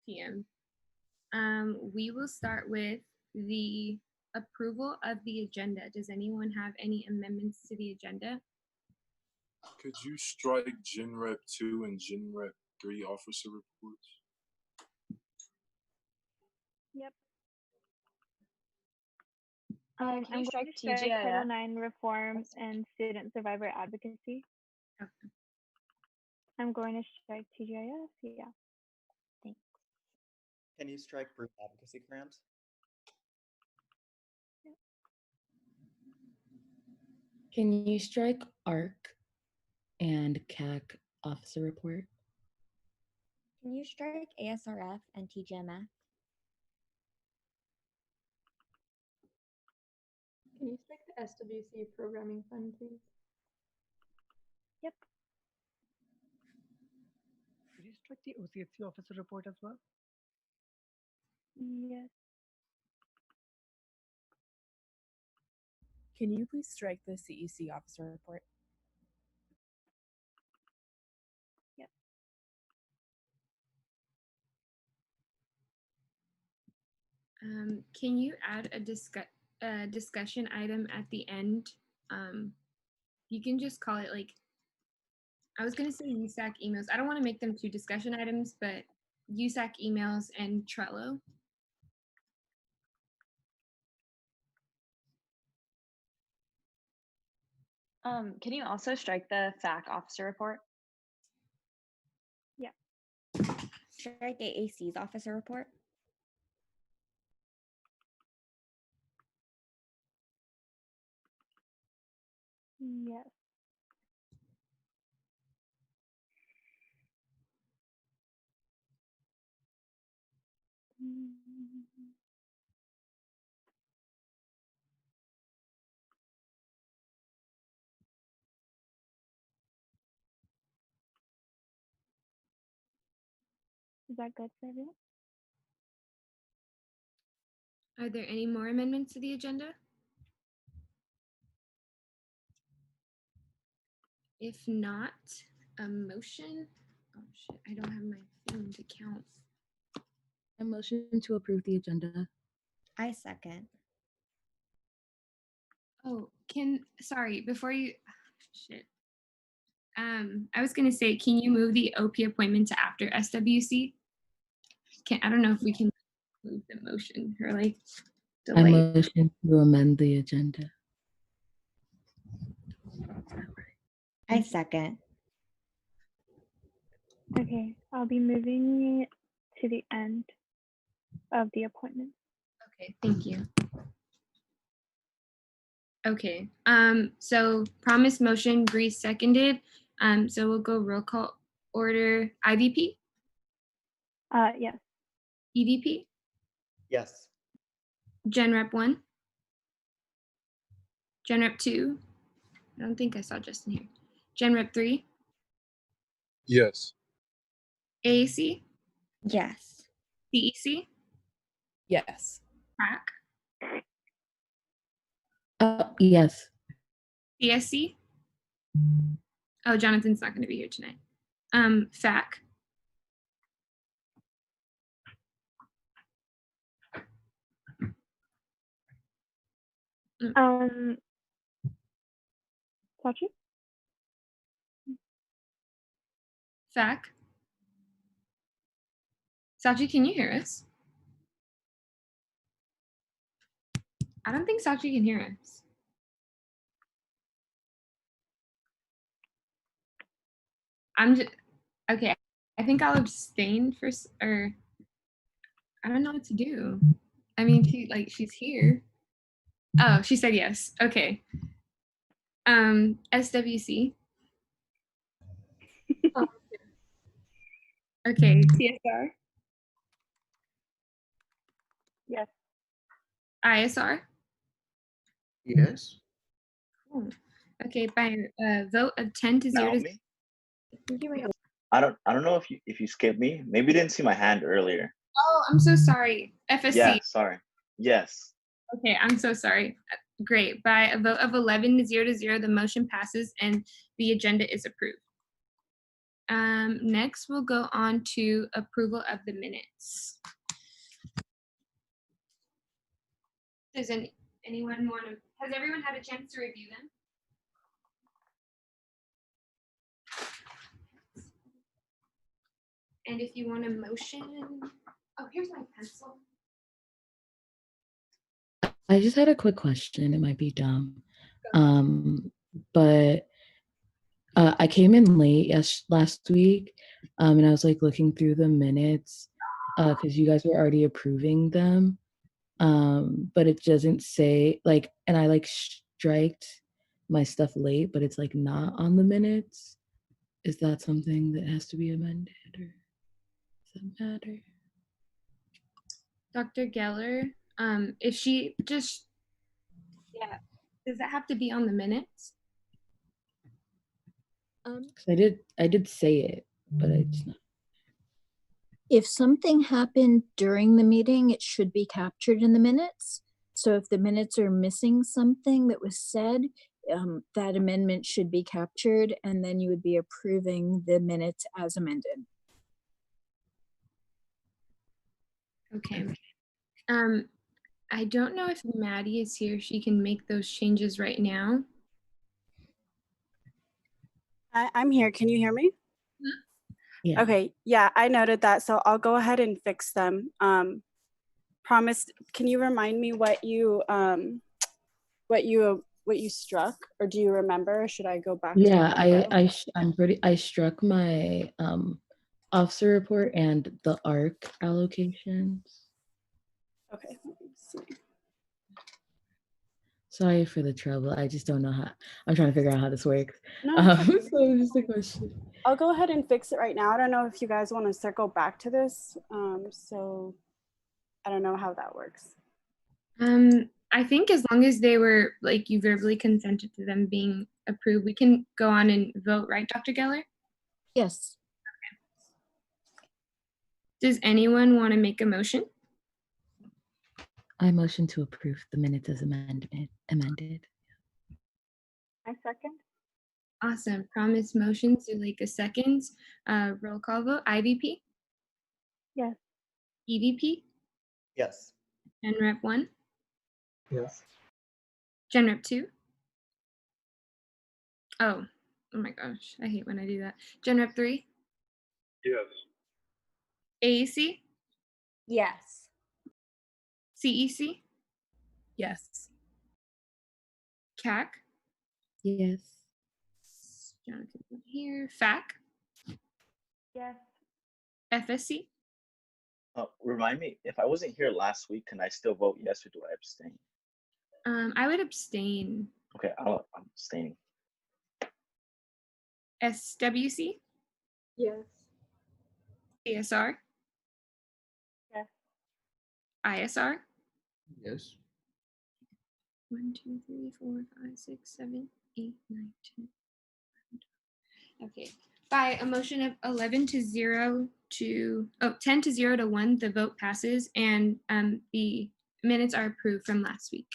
p.m. We will start with the approval of the agenda. Does anyone have any amendments to the agenda? Could you strike Gen Rep 2 and Gen Rep 3 officer reports? Yep. Can you strike TGIF? Title IX reform and student survivor advocacy. Okay. I'm going to strike TGIF. Yeah. Thanks. Can you strike group advocacy grant? Can you strike ARC and CAC officer report? Can you strike ASRF and TGMF? Can you strike the SWC programming fund, please? Yep. Could you strike the OCSC officer report as well? Yes. Can you please strike the CEC officer report? Yep. Can you add a discussion item at the end? You can just call it like, I was gonna say USAC emails. I don't want to make them 2 discussion items, but USAC emails and Trello. Can you also strike the FAC officer report? Yeah. Strike AAC's officer report. Yes. Is that good for everyone? Are there any more amendments to the agenda? If not, a motion. Oh shit, I don't have my phone to count. A motion to approve the agenda. I second. Oh, sorry, before you, shit. I was gonna say, can you move the OP appointment to after SWC? I don't know if we can move the motion or like I delay. motion to amend the agenda. I second. Okay, I'll be moving it to the end of the appointment. Okay, thank you. Okay, so promise motion, Bree seconded. So we'll go roll call order. IVP? Yes. EVP? Yes. Gen Rep 1? Gen Rep 2? I don't think I saw Justin here. Gen Rep 3? Yes. AAC? Yes. CEC? Yes. PAC? Yes. CSC? Oh, Jonathan's not going to be here tonight. FAC? Sachi? FAC? Sachi, can you hear us? I don't think Sachi can hear us. Okay. I think I'll abstain or I don't know what to do. I mean, she's here. Oh, she said yes. Okay. SWC. Okay, TSR. Yes. ISR. Yes. Cool. Okay, by a vote of 10 to 0 to Naomi? I don't know if you skipped me. Maybe you didn't see my hand earlier. Oh, I'm so sorry. FSC. Yeah, sorry. Yes. Okay, I'm so sorry. Great. By a vote of 11 to 0 to 0, the motion passes and the agenda is approved. Next, we'll go on to approval of the minutes. Does anyone want to, has everyone had a chance to review them? And if you want a motion, oh, here's my pencil. I just had a quick question. It might be dumb. But I came in late last week, and I was like looking through the minutes because you guys were already approving them. But it doesn't say like, and I like striked my stuff late, but it's like not on the minutes. Is that something that has to be amended, or does that matter? Dr. Geller, if she just, does that have to be on the minutes? Because I did say it, but it's not. If something happened during the meeting, it should be captured in the minutes. So if the minutes are missing something that was said, that amendment should be captured, and then you would be approving the minutes as amended. Okay. I don't know if Maddie is here. She can make those changes right now. I'm here. Can you hear me? Yeah. Okay. Yeah, I noted that. So I'll go ahead and fix them. Promise. Can you remind me what you struck, or do you remember? Or should I go back? Yeah, I struck my officer report and the ARC allocations. Okay. Let me see. Sorry for the trouble. I just don't know how. I'm trying to figure out how this works. No, So it's just a question. I'll go ahead and fix it right now. I don't know if you guys want to circle back to this. So I don't know how that works. I think as long as they were, like, you verbally consented to them being approved, we can go on and vote, right, Dr. Geller? Yes. Does anyone want to make a motion? I motion to approve the minutes as amended. I second. Awesome. Promise motion, Zuleika seconds. Roll call vote. IVP? Yes. EVP? Yes. Gen Rep 1? Yes. Gen Rep 2? Oh my gosh. I hate when I do that. Gen Rep 3? Yes. AEC? Yes. CEC? Yes. CAC? Yes. Jonathan's not here. FAC? Yes. FSC? Remind me, if I wasn't here last week, can I still vote yes, or do I abstain? I would abstain. Okay, I'm abstaining. SWC? Yes. CSR? Yes. ISR? Yes. 1, 2, 3, 4, 5, 6, 7, 8, 9, 10. Okay. By a motion of 10 to 0 to 1, the vote passes, and the minutes are approved from last week.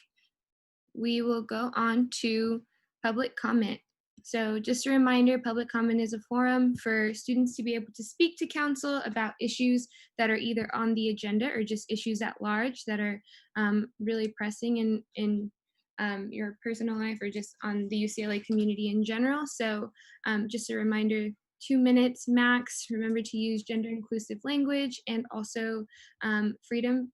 We will go on to public comment. So just a reminder, public comment is a forum for students to be able to speak to council about issues that are either on the agenda or just issues at large that are really pressing in your personal life or just on the UCLA community in general. So just a reminder, 2 minutes max. Remember to use gender inclusive language, and also freedom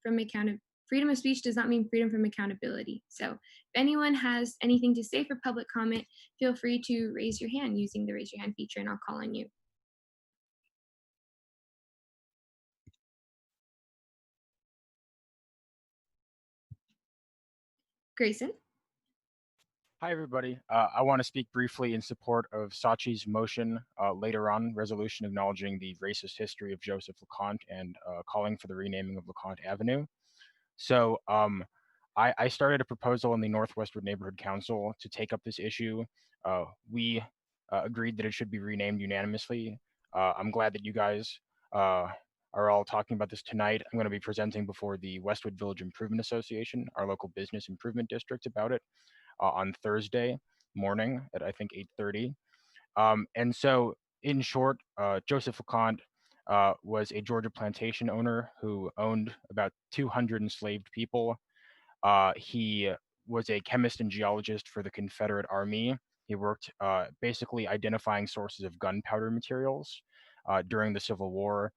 of speech does not mean freedom from accountability. So if anyone has anything to say for public comment, feel free to raise your hand using the raise your hand feature, and I'll call on you. Grayson? Hi, everybody. I want to speak briefly in support of Sachi's motion later on, resolution acknowledging the racist history of Joseph LeConte and calling for the renaming of LeConte Avenue. So I started a proposal in the Northwestwood Neighborhood Council to take up this issue. We agreed that it should be renamed unanimously. I'm glad that you guys are all talking about this tonight. I'm going to be presenting before the Westwood Village Improvement Association, our local business improvement district, about it on Thursday morning at I think 8:30. And so in short, Joseph LeConte was a Georgia plantation owner who owned about 200 enslaved people. He was a chemist and geologist for the Confederate Army. He worked basically identifying sources of gunpowder materials during the Civil War.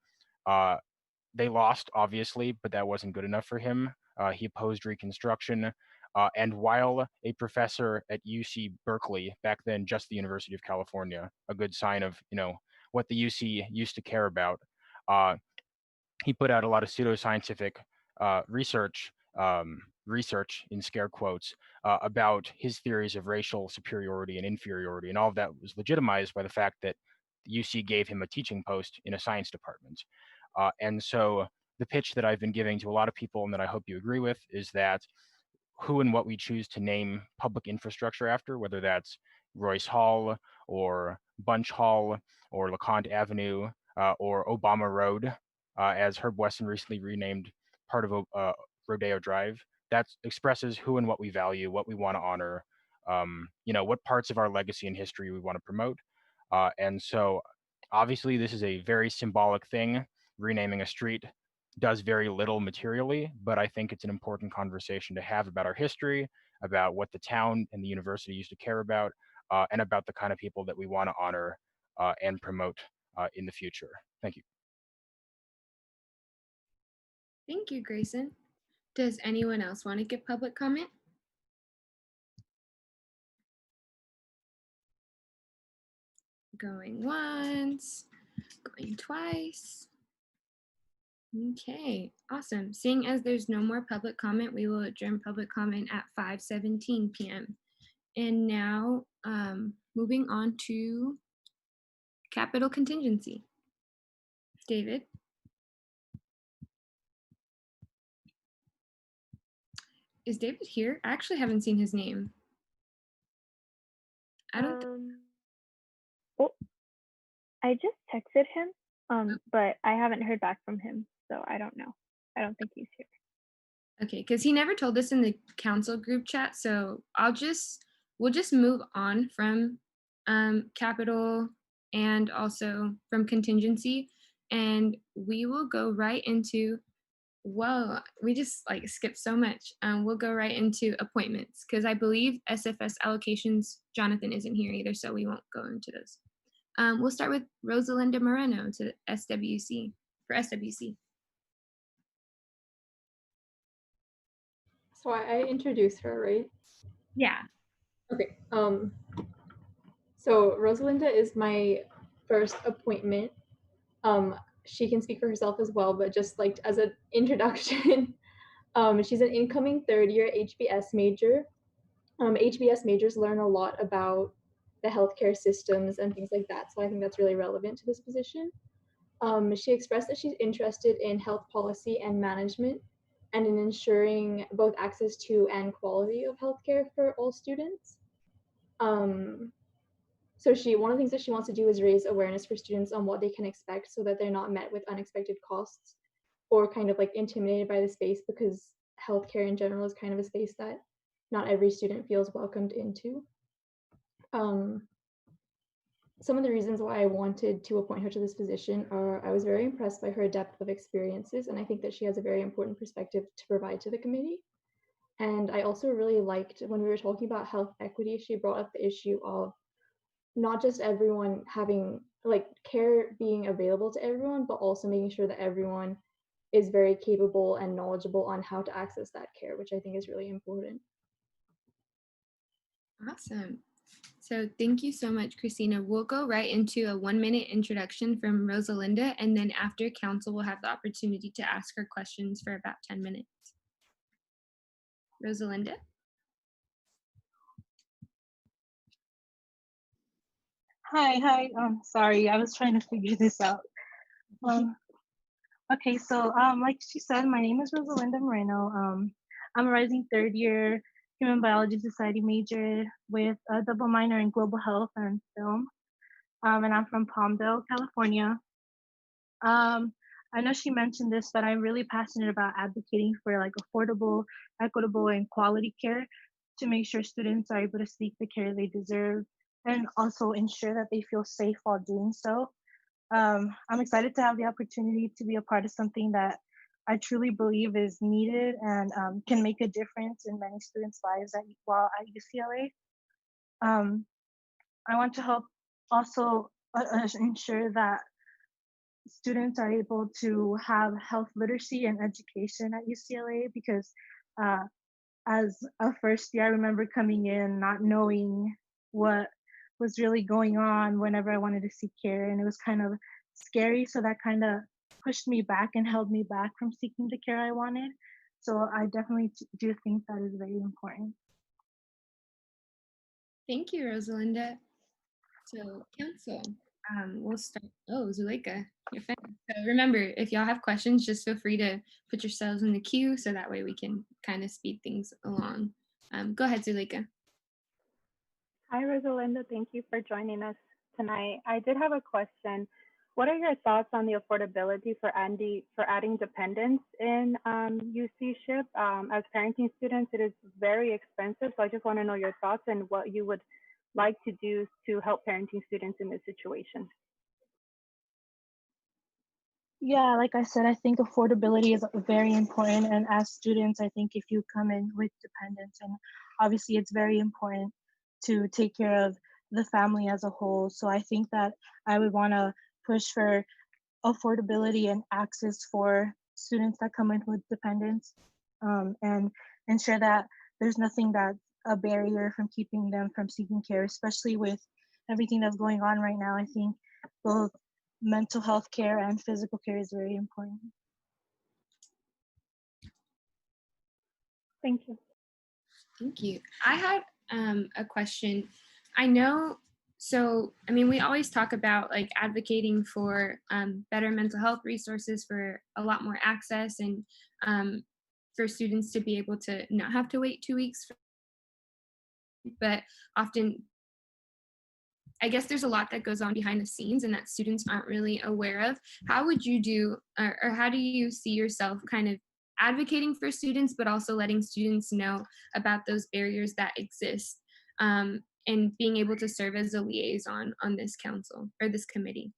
They lost, obviously, but that wasn't good enough for him. He opposed Reconstruction. And while a professor at UC Berkeley, back then just the University of California, a good sign of, what the UC used to care about, uh, he put out a lot of pseudoscientific research in scare quotes about his theories of racial superiority and inferiority, and all of that was legitimized by the fact that the UC gave him a teaching post in a science department. And so the pitch that I've been giving to a lot of people and that I hope you agree with is that who and what we choose to name public infrastructure after, whether that's Royce Hall or Bunch Hall or LeConte Avenue or Obama Road, as Herb Weston recently renamed part of Rodeo Drive, that expresses who and what we value, what we want to honor, what parts of our legacy and history we want to promote. And so obviously this is a very symbolic thing. Renaming a street does very little materially, but I think it's an important conversation to have about our history, about what the town and the university used to care about, and about the kind of people that we want to honor and promote in the future. Thank you. Thank you, Grayson. Does anyone else want to give public comment? Going once, going twice. Okay, awesome. Seeing as there's no more public comment, we will adjourn public comment at 5:17 p.m. And now moving on to capital contingency. David. Is David here? I actually haven't seen his name. I don't. I just texted him, but I haven't heard back from him, so I don't know. I don't think he's here. Okay, because he never told us in the council group chat, so we'll just move on from capital and also from contingency, and we will go right into, well, we just like skipped so much. We'll go right into appointments because I believe SFS allocations, Jonathan isn't here either, so we won't go into those. We'll start with Rosalinda Moreno to SWC, for SWC. So I introduced her, right? Yeah. Okay. So Rosalinda is my first appointment. She can speak for herself as well, but just like as an introduction, she's an incoming third-year HBS major. HBS majors learn a lot about the healthcare systems and things like that, so I think that's really relevant to this position. She expressed that she's interested in health policy and management and in ensuring both access to and quality of healthcare for all students. So one of the things that she wants to do is raise awareness for students on what they can expect so that they're not met with unexpected costs or kind of like intimidated by the space, because healthcare in general is kind of a space that not every student feels welcomed into. Some of the reasons why I wanted to appoint her to this position are I was very impressed by her depth of experiences, and I think that she has a very important perspective to provide to the committee. And I also really liked when we were talking about health equity, she brought up the issue of not just everyone having like care being available to everyone, but also making sure that everyone is very capable and knowledgeable on how to access that care, which I think is really important. Awesome. So thank you so much, Christina. We'll go right into a 1-minute introduction from Rosalinda, and then after council, we'll have the opportunity to ask her questions for about 10 minutes. Rosalinda? Hi. Sorry, I was trying to figure this out. Okay, so like she said, my name is Rosalinda Moreno. I'm a rising third-year Human Biology Society major with a double minor in global health and film. And I'm from Palmdale, California. I know she mentioned this, but I'm really passionate about advocating for like affordable, equitable, and quality care to make sure students are able to seek the care they deserve and also ensure that they feel safe while doing so. I'm excited to have the opportunity to be a part of something that I truly believe is needed and can make a difference in many students' lives while at UCLA. I want to help also ensure that students are able to have health literacy and education at UCLA because as a first year, I remember coming in not knowing what was really going on whenever I wanted to seek care, and it was kind of scary. So that kind of pushed me back and held me back from seeking the care I wanted. So I definitely do think that is very important. Thank you, Rosalinda. So, council, we'll start. Oh, Zuleika, you're fine. So remember, if y'all have questions, just feel free to put yourselves in the queue so that way we can kind of speed things along. Go ahead, Zuleika. Hi, Rosalinda. Thank you for joining us tonight. I did have a question. What are your thoughts on the affordability for adding dependents in UC SHIP? As parenting students, it is very expensive. So I just want to know your thoughts and what you would like to do to help parenting students in this situation. Yeah, like I said, I think affordability is very important. And as students, I think if you come in with dependents, and obviously it's very important to take care of the family as a whole. So I think that I would want to push for affordability and access for students that come in with dependents, and ensure that there's nothing that's a barrier from keeping them from seeking care, especially with everything that's going on right now. I think both mental health care and physical care is very important. Thank you. Thank you. I had a question. I know, so, I mean, we always talk about like advocating for better mental health resources, for a lot more access, and for students to be able to not have to wait 2 weeks. But often, I guess there's a lot that goes on behind the scenes and that students aren't really aware of. How would you do, or how do you see yourself kind of advocating for students, but also letting students know about those barriers that exist, and being able to serve as a liaison on this council or this committee?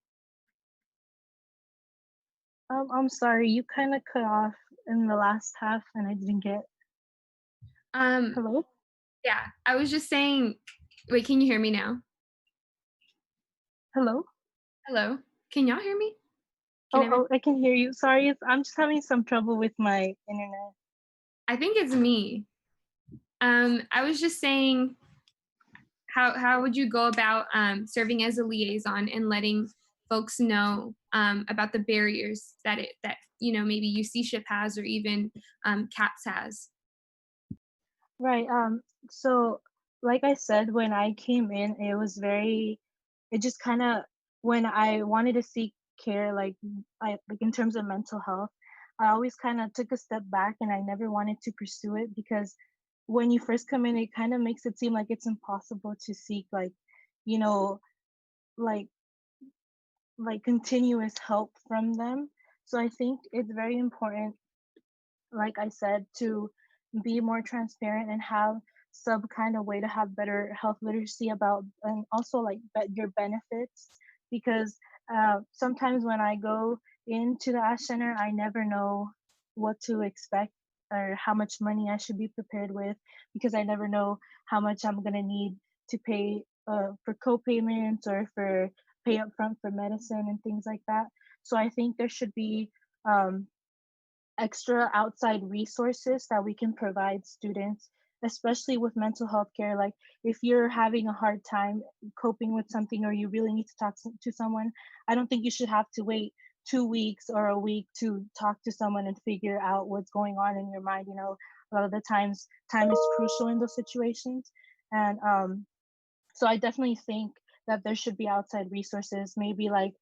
I'm sorry, you kind of cut off in the last half and I didn't get. Hello? Yeah, I was just saying, wait, can you hear me now? Hello? Hello, can y'all hear me? I can hear you. Sorry, I'm just having some trouble with my internet. I think it's me. I was just saying, how would you go about serving as a liaison and letting folks know about the barriers that maybe UC SHIP has, or even CAPS has? Right. So like I said, when I came in, it just kind of, when I wanted to seek care, like in terms of mental health, I always kind of took a step back and I never wanted to pursue it because when you first come in, it kind of makes it seem like it's impossible to seek you know, like continuous help from them. So I think it's very important, like I said, to be more transparent and have some kind of way to have better health literacy about, and also like your benefits, because sometimes when I go into the ASH center, I never know what to expect or how much money I should be prepared with, because I never know how much I'm gonna need to pay for co-payments or for pay upfront for medicine and things like that. So I think there should be extra outside resources that we can provide students, especially with mental health care. Like if you're having a hard time coping with something or you really need to talk to someone, I don't think you should have to wait 2 weeks or a week to talk to someone and figure out what's going on in your mind. A lot of the times time is crucial in those situations. And so I definitely think that there should be outside resources, maybe like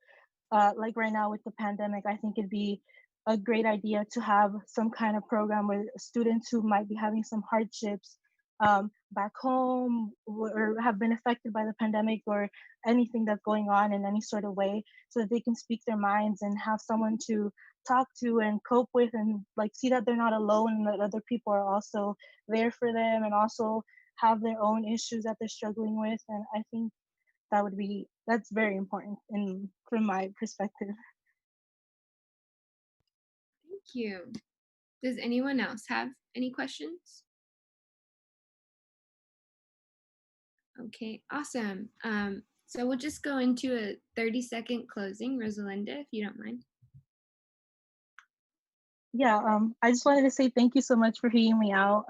right now with the pandemic, I think it'd be a great idea to have some kind of program where students who might be having some hardships back home or have been affected by the pandemic or anything that's going on in any sort of way, so that they can speak their minds and have someone to talk to and cope with, and like see that they're not alone and that other people are also there for them and also have their own issues that they're struggling with. And I think that's very important from my perspective. Thank you. Does anyone else have any questions? Okay, awesome. So we'll just go into a 30-second closing. Rosalinda, if you don't mind. Yeah, I just wanted to say thank you so much for hearing me out.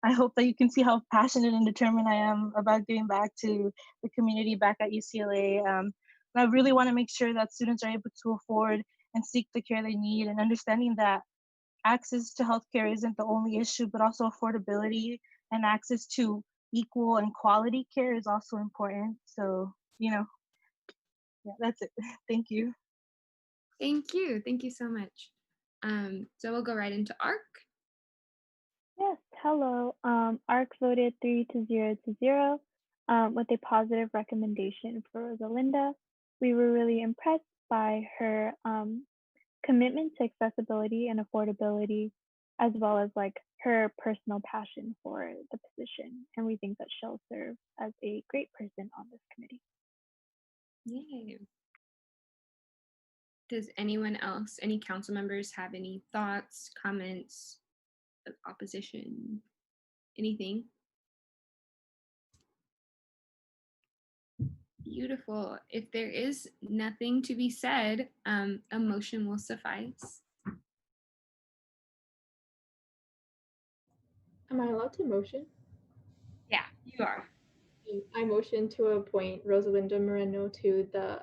I hope that you can see how passionate and determined I am about giving back to the community back at UCLA. And I really want to make sure that students are able to afford and seek the care they need, and understanding that access to healthcare isn't the only issue, but also affordability and access to equal and quality care is also important. So, yeah, that's it. Thank you. Thank you. Thank you so much. So we'll go right into ARC. Yes, hello. ARC voted 3-0 with a positive recommendation for Rosalinda. We were really impressed by her commitment to accessibility and affordability, as well as like her personal passion for the position. And we think that she'll serve as a great person on this committee. Yay. Does anyone else, any council members have any thoughts, comments, opposition, anything? Beautiful. If there is nothing to be said, a motion will suffice. Am I allowed to motion? Yeah, you are. I motion to appoint Rosalinda Moreno to the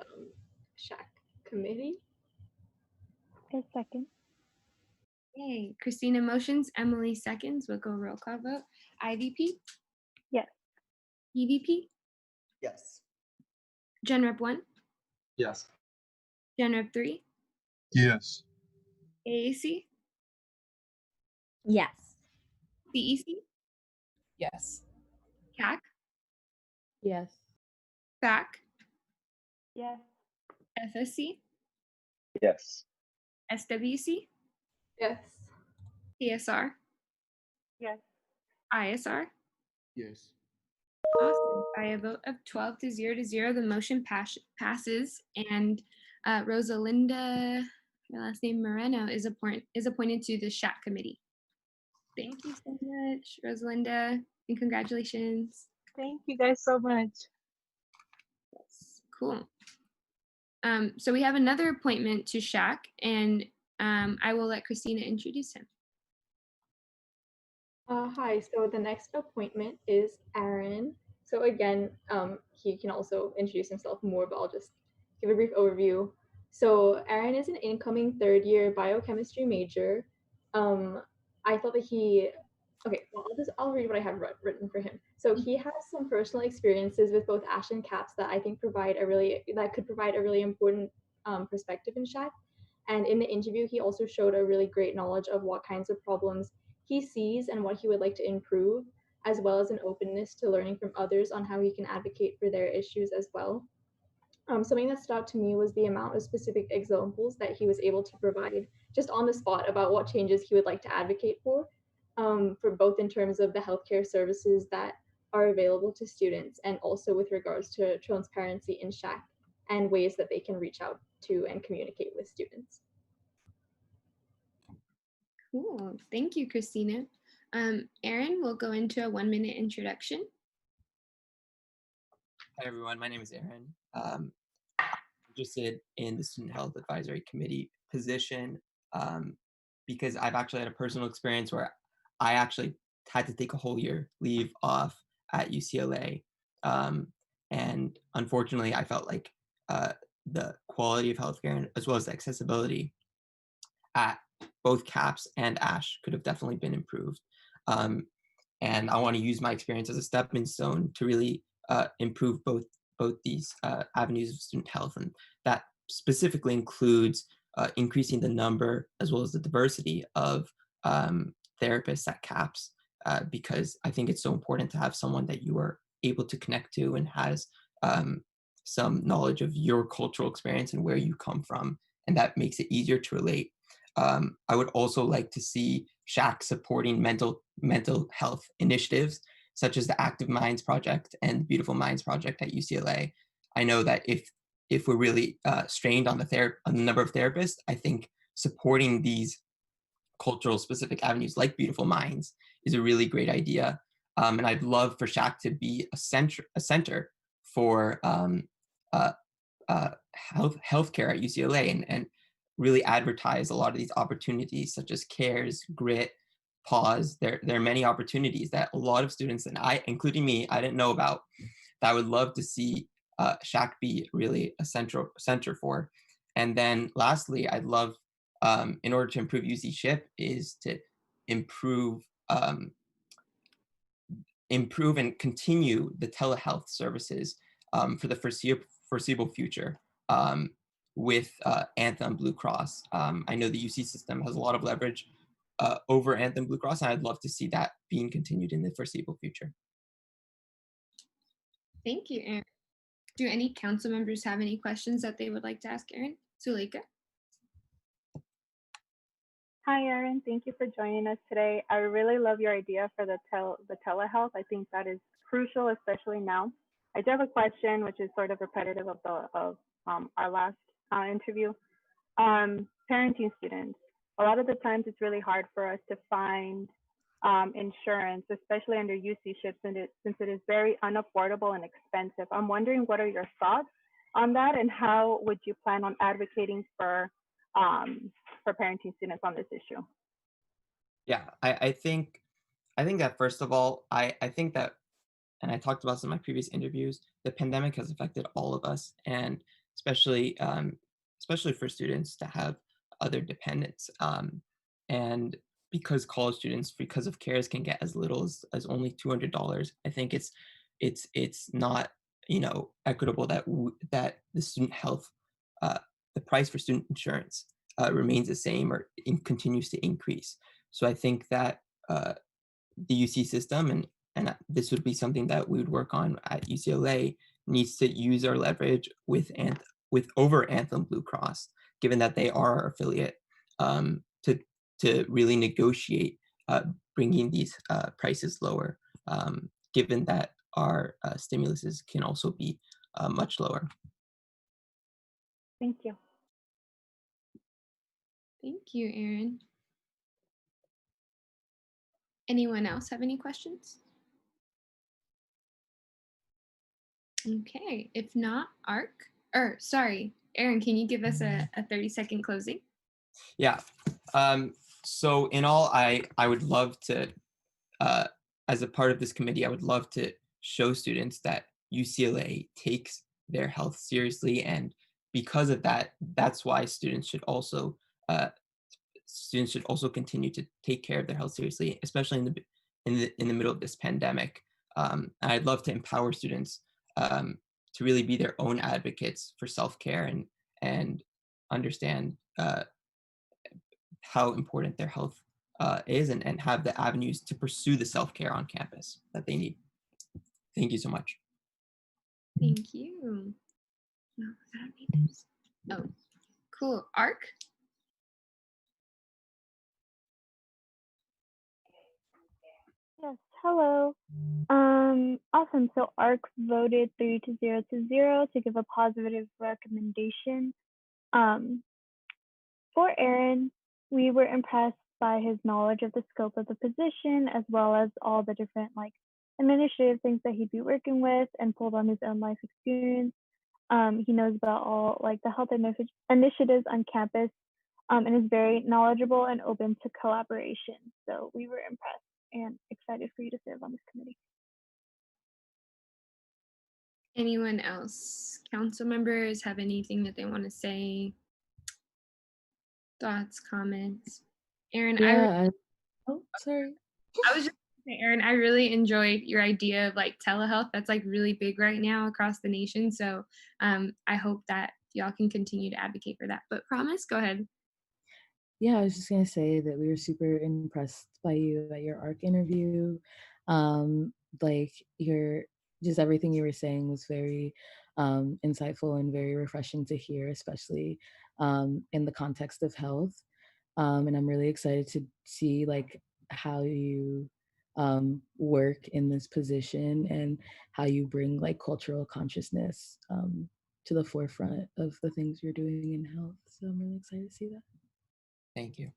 SHAC committee. A second. Yay. Christina motions, Emily seconds. We'll go roll call vote. IVP? Yes. EVP? Yes. Gen Rep 1? Yes. Gen Rep 3? Yes. AAC? Yes. CEC? Yes. CAC? Yes. SAC? Yes. FSC? Yes. SWC? Yes. CSR? Yes. ISR? Yes. Awesome. By a vote of 12-0, the motion passes, and Rosalinda, her last name Moreno, is appointed to the SHAC committee. Thank you so much, Rosalinda, and congratulations. Thank you guys so much. Yes, cool. So we have another appointment to SHAC, and I will let Christina introduce him. Hi, so the next appointment is Aaron. So again, he can also introduce himself more, but I'll just give a brief overview. So Aaron is an incoming third-year biochemistry major. I thought that well, I'll read what I have written for him. So he has some personal experiences with both ASH and CAPS that I think could provide a really important perspective in SHAC. And in the interview, he also showed a really great knowledge of what kinds of problems he sees and what he would like to improve, as well as an openness to learning from others on how he can advocate for their issues as well. Something that stood out to me was the amount of specific examples that he was able to provide just on the spot about what changes he would like to advocate for both in terms of the healthcare services that are available to students and also with regards to transparency in SHAC and ways that they can reach out to and communicate with students. Cool. Thank you, Christina. Aaron will go into a 1-minute introduction. Hi, everyone. My name is Aaron. I'm interested in the Student Health Advisory Committee position because I've actually had a personal experience where I actually had to take a whole year leave off at UCLA. And unfortunately, I felt like the quality of healthcare as well as the accessibility at both CAPS and ASH could have definitely been improved. And I want to use my experience as a stepping stone to really improve both these avenues of student health, and that specifically includes increasing the number as well as the diversity of therapists at CAPS, because I think it's so important to have someone that you are able to connect to and has some knowledge of your cultural experience and where you come from, and that makes it easier to relate. I would also like to see SHAC supporting mental health initiatives such as the Active Minds Project and Beautiful Minds Project at UCLA. I know that if we're really strained on the number of therapists, I think supporting these cultural specific avenues like Beautiful Minds is a really great idea. And I'd love for SHAC to be a center for healthcare at UCLA and really advertise a lot of these opportunities such as CARES, GRIT, PAUSE. There are many opportunities that a lot of students, and I, including me, I didn't know about, that I would love to see SHAC be really a center for. And then lastly, I'd love, in order to improve UC SHIP, is to improve and continue the telehealth services for the foreseeable future with Anthem Blue Cross. I know the UC system has a lot of leverage over Anthem Blue Cross, and I'd love to see that being continued in the foreseeable future. Thank you, Aaron. Do any council members have any questions that they would like to ask Aaron? Suleika? Hi, Erin. Thank you for joining us today. I really love your idea for the telehealth. I think that is crucial, especially now. I do have a question, which is sort of repetitive of our last interview. Parenting students. A lot of the times it's really hard for us to find insurance, especially under UC SHIP, since it is very unaffordable and expensive. I'm wondering, what are your thoughts on that, and how would you plan on advocating for parenting students on this issue? Yeah, I think that first of all, I think that, and I talked about this in my previous interviews, the pandemic has affected all of us, and especially for students to have other dependents. And because college students, because of CARES, can get as little as only $200, I think it's not, equitable that the student health, the price for student insurance remains the same or continues to increase. So I think that the UC system, and this would be something that we would work on at UCLA, needs to use our leverage with over Anthem Blue Cross, given that they are our affiliate, to really negotiate bringing these prices lower, given that our stimuluses can also be much lower. Thank you. Thank you, Aaron. Anyone else have any questions? Okay, if not, Aaron, can you give us a 30-second closing? Yeah. So in all, I would love to, as a part of this committee, I would love to show students that UCLA takes their health seriously, and because of that, that's why students should also continue to take care of their health seriously, especially in the middle of this pandemic. And I'd love to empower students to really be their own advocates for self-care and understand how important their health is, and have the avenues to pursue the self-care on campus that they need. Thank you so much. Thank you. No, I don't need this. Oh, cool. ARC? Yes, hello. Awesome. So ARC voted 3-0 to give a positive recommendation. For Aaron, we were impressed by his knowledge of the scope of the position, as well as all the different administrative things that he'd be working with, and pulled on his own life experience. He knows about all the health initiatives on campus, and is very knowledgeable and open to collaboration. So we were impressed and excited for you to serve on this committee. Anyone else? Council members have anything that they want to say? Thoughts, comments? Aaron, Yeah. Sorry. I was just gonna say, Aaron, I really enjoyed your idea of telehealth. That's really big right now across the nation. So I hope that y'all can continue to advocate for that. But Promise, go ahead. Yeah, I was just gonna say that we were super impressed by you at your ARC interview. Your just everything you were saying was very insightful and very refreshing to hear, especially in the context of health. And I'm really excited to see how you work in this position and how you bring like cultural consciousness to the forefront of the things you're doing in health. So I'm really excited to see that. Thank you.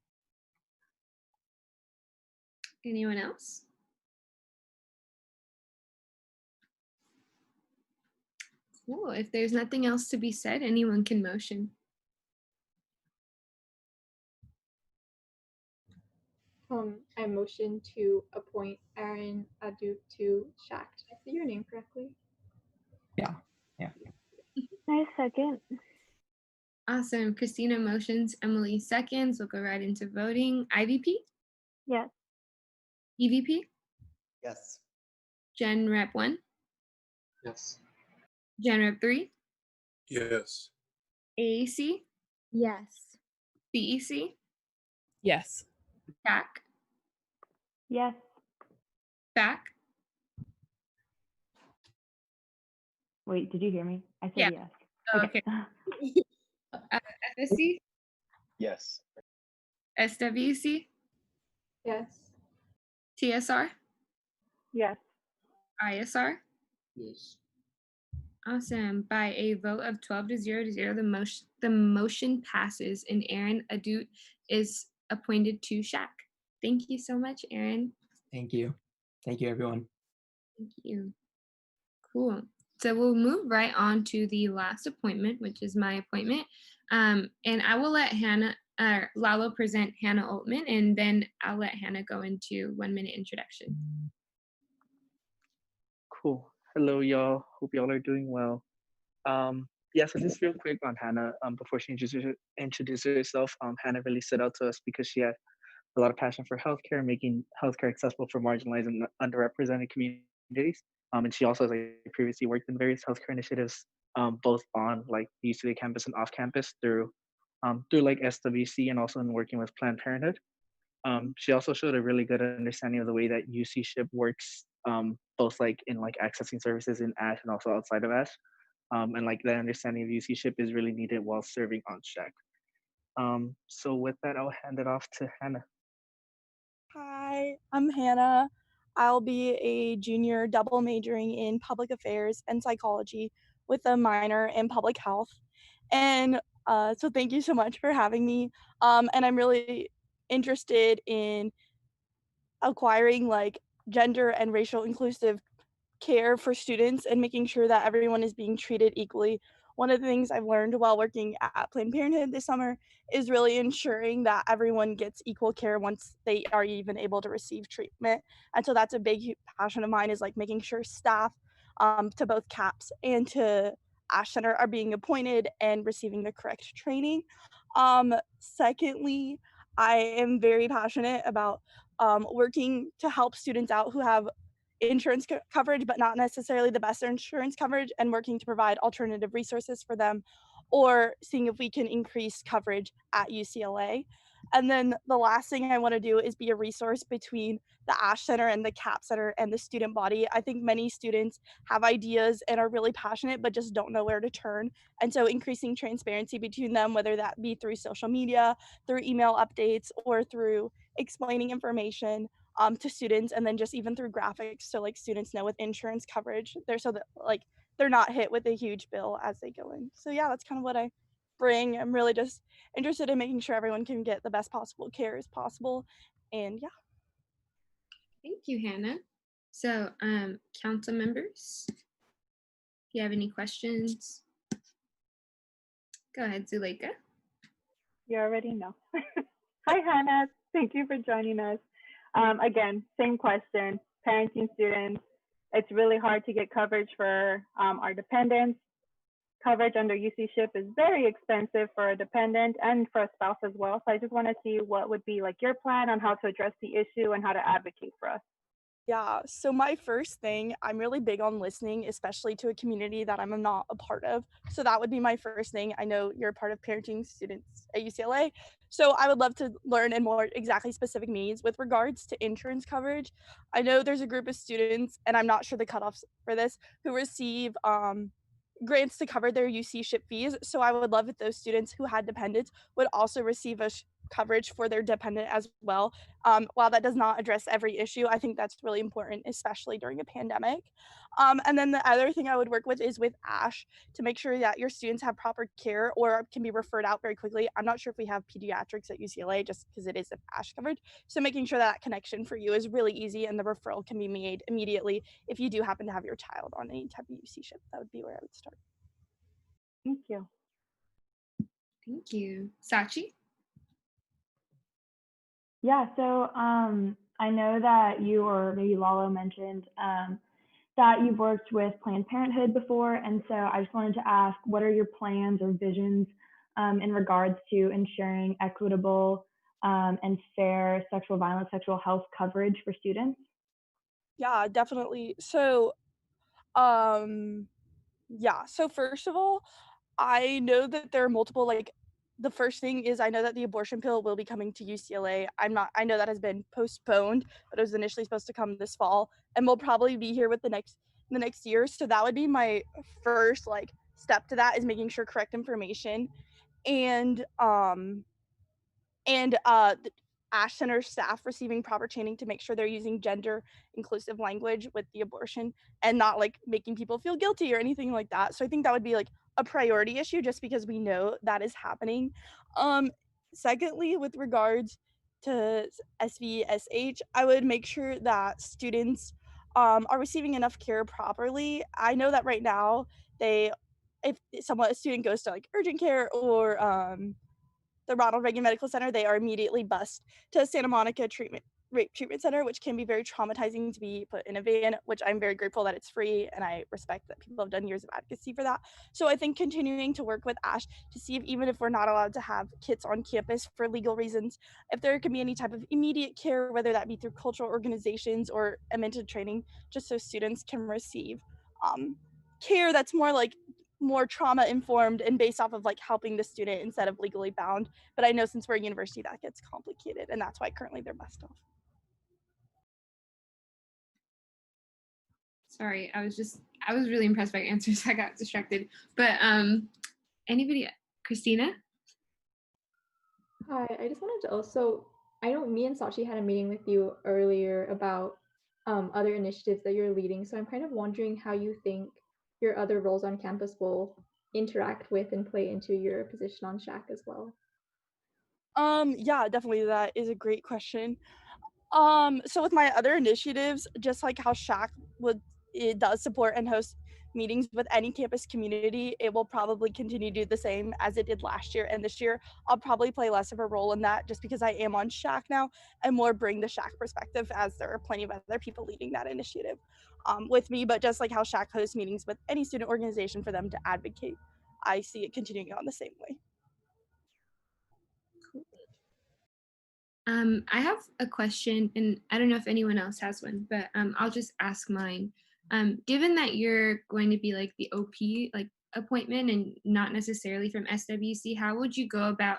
Anyone else? Cool. If there's nothing else to be said, anyone can motion. I motion to appoint Aaron Adu to SHAC. Did I say your name correctly? Yeah. I second. Awesome. Christina motions, Emily seconds. We'll go right into voting. IVP? Yes. EVP? Yes. Gen Rep 1? Yes. Gen Rep 3? Yes. AAC? Yes. CEC? Yes. CAC? Yes. BAC? Wait, did you hear me? I said Yeah. yes. Oh, okay. FSC? Yes. SWC? Yes. TSR? Yes. ISR? Yes. Awesome. By a vote of 12 to 0 to 0, the motion passes and Aaron Adut is appointed to SHAC. Thank you so much, Aaron. Thank you. Thank you, everyone. Thank you. Cool. So we'll move right on to the last appointment, which is my appointment. And I will let Lalo present Hannah Altman, and then I'll let Hannah go into 1 minute introduction. Cool. Hello, y'all. Hope y'all are doing well. Yeah, so just real quick on Hannah, before she introduces herself, Hannah really stood out to us because she had a lot of passion for healthcare, making healthcare accessible for marginalized and underrepresented communities. And she also has previously worked in various healthcare initiatives, both on like the UCLA campus and off campus through like SWC and also in working with Planned Parenthood. She also showed a really good understanding of the way that UC SHIP works, both like in like accessing services in ASH and also outside of ASH. And like that understanding of UC SHIP is really needed while serving on SHAC. So with that, I'll hand it off to Hannah. Hi, I'm Hannah. I'll be a junior double majoring in public affairs and psychology with a minor in public health. And so thank you so much for having me. And I'm really interested in acquiring like gender and racial inclusive care for students and making sure that everyone is being treated equally. One of the things I've learned while working at Planned Parenthood this summer is really ensuring that everyone gets equal care once they are even able to receive treatment. And so that's a big passion of mine, is like making sure staff to both CAPS and to ASH Center are being appointed and receiving the correct training. Secondly, I am very passionate about working to help students out who have insurance coverage, but not necessarily the best insurance coverage, and working to provide alternative resources for them, or seeing if we can increase coverage at UCLA. And then the last thing I want to do is be a resource between the ASH Center and the CAP Center and the student body. I think many students have ideas and are really passionate, but just don't know where to turn. And so increasing transparency between them, whether that be through social media, through email updates, or through explaining information to students, and then just even through graphics, so like students know with insurance coverage there, so that like they're not hit with a huge bill as they go in. So yeah, that's kind of what I bring. I'm really just interested in making sure everyone can get the best possible care as possible. And yeah. Thank you, Hannah. So, council members, if you have any questions, go ahead, Zuleika. You already know. Hi, Hannah. Thank you for joining us. Again, same question, parenting students. It's really hard to get coverage for our dependents. Coverage under UC SHIP is very expensive for a dependent and for a spouse as well. So I just want to see what would be like your plan on how to address the issue and how to advocate for us. Yeah, so my first thing, I'm really big on listening, especially to a community that I'm not a part of. So that would be my first thing. I know you're a part of parenting students at UCLA. So I would love to learn in more exactly specific needs with regards to insurance coverage. I know there's a group of students, and I'm not sure the cutoffs for this, who receive grants to cover their UC SHIP fees. So I would love if those students who had dependents would also receive coverage for their dependent as well. While that does not address every issue, I think that's really important, especially during a pandemic. And then the other thing I would work with is with ASH to make sure that your students have proper care or can be referred out very quickly. I'm not sure if we have pediatrics at UCLA just because it is an ASH coverage. So making sure that connection for you is really easy and the referral can be made immediately if you do happen to have your child on any type of UC ship. That would be where I would start. Thank you. Thank you. Sachi? Yeah, so I know that you or maybe Lalo mentioned that you've worked with Planned Parenthood before, and so I just wanted to ask, what are your plans or visions in regards to ensuring equitable and fair sexual violence, sexual health coverage for students? Yeah, definitely. So, yeah. So first of all, I know that there are multiple like the first thing is I know that the abortion pill will be coming to UCLA. I know that has been postponed, but it was initially supposed to come this fall and will probably be here with the next year. So that would be my first like step to that is making sure correct information and the ASH Center staff receiving proper training to make sure they're using gender inclusive language with the abortion and not like making people feel guilty or anything like that. So I think that would be like a priority issue just because we know that is happening. Um, Secondly, with regards to SVSH, I would make sure that students are receiving enough care properly. I know that right now if a student goes to like urgent care or the Ronald Reagan Medical Center, they are immediately bused to Santa Monica Rape Treatment Center, which can be very traumatizing to be put in a van, which I'm very grateful that it's free, and I respect that people have done years of advocacy for that. So I think continuing to work with ASH to see if even if we're not allowed to have kits on campus for legal reasons, if there can be any type of immediate care, whether that be through cultural organizations or amended training, just so students can receive care that's more trauma informed and based off of like helping the student instead of legally bound. But I know since we're a university that gets complicated and that's why currently they're best off. Sorry, I was really impressed by your answers. I got distracted. But anybody, Christina? Hi, I just wanted to also, I know me and Sachi had a meeting with you earlier about other initiatives that you're leading. So I'm kind of wondering how you think your other roles on campus will interact with and play into your position on SHAC as well. Yeah, definitely. That is a great question. So with my other initiatives, just like how it does support and host meetings with any campus community, it will probably continue to do the same as it did last year. And this year, I'll probably play less of a role in that just because I am on SHAC now and more bring the SHAC perspective as there are plenty of other people leading that initiative with me. But just like how SHAC hosts meetings with any student organization for them to advocate, I see it continuing on the same way. I have a question, and I don't know if anyone else has one, but I'll just ask mine. Given that you're going to be like the OP like appointment and not necessarily from SWC, how would you go about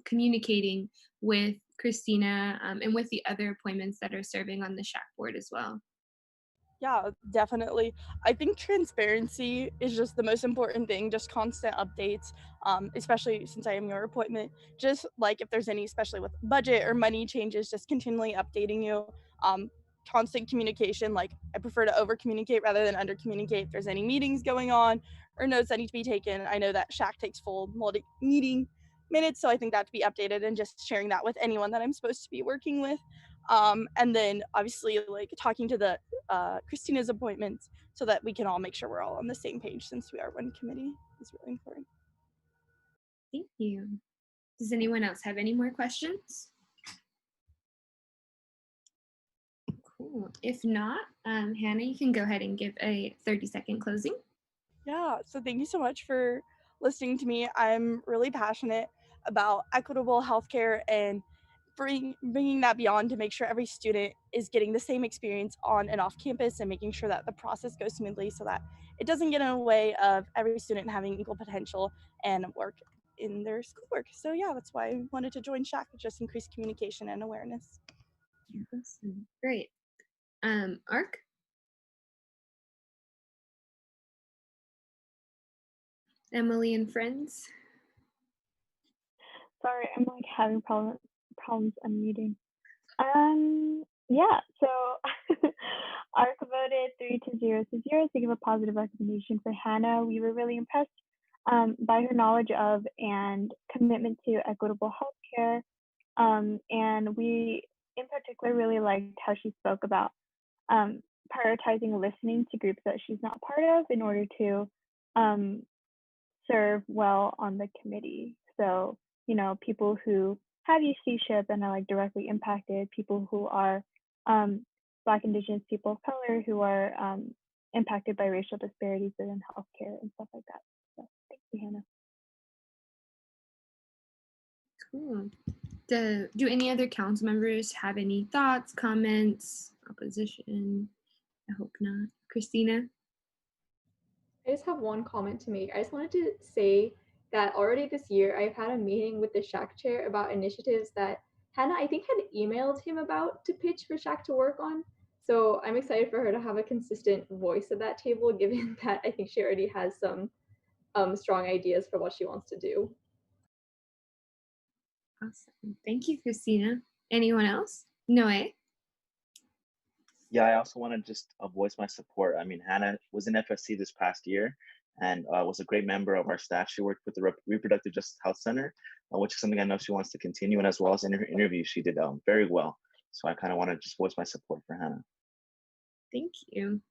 communicating with Christina and with the other appointments that are serving on the SHAC board as well? Yeah, definitely. I think transparency is just the most important thing, just constant updates, especially since I am your appointment. Just like if there's any, especially with budget or money changes, just continually updating you. Constant communication, like I prefer to over communicate rather than under communicate. If there's any meetings going on or notes that need to be taken, I know that SHAC takes full meeting minutes, so I think that to be updated and just sharing that with anyone that I'm supposed to be working with. And then obviously like talking to the Christina's appointments so that we can all make sure we're all on the same page since we are one committee is really important. Thank you. Does anyone else have any more questions? Cool. If not, Hannah, you can go ahead and give a 30-second closing. Yeah, so thank you so much for listening to me. I'm really passionate about equitable healthcare and bringing that beyond to make sure every student is getting the same experience on and off campus and making sure that the process goes smoothly so that it doesn't get in the way of every student having equal potential and work in their schoolwork. So yeah, that's why I wanted to join SHAC, just increase communication and awareness. Awesome. Great. Ark? Emily and friends? Sorry, I'm like having problems unmuting. Yeah, so ARC voted 3-0 to give a positive recommendation for Hannah. We were really impressed by her knowledge of and commitment to equitable healthcare. And we, in particular, really liked how she spoke about prioritizing listening to groups that she's not part of in order to serve well on the committee. So, you know, people who have UC-ship and are like directly impacted, people who are Black, Indigenous people of color who are impacted by racial disparities within healthcare and stuff like that. So thank you, Hannah. Cool. Do any other council members have any thoughts, comments, opposition? I hope not. Christina? I just have one comment to make. I just wanted to say that already this year, I've had a meeting with the SHAC chair about initiatives that Hannah, I think, had emailed him about to pitch for SHAC to work on. So I'm excited for her to have a consistent voice at that table, given that I think she already has some strong ideas for what she wants to do. Awesome. Thank you, Christina. Anyone else? Noe? Yeah, I also want to just voice my support. I mean, Hannah was in FSC this past year and was a great member of our staff. She worked with the Reproductive Justice Health Center, which is something I know she wants to continue. And as well as in her interview, she did very well. So I kind of want to just voice my support for Hannah. Thank you.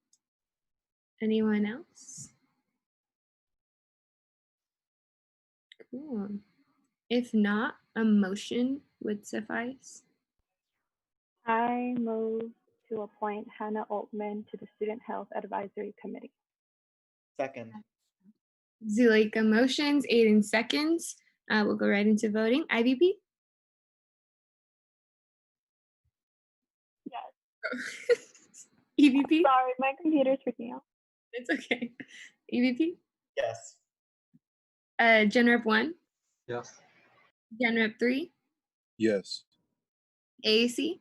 Anyone else? Cool. If not, a motion would suffice. I move to appoint Hannah Altman to the Student Health Advisory Committee. Second. Zuleika motions, Aiden seconds. We'll go right into voting. IVP? Yes. EVP? Sorry, my computer's freaking out. It's okay. EVP? Yes. Gen Rep 1? Yes. Gen Rep 3? Yes. AAC?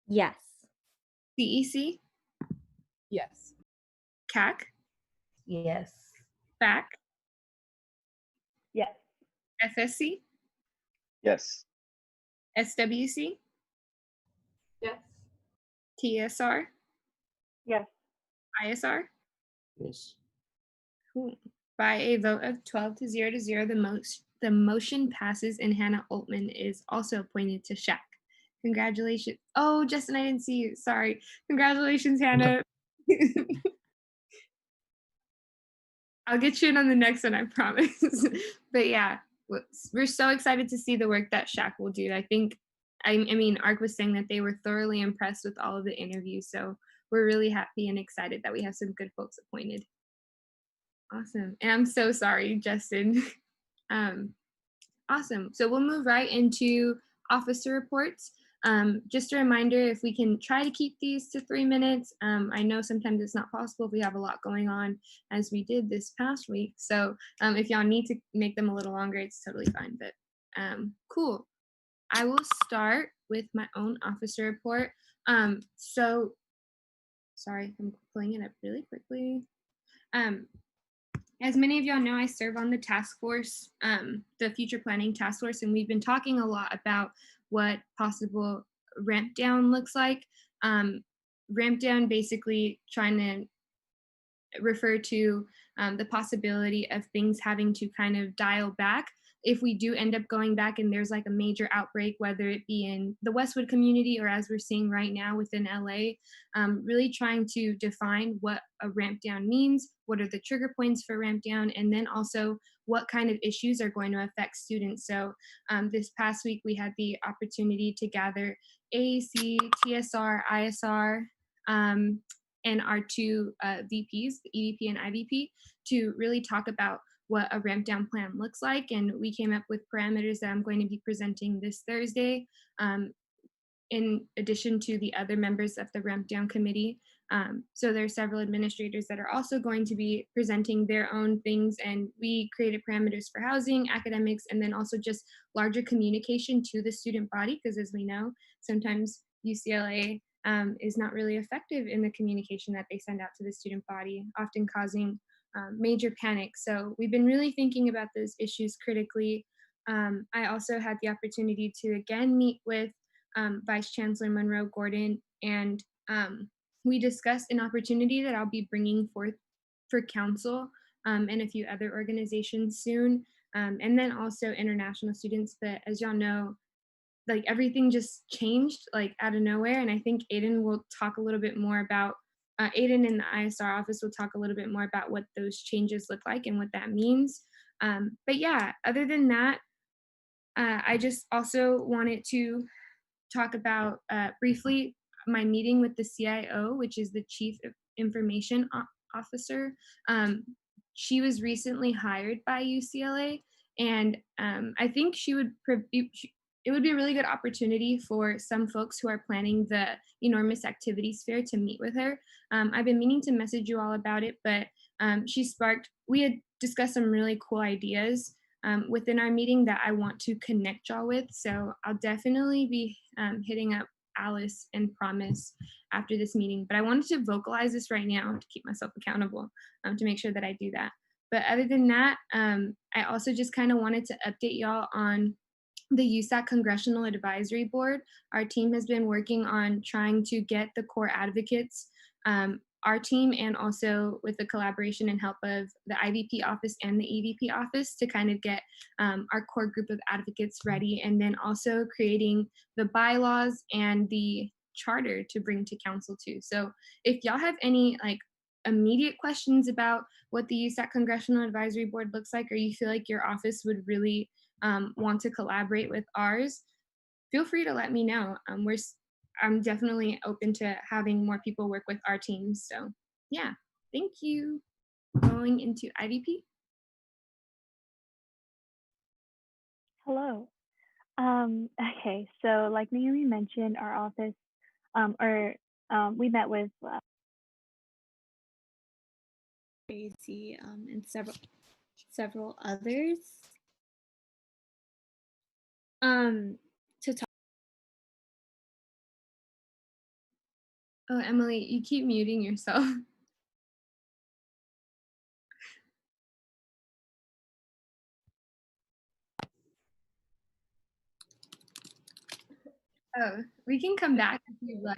Yes. CEC? Yes. CAC? Yes. FAC? Yes. FSC? Yes. SWC? Yes. TSR? Yes. ISR? Yes. Cool. By a vote of 12-0, the motion passes and Hannah Altman is also appointed to SHAC. Congratulations. Oh, Justin, I didn't see you. Sorry. Congratulations, Hannah. I'll get you in on the next one, I promise. But yeah, we're so excited to see the work that SHAC will do. I think, I mean, ARC was saying that they were thoroughly impressed with all of the interviews. So we're really happy and excited that we have some good folks appointed. Awesome. And I'm so sorry, Justin. Awesome. So we'll move right into officer reports. Just a reminder, if we can try to keep these to 3 minutes. I know sometimes it's not possible if we have a lot going on as we did this past week. So if y'all need to make them a little longer, it's totally fine, but cool. I will start with my own officer report. So, sorry, I'm pulling it up really quickly. As many of y'all know, I serve on the task force, the future planning task force, and we've been talking a lot about what possible ramp down looks like. Ramp down basically trying to refer to the possibility of things having to kind of dial back if we do end up going back and there's like a major outbreak, whether it be in the Westwood community or as we're seeing right now within LA, really trying to define what a ramp down means, what are the trigger points for ramp down, and then also what kind of issues are going to affect students. So this past week we had the opportunity to gather AAC, TSR, ISR, and our two VPs, the EVP and IVP, to really talk about what a ramp down plan looks like. And we came up with parameters that I'm going to be presenting this Thursday, in addition to the other members of the ramp down committee. So there are several administrators that are also going to be presenting their own things, and we created parameters for housing, academics, and then also just larger communication to the student body, because as we know, sometimes UCLA is not really effective in the communication that they send out to the student body, often causing major panic. So we've been really thinking about those issues critically. I also had the opportunity to again meet with Vice Chancellor Monroe Gordon, and we discussed an opportunity that I'll be bringing forth for council and a few other organizations soon, and then also international students. But as y'all know, like everything just changed like out of nowhere, and I think Aiden will talk a little bit more about Aiden in the ISR office will talk a little bit more about what those changes look like and what that means. But yeah, other than that, I just also wanted to talk about briefly my meeting with the CIO, which is the Chief Information Officer. She was recently hired by UCLA, and I think it would be a really good opportunity for some folks who are planning the enormous activities fair to meet with her. I've been meaning to message you all about it, but we had discussed some really cool ideas within our meeting that I want to connect y'all with. So I'll definitely be hitting up Alice and Promise after this meeting. But I wanted to vocalize this right now to keep myself accountable, to make sure that I do that. But other than that, I also just kind of wanted to update y'all on the USAC Congressional Advisory Board. Our team has been working on trying to get the core advocates, our team, and also with the collaboration and help of the IVP office and the EVP office to kind of get our core group of advocates ready, and then also creating the bylaws and the charter to bring to council too. So if y'all have any like immediate questions about what the USAC Congressional Advisory Board looks like, or you feel like your office would really want to collaborate with ours, feel free to let me know. I'm definitely open to having more people work with our teams. So yeah, thank you. Going into IVP. Hello. Okay, so like Naomi mentioned, our office, we met with Tracy and several others to talk. Oh, Emily, you keep muting yourself. Oh, we can come back if you'd like.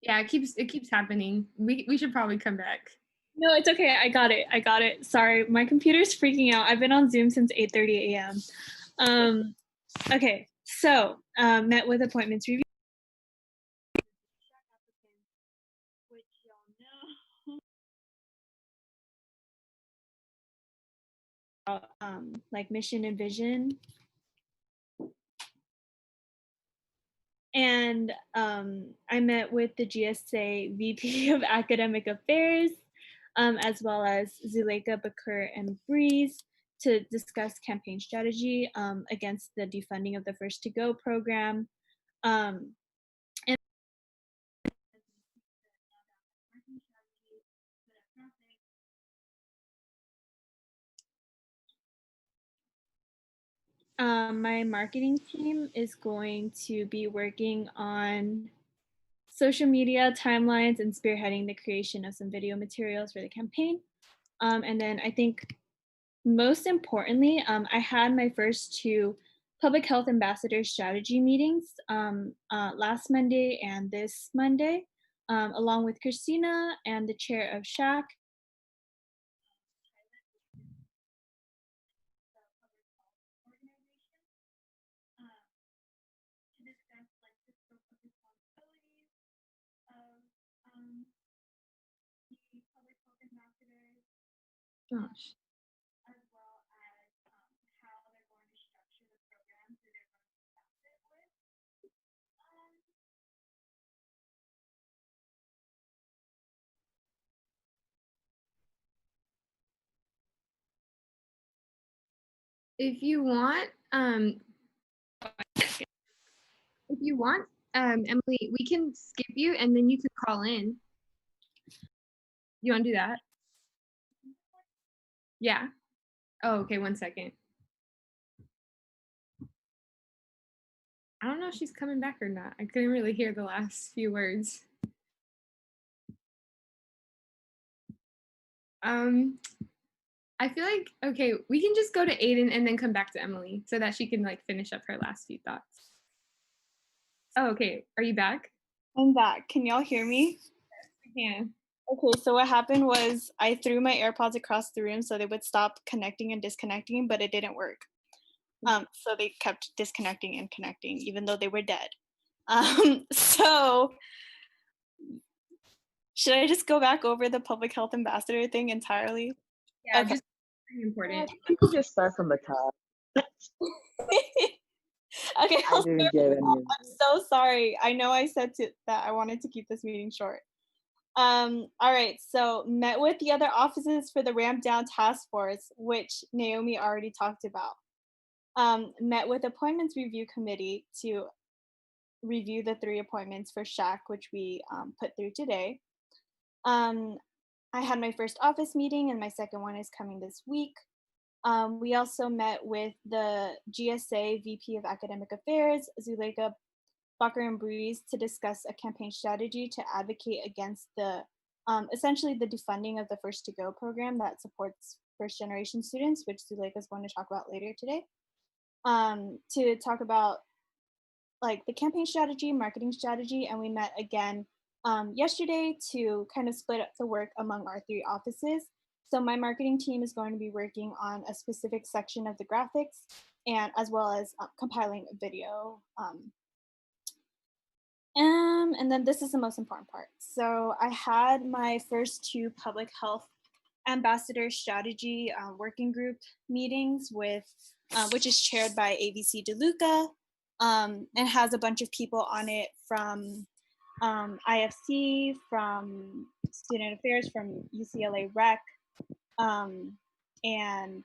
Yeah, it keeps happening. We should probably come back. No, it's okay. I got it. Sorry, my computer's freaking out. I've been on Zoom since 8:30 a.m. Okay, so met with appointments review. Which y'all know. Like mission and vision. And I met with the GSA VP of Academic Affairs, as well as Zuleika Bakur and Breeze to discuss campaign strategy against the defunding of the First to Go program. And my marketing team is going to be working on social media timelines and spearheading the creation of some video materials for the campaign. And then I think most importantly, I had my first 2 public health ambassador strategy meetings last Monday and this Monday, along with Christina and the chair of SHAC. Gosh. If you want, Emily, we can skip you and then you could call in. You want to do that? Yeah. Oh, okay. 1 second. I don't know if she's coming back or not. I couldn't really hear the last few words. I feel like, okay, we can just go to Aiden and then come back to Emily so that she can like finish up her last few thoughts. Oh, okay. Are you back? I'm back. Can y'all hear me? Yeah. Okay, so what happened was I threw my AirPods across the room so they would stop connecting and disconnecting, but it didn't work. So they kept disconnecting and connecting, even though they were dead. So should I just go back over the public health ambassador thing entirely? Yeah, okay. just important. You could just start from the top. Okay, I didn't get any of I'm so sorry. I know I said that I wanted to keep this meeting short. All right, so met with the other offices for the ramp down task force, which Naomi already talked about. Met with appointments review committee to review the 3 appointments for SHAC, which we put through today. I had my first office meeting and my second one is coming this week. We also met with the GSA VP of Academic Affairs, Zuleika Bakker and Breeze, to discuss a campaign strategy to advocate against the essentially the defunding of the First to Go program that supports first generation students, which Zuleika is going to talk about later today. To talk about like the campaign strategy, marketing strategy, and we met again yesterday to kind of split up the work among our 3 offices. So my marketing team is going to be working on a specific section of the graphics and as well as compiling a video. And then this is the most important part. So I had my first 2 public health ambassador strategy working group meetings with, which is chaired by ABC DeLuca, and has a bunch of people on it from IFC, from Student Affairs, from UCLA Rec, and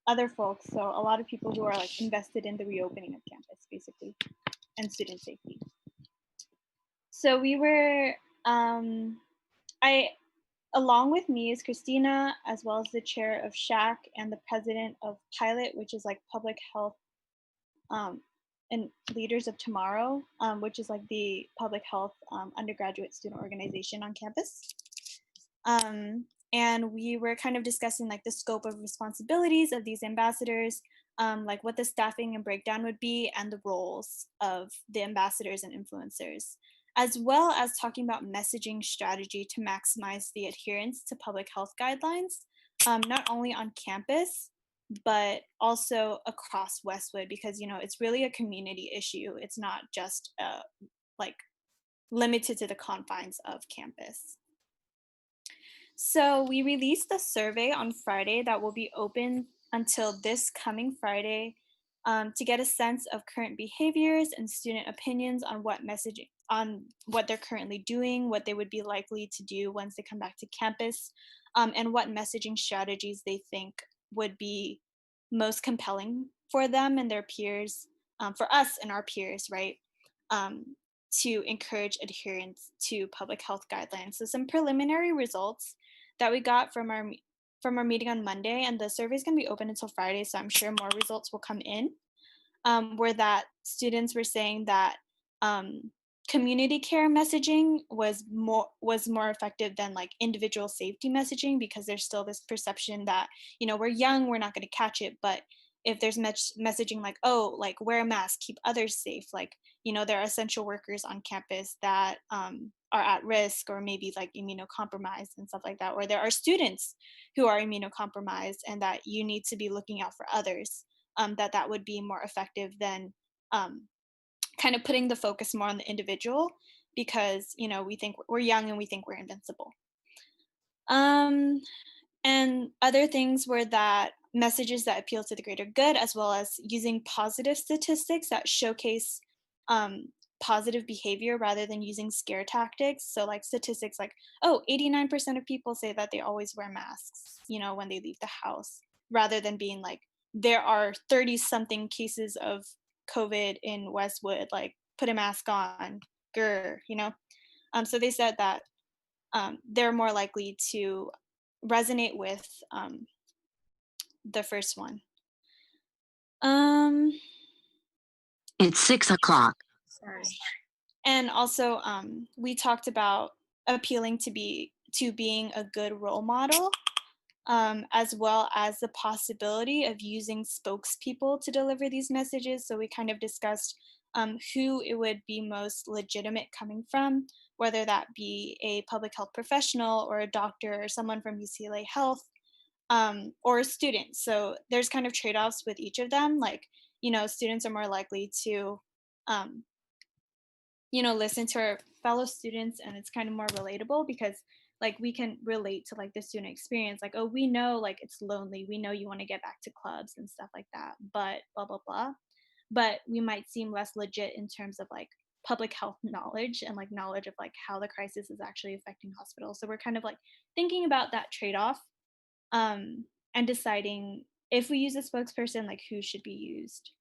other folks. So a lot of people who are like invested in the reopening of campus, basically, and student safety. So we were, along with me is Christina, as well as the chair of SHAC and the president of Pilot, which is like public health and Leaders of Tomorrow, which is like the public health undergraduate student organization on campus. And we were kind of discussing like the scope of responsibilities of these ambassadors, like what the staffing and breakdown would be and the roles of the ambassadors and influencers, as well as talking about messaging strategy to maximize the adherence to public health guidelines, not only on campus, but also across Westwood, because, you know, it's really a community issue. It's not just like limited to the confines of campus. So we released a survey on Friday that will be open until this coming Friday to get a sense of current behaviors and student opinions on what messaging, on what they're currently doing, what they would be likely to do once they come back to campus, and what messaging strategies they think would be most compelling for them and their peers, for us and our peers, right? To encourage adherence to public health guidelines. So some preliminary results that we got from our meeting on Monday, and the survey is going to be open until Friday, so I'm sure more results will come in, were that students were saying that community care messaging was more effective than like individual safety messaging, because there's still this perception that, you know, we're young, we're not going to catch it, but if there's messaging like, oh, like wear a mask, keep others safe, like, you know, there are essential workers on campus that are at risk or maybe like immunocompromised and stuff like that, or there are students who are immunocompromised and that you need to be looking out for others, that would be more effective than kind of putting the focus more on the individual, because, you know, we think we're young and we think we're invincible. And other things were that messages that appeal to the greater good, as well as using positive statistics that showcase positive behavior rather than using scare tactics. So like statistics like, oh, 89% of people say that they always wear masks, you know, when they leave the house, rather than being like, there are 30 something cases of COVID in Westwood, like put a mask on, grr, you know? So they said that they're more likely to resonate with the first one. It's 6 o'clock. Sorry. And also we talked about appealing to being a good role model. as well as the possibility of using spokespeople to deliver these messages. So we kind of discussed who it would be most legitimate coming from, whether that be a public health professional or a doctor or someone from UCLA Health, or a student. So there's kind of trade-offs with each of them. Like, students are more likely to, um, listen to our fellow students, and it's kind of more relatable because like we can relate to like the student experience. Like, oh, we know like it's lonely. We know you want to get back to clubs and stuff like that, but blah, blah, blah. But we might seem less legit in terms of like public health knowledge and like knowledge of like how the crisis is actually affecting hospitals. So we're kind of like thinking about that trade-off, and deciding if we use a spokesperson, like who should be used.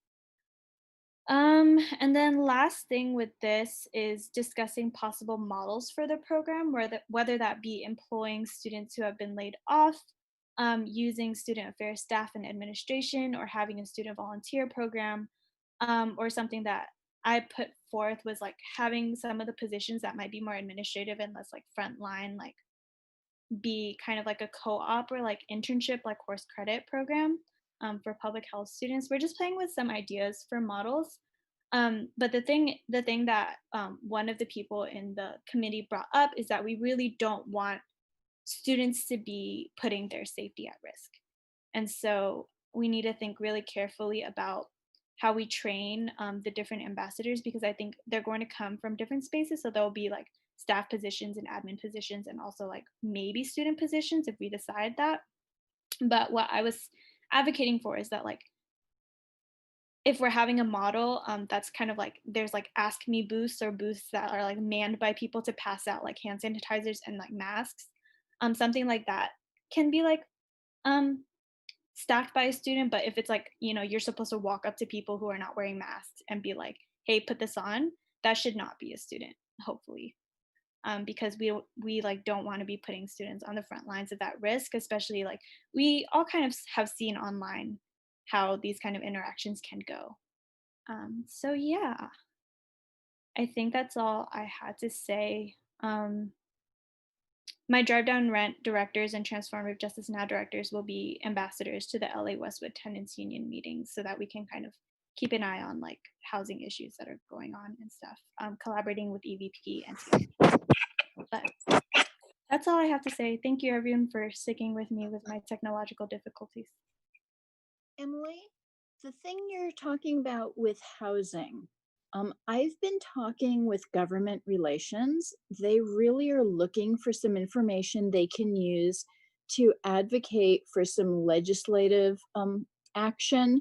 And then last thing with this is discussing possible models for the program, whether that be employing students who have been laid off, using student affairs staff and administration, or having a student volunteer program, or something that I put forth was like having some of the positions that might be more administrative and less like frontline, like be kind of like a co-op or like internship, like course credit program, for public health students. We're just playing with some ideas for models. But the thing that one of the people in the committee brought up is that we really don't want students to be putting their safety at risk. And so we need to think really carefully about how we train the different ambassadors, because I think they're going to come from different spaces. So there'll be like staff positions and admin positions, and also like maybe student positions if we decide that. But what I was advocating for is that like if we're having a model, that's kind of like there's like ask me booths or booths that are like manned by people to pass out like hand sanitizers and like masks, something like that can be like um staffed by a student. But if it's like, you're supposed to walk up to people who are not wearing masks and be like, hey, put this on, that should not be a student, hopefully. Because we like don't want to be putting students on the front lines of that risk, especially like we all kind of have seen online how these kind of interactions can go. So yeah, I think that's all I had to say. My Drive Down Rent directors and Transformative Justice Now directors will be ambassadors to the LA Westwood Tenants Union meetings, so that we can kind of keep an eye on like housing issues that are going on and stuff, collaborating with EVP and TLP. But that's all I have to say. Thank you everyone for sticking with me with my technological difficulties. Emily, the thing you're talking about with housing, I've been talking with government relations. They really are looking for some information they can use to advocate for some legislative action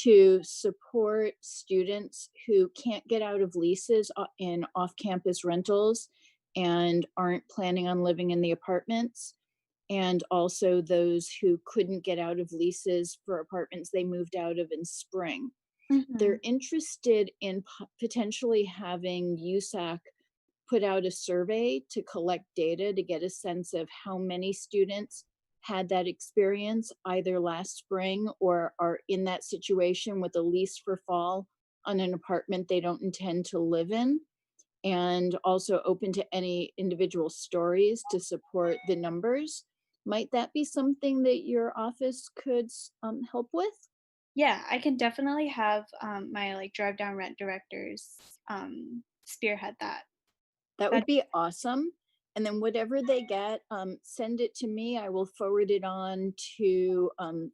to support students who can't get out of leases in off-campus rentals and aren't planning on living in the apartments, and also those who couldn't get out of leases for apartments they moved out of in spring. They're interested in potentially having USAC put out a survey to collect data to get a sense of how many students had that experience either last spring or are in that situation with a lease for fall on an apartment they don't intend to live in, and also open to any individual stories to support the numbers. Might that be something that your office could help with? Yeah, I can definitely have my like Drive Down Rent directors spearhead that. That would be awesome. And then whatever they get, send it to me. I will forward it on to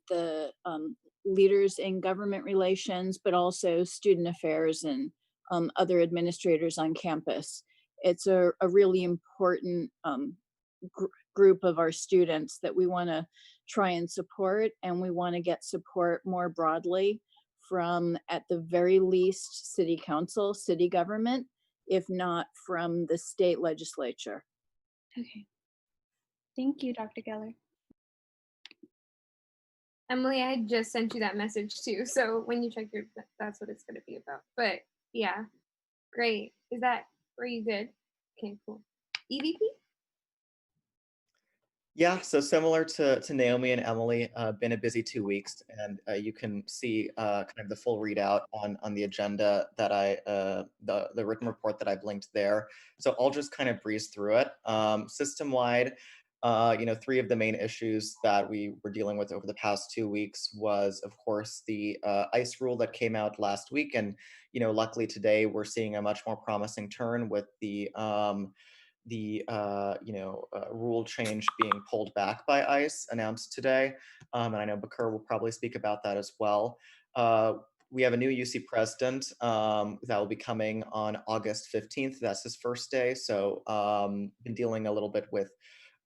the leaders in government relations, but also student affairs and other administrators on campus. It's a really important group of our students that we want to try and support, and we want to get support more broadly from, at the very least, city council, city government, if not from the state legislature. Okay. Thank you, Dr. Geller. Emily, I just sent you that message too. So when you check that's what it's going to be about. But yeah, great. Were you good? Okay, cool. EVP? Yeah, so similar to Naomi and Emily, been a busy 2 weeks, and you can see kind of the full readout on the agenda that the written report that I've linked there. So I'll just kind of breeze through it. System-wide, Three of the main issues that we were dealing with over the past 2 weeks was, of course, the ICE rule that came out last week. And, luckily today we're seeing a much more promising turn with the rule change being pulled back by ICE announced today. And I know Bakr will probably speak about that as well. We have a new UC president that will be coming on August 15th. That's his first day. So been dealing a little bit with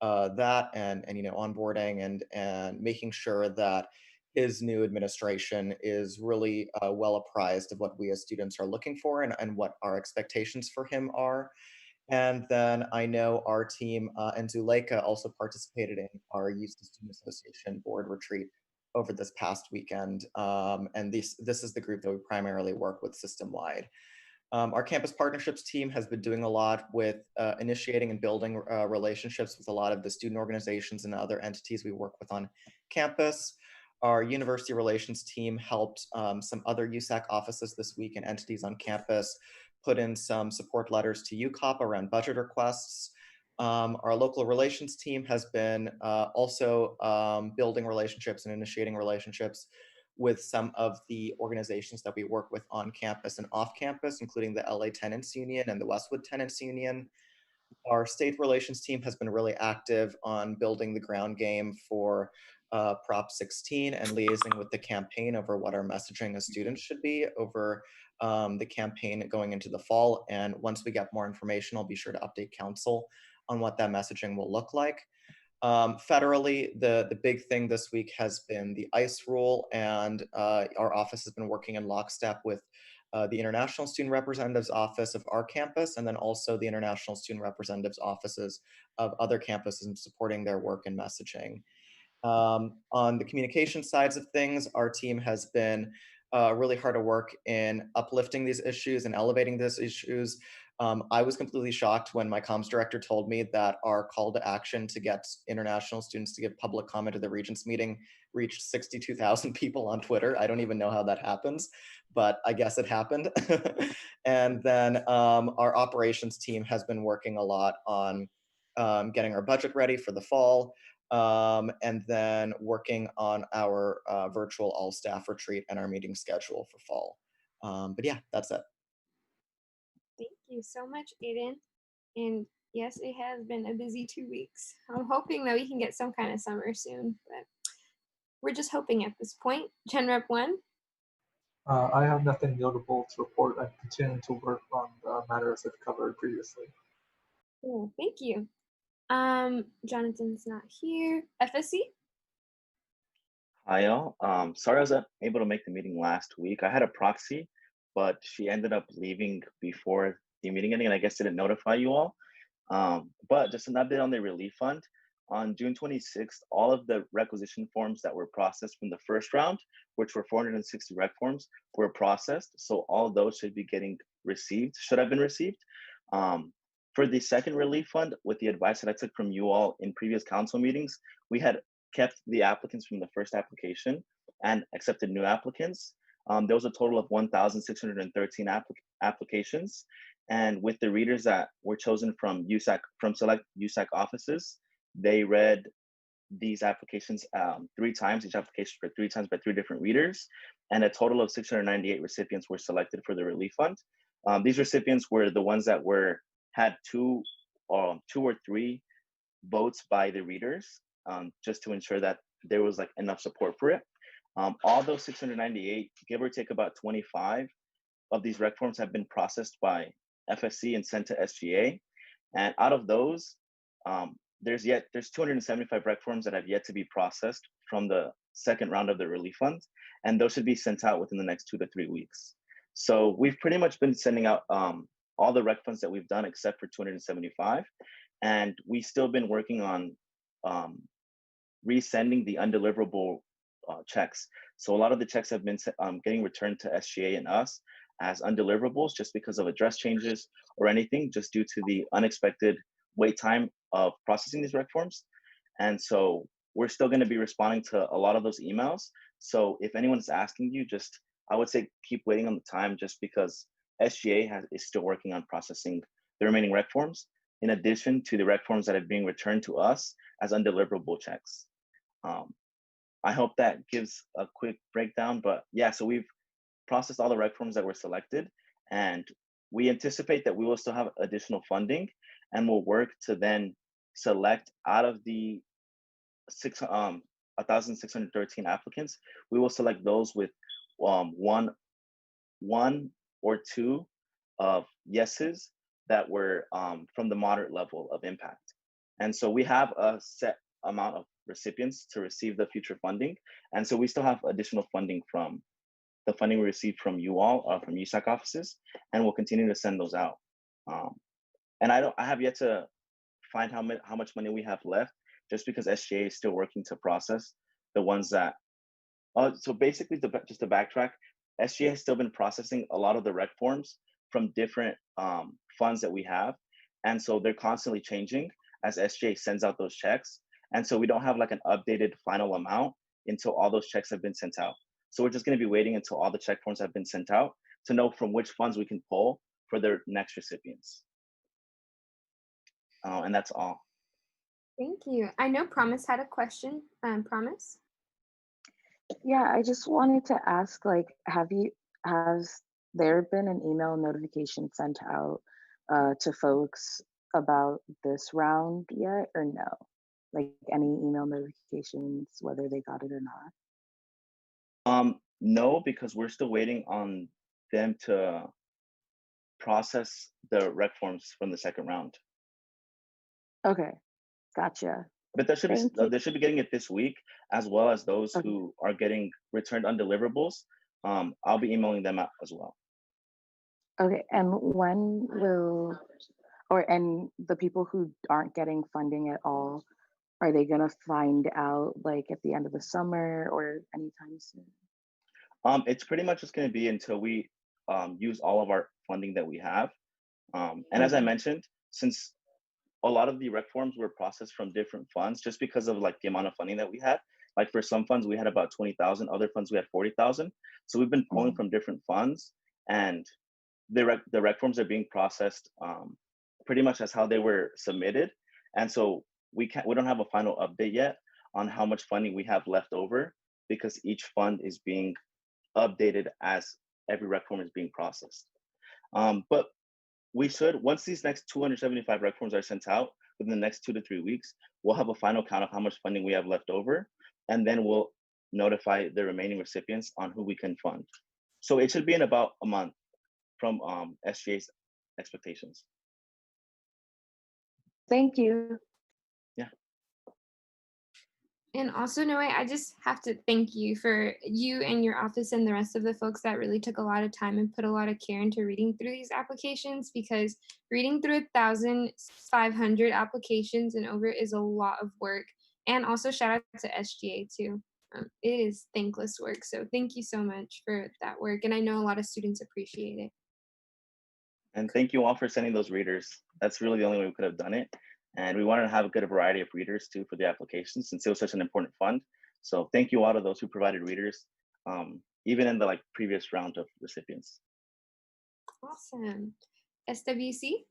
that and onboarding and making sure that his new administration is really well apprised of what we as students are looking for and what our expectations for him are. And then I know our team and Zuleika also participated in our Youth Student Association board retreat over this past weekend. And this is the group that we primarily work with system-wide. Our campus partnerships team has been doing a lot with initiating and building relationships with a lot of the student organizations and other entities we work with on campus. Our university relations team helped some other USAC offices this week and entities on campus put in some support letters to UCOP around budget requests. Our local relations team has been also building relationships and initiating relationships with some of the organizations that we work with on campus and off campus, including the LA Tenants Union and the Westwood Tenants Union. Our state relations team has been really active on building the ground game for Prop 16 and liaising with the campaign over what our messaging as students should be over the campaign going into the fall. And once we get more information, I'll be sure to update council on what that messaging will look like. Federally, the big thing this week has been the ICE rule, and our office has been working in lockstep with the International Student Representatives Office of our campus, and then also the International Student Representatives Offices of other campuses in supporting their work and messaging. On the communication sides of things, our team has been really hard at work in uplifting these issues and elevating these issues. I was completely shocked when my comms director told me that our call to action to get international students to give public comment at the Regents meeting reached 62,000 people on Twitter. I don't even know how that happens, but I guess it happened. And then our operations team has been working a lot on getting our budget ready for the fall, and then working on our virtual all staff retreat and our meeting schedule for fall. But yeah, that's it. Thank you so much, Aiden. And yes, it has been a busy 2 weeks. I'm hoping that we can get some kind of summer soon, but we're just hoping at this point. Gen Rep 1. I have nothing notable to report. I'm continuing to work on the matters I've covered previously. Cool, thank you. Jonathan's not here. FSC? Hi, y'all. Sorry I was unable to make the meeting last week. I had a proxy, but she ended up leaving before the meeting ending, and I guess didn't notify you all. But just an update on the relief fund. On June 26th, all of the requisition forms that were processed from the first round, which were 460 rec forms, were processed. So all of those should be getting received, should have been received. For the second relief fund, with the advice that I took from you all in previous council meetings, we had kept the applicants from the first application and accepted new applicants. There was a total of 1,613 applications. And with the readers that were chosen from select USAC offices, they read these applications 3 times, each application read 3 times by 3 different readers. And a total of 698 recipients were selected for the relief fund. These recipients were the ones that had 2 or 3 votes by the readers, just to ensure that there was enough support for it. All those 698, give or take about 25 of these rec forms have been processed by FSC and sent to SGA. And out of those, there's 275 rec forms that have yet to be processed from the second round of the relief fund, and those should be sent out within the next 2 to 3 weeks. So we've pretty much been sending out all the rec funds that we've done except for 275, and we still been working on resending the undeliverable checks. So a lot of the checks have been getting returned to SGA and us as undeliverables just because of address changes or anything, just due to the unexpected wait time of processing these rec forms. And so we're still going to be responding to a lot of those emails. So if anyone's asking you, I would say keep waiting on the time, just because SGA is still working on processing the remaining rec forms. in addition to the rec forms that are being returned to us as undeliverable checks. I hope that gives a quick breakdown, but yeah, so we've processed all the rec forms that were selected, and we anticipate that we will still have additional funding, and we'll work to then select out of the 1,613 applicants. We will select those with one or two of yeses that were from the moderate level of impact. And so we have a set amount of recipients to receive the future funding. And so we still have additional funding from the funding we received from you all, from USAC offices, and we'll continue to send those out. And I have yet to find how much money we have left, just because SGA is still working to process the ones that, so basically just to backtrack, SGA has still been processing a lot of the rec forms from different funds that we have. And so they're constantly changing as SGA sends out those checks. And so we don't have like an updated final amount until all those checks have been sent out. So we're just gonna be waiting until all the check forms have been sent out to know from which funds we can pull for their next recipients. And that's all. Thank you. I know Promise had a question. Promise? Yeah, I just wanted to ask, like, has there been an email notification sent out to folks about this round yet, or no? Like any email notifications, whether they got it or not? No, because we're still waiting on them to process the rec forms from the second round. Okay, gotcha. But they should be getting it this week, as well as those who are getting returned undeliverables. I'll be emailing them out as well. Okay, and when will, and the people who aren't getting funding at all, are they gonna find out like at the end of the summer or anytime soon? It's pretty much just gonna be until we use all of our funding that we have. And as I mentioned, since a lot of the rec forms were processed from different funds, just because of like the amount of funding that we had. Like for some funds, we had about 20,000, other funds we had 40,000. So we've been pulling from different funds, and the rec forms are being processed pretty much as how they were submitted. And so we don't have a final update yet on how much funding we have left over, because each fund is being updated as every rec form is being processed. But we should, once these next 275 rec forms are sent out within the next 2 to 3 weeks, we'll have a final count of how much funding we have left over, and then we'll notify the remaining recipients on who we can fund. So it should be in about a month from SGA's expectations. Thank you. Yeah. And also, Noe, I just have to thank you for you and your office and the rest of the folks that really took a lot of time and put a lot of care into reading through these applications, because reading through 1,500 applications and over is a lot of work. And also shout out to SGA too. It is thankless work. So thank you so much for that work. And I know a lot of students appreciate it. And thank you all for sending those readers. That's really the only way we could have done it. And we wanted to have a good variety of readers too for the applications, since it was such an important fund. So thank you all to those who provided readers, even in the previous round of recipients. Awesome. SWC?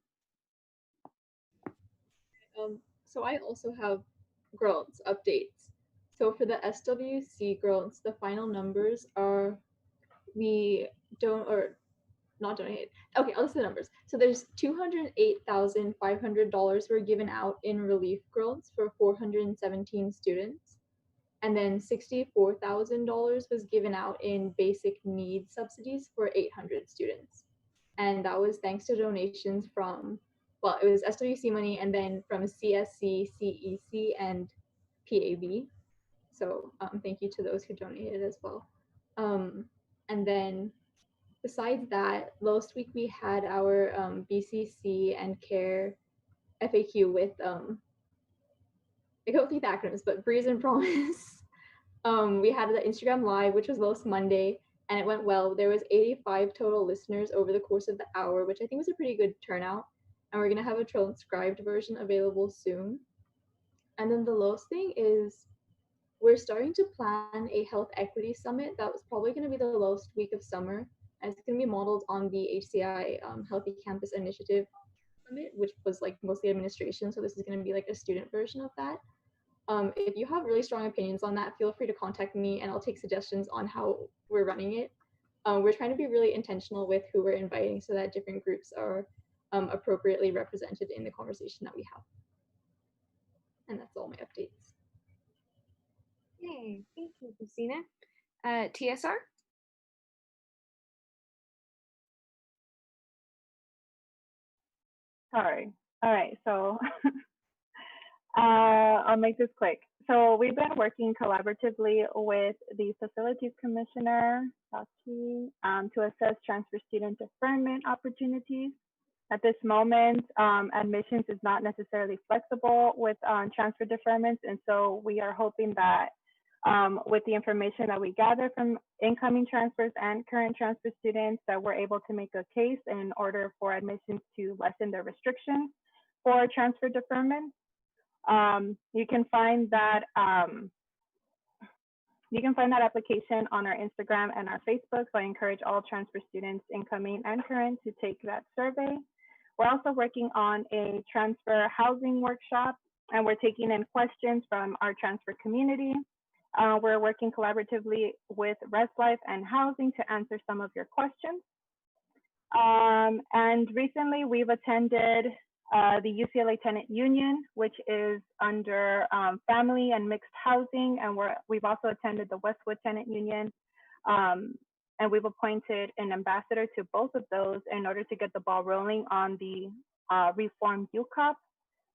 So I also have grants updates. So for the SWC grants, the final numbers are, not donated. Okay, I'll list the numbers. So there's $208,500 were given out in relief grants for 417 students. And then $64,000 was given out in basic needs subsidies for 800 students. And that was thanks to donations from, well, it was SWC money, and then from CSC, CEC, and PAB. So thank you to those who donated as well. And then besides that, last week we had our BCC and CARE FAQ with, I go through the acronyms, but Breeze and Promise. We had the Instagram Live, which was last Monday, and it went well. There was 85 total listeners over the course of the hour, which I think was a pretty good turnout. And we're gonna have a transcribed version available soon. And then the last thing is we're starting to plan a health equity summit that was probably gonna be the last week of summer. And it's gonna be modeled on the HCI Healthy Campus Initiative. Summit, which was like mostly administration. So this is going to be like a student version of that. If you have really strong opinions on that, feel free to contact me and I'll take suggestions on how we're running it. We're trying to be really intentional with who we're inviting so that different groups are appropriately represented in the conversation that we have. And that's all my updates. Yay, thank you, Christina. TSR? Sorry. All right, so I'll make this quick. So we've been working collaboratively with the Facilities Commissioner, to assess transfer student deferment opportunities. At this moment, admissions is not necessarily flexible with transfer deferments, and so we are hoping that with the information that we gather from incoming transfers and current transfer students, that we're able to make a case in order for admissions to lessen the restrictions for transfer deferment. You can find that application on our Instagram and our Facebook. So I encourage all transfer students, incoming and current, to take that survey. We're also working on a transfer housing workshop, and we're taking in questions from our transfer community. We're working collaboratively with Res Life and Housing to answer some of your questions. And recently we've attended the UCLA Tenant Union, which is under family and mixed housing, and we've also attended the Westwood Tenant Union, and we've appointed an ambassador to both of those in order to get the ball rolling on the Reform UCOP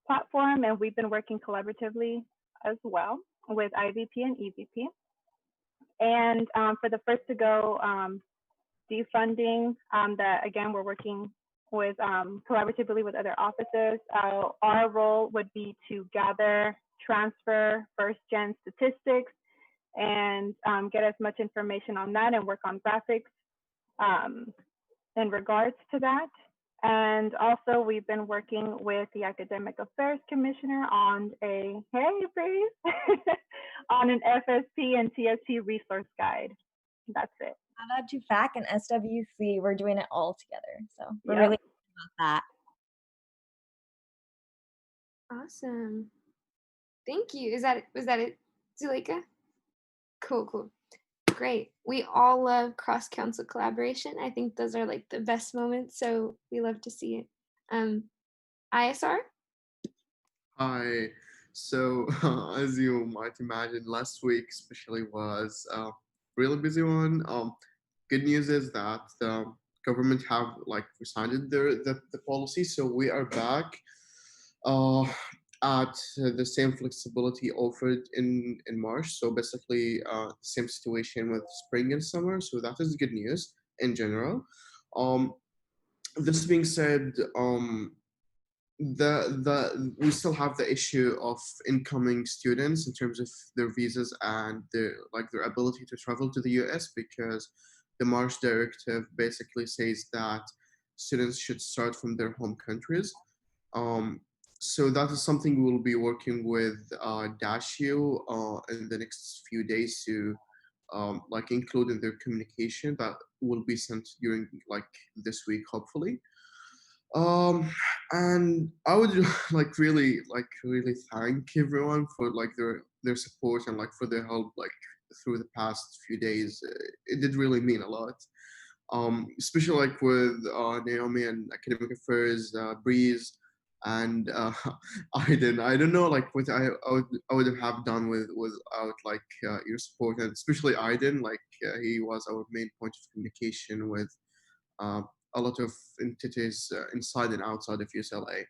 platform, and we've been working collaboratively as well with IVP and EVP. And for the first to go defunding, that again, we're working with collaboratively with other offices. Our role would be to gather, transfer first-gen statistics, and get as much information on that and work on graphics in regards to that. And also we've been working with the Academic Affairs Commissioner on a, hey Breeze, on an FSP and TSP resource guide. That's it. Shout out to FAC and SWC. We're doing it all together. So we're Yep. really excited about that. Awesome. Thank you. Was that it, Zuleika? Cool. Great. We all love cross-council collaboration. I think those are like the best moments, so we love to see it. ISR? Hi. So, as you might imagine, last week especially was a really busy one. Good news is that the government have like rescinded the policy, so we are back at the same flexibility offered in March. So basically, the same situation with spring and summer. So that is good news in general. This being said, we still have the issue of incoming students in terms of their visas and their ability to travel to the US, because the March directive basically says that students should start from their home countries. So that is something we will be working with DashU in the next few days to include in their communication that will be sent during this week, hopefully. And I would really thank everyone for their support and for their help through the past few days. It did really mean a lot. Especially with Naomi and Academic Affairs, Breeze, and Aiden. I don't know what I would have done without your support, and especially Aiden. He was our main point of communication with a lot of entities inside and outside of UCLA.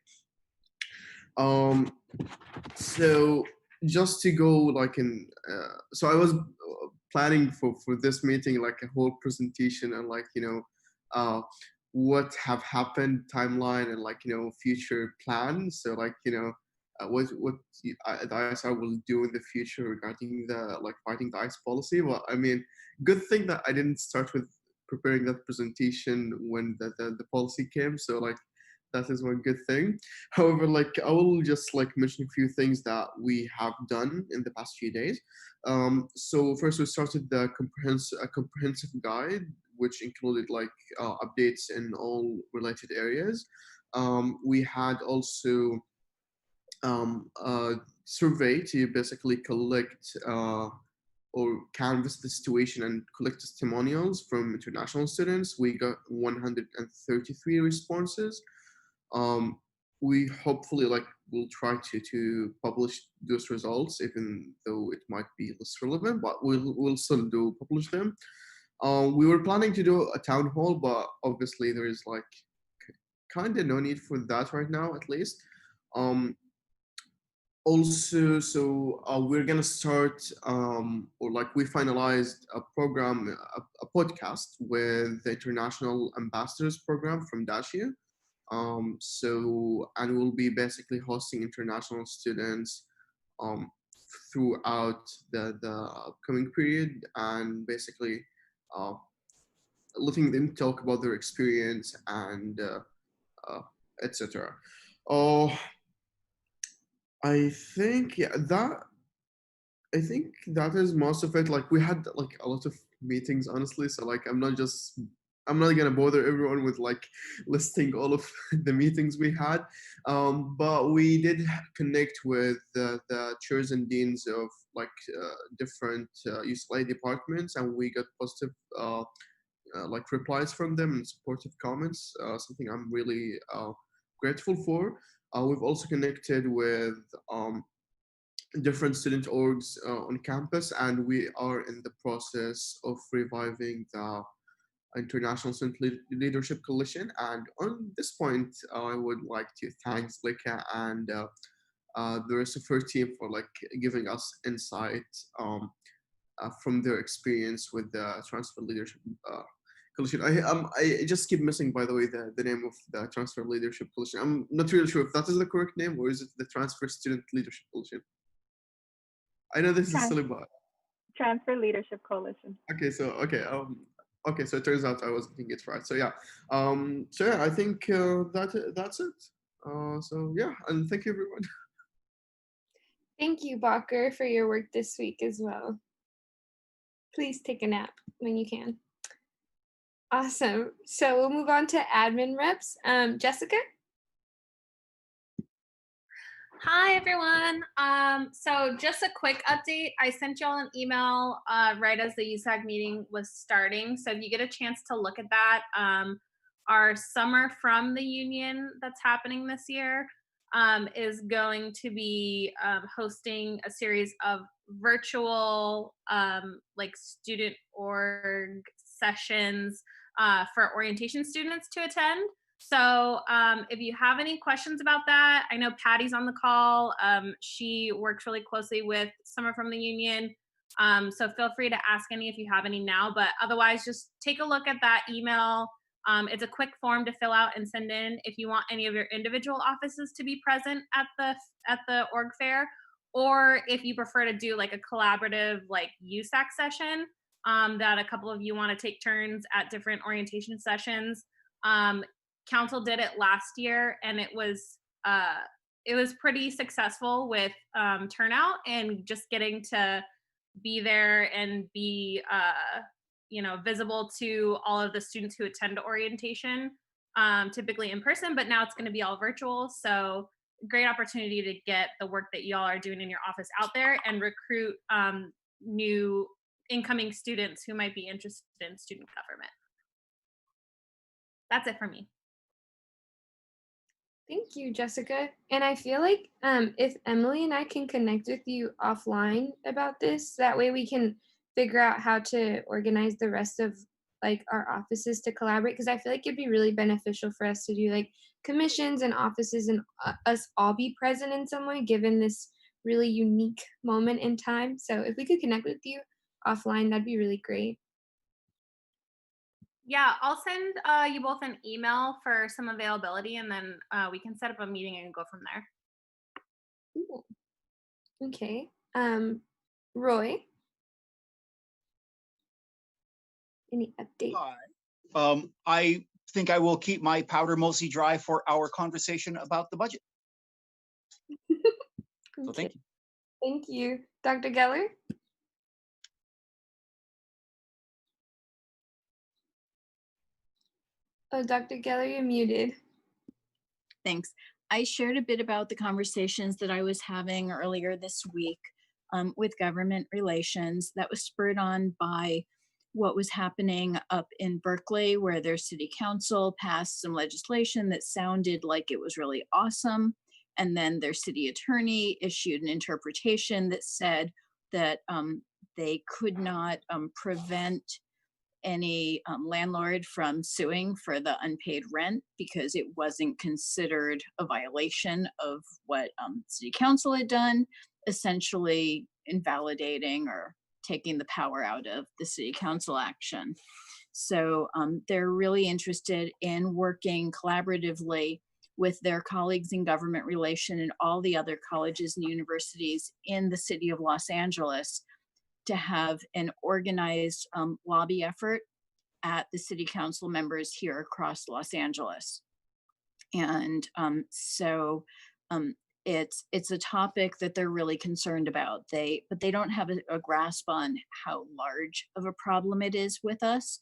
So just to go so I was planning for this meeting a whole presentation and what have happened, timeline, and future plans. So what the ISR will do in the future regarding the fighting the ICE policy. Well, I mean, good thing that I didn't start with preparing that presentation when the policy came. So that is one good thing. However, I will just mention a few things that we have done in the past few days. So first we started the comprehensive guide, which included updates in all related areas. We had also a survey to basically collect or canvass the situation and collect testimonials from international students. We got 133 responses. We hopefully will try to publish those results, even though it might be less relevant, but we'll still do publish them. We were planning to do a town hall, but obviously there is kind of no need for that right now, at least. Also, so we're gonna start, we finalized a program, a podcast with the International Ambassadors Program from Dacia. And we'll be basically hosting international students throughout the upcoming period, and basically letting them talk about their experience and etc. Oh, I think I think that is most of it. We had a lot of meetings, honestly. So I'm not gonna bother everyone with listing all of the meetings we had. But we did connect with the chairs and deans of different UCLA departments, and we got positive replies from them and supportive comments. Something I'm really grateful for. We've also connected with different student orgs on campus, and we are in the process of reviving the International Student Leadership Coalition. And on this point, I would like to thank Zlika and the rest of her team for giving us insight from their experience with the Transfer Leadership Coalition. I just keep missing, by the way, the name of the Transfer Leadership Coalition. I'm not really sure if that is the correct name, or is it the Transfer Student Leadership Coalition? I know this is silly, but Transfer Leadership Coalition. Okay, so so it turns out I was getting it right. So yeah, I think that's it. So yeah, and thank you everyone. Thank you, Baker, for your work this week as well. Please take a nap when you can. Awesome. So we'll move on to admin reps. Jessica? Hi, everyone. So just a quick update. I sent y'all an email right as the USAC meeting was starting. So if you get a chance to look at that, our Summer from the Union that's happening this year is going to be hosting a series of virtual student org sessions for orientation students to attend. So if you have any questions about that, I know Patty's on the call. She works really closely with Summer from the Union. So feel free to ask any if you have any now, but otherwise just take a look at that email. It's a quick form to fill out and send in if you want any of your individual offices to be present at the org fair, or if you prefer to do a collaborative USAC session that a couple of you want to take turns at different orientation sessions. Council did it last year, and it was pretty successful with turnout and just getting to be there and be visible to all of the students who attend orientation, typically in person, but now it's going to be all virtual. So great opportunity to get the work that y'all are doing in your office out there and recruit new incoming students who might be interested in student government. That's it for me. Thank you, Jessica. And I feel like if Emily and I can connect with you offline about this, that way we can figure out how to organize the rest of our offices to collaborate, because I feel like it'd be really beneficial for us to do commissions and offices and us all be present in some way, given this really unique moment in time. So if we could connect with you offline, that'd be really great. Yeah, I'll send you both an email for some availability, and then we can set up a meeting and go from there. Cool. Okay. Roy? Any updates? Hi. I think I will keep my powder mostly dry for our conversation about the budget. So thank you. Thank you. Dr. Geller? Oh, Dr. Geller, you're muted. Thanks. I shared a bit about the conversations that I was having earlier this week with government relations. That was spurred on by what was happening up in Berkeley, where their city council passed some legislation that sounded like it was really awesome. And then their city attorney issued an interpretation that said that they could not prevent any landlord from suing for the unpaid rent because it wasn't considered a violation of what city council had done, essentially invalidating or taking the power out of the city council action. So they're really interested in working collaboratively with their colleagues in government relation and all the other colleges and universities in the city of Los Angeles to have an organized lobby effort at the city council members here across Los Angeles. And it's a topic that they're really concerned about. But they don't have a grasp on how large of a problem it is with us.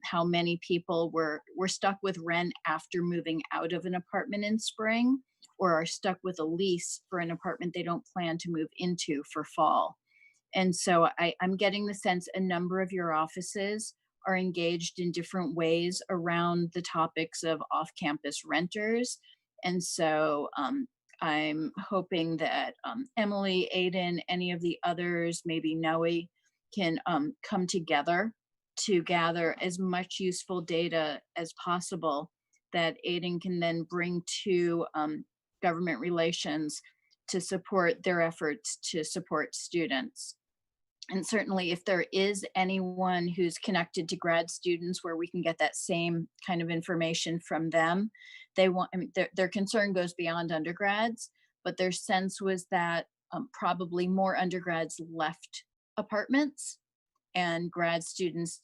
How many people were stuck with rent after moving out of an apartment in spring, or are stuck with a lease for an apartment they don't plan to move into for fall. And so I'm getting the sense a number of your offices are engaged in different ways around the topics of off-campus renters. And so I'm hoping that Emily, Aiden, any of the others, maybe Noe, can come together to gather as much useful data as possible that Aiden can then bring to government relations to support their efforts to support students. And certainly if there is anyone who's connected to grad students where we can get that same kind of information from them, their concern goes beyond undergrads, but their sense was that probably more undergrads left apartments and grad students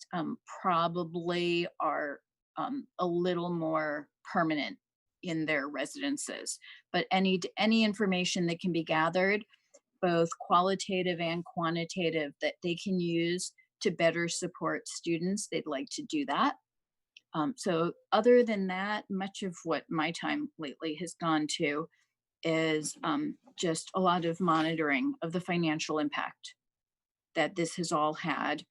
probably are a little more permanent in their residences. But any information that can be gathered, both qualitative and quantitative, that they can use to better support students, they'd like to do that. So other than that, much of what my time lately has gone to is just a lot of monitoring of the financial impact that this has all had.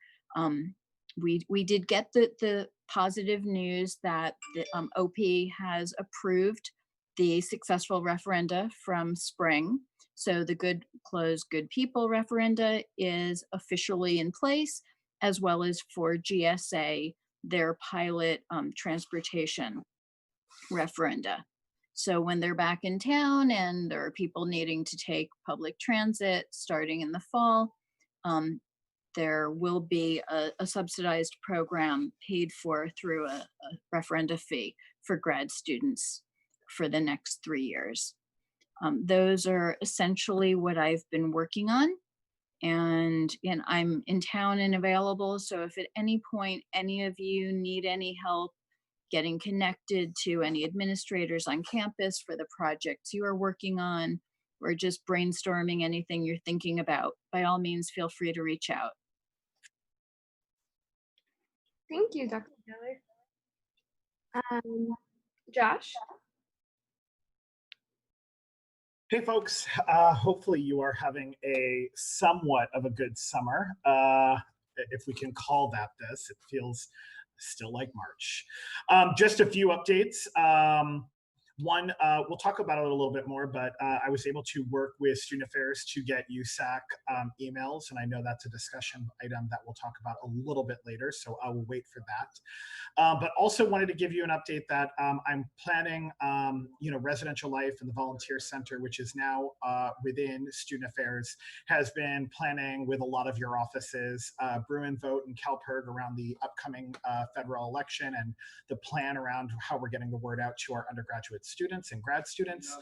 We did get the positive news that the OP has approved the successful referenda from spring. So the Good Clothes, Good People referenda is officially in place, as well as for GSA, their pilot transportation referenda. So when they're back in town and there are people needing to take public transit starting in the fall, there will be a subsidized program paid for through a referenda fee for grad students for the next 3 years. Those are essentially what I've been working on. And I'm in town and available. So if at any point any of you need any help getting connected to any administrators on campus for the projects you are working on, or just brainstorming anything you're thinking about, by all means, feel free to reach out. Thank you, Dr. Taylor. Josh? Hey folks, hopefully you are having a somewhat of a good summer. If we can call that this, it feels still like March. Just a few updates. One, we'll talk about it a little bit more, but I was able to work with Student Affairs to get USAC emails, and I know that's a discussion item that we'll talk about a little bit later, so I will wait for that. But also wanted to give you an update that I'm planning, Residential Life and the Volunteer Center, which is now within Student Affairs, has been planning with a lot of your offices, Bruin Vote and CalPERG around the upcoming federal election and the plan around how we're getting the word out to our undergraduate students and grad students.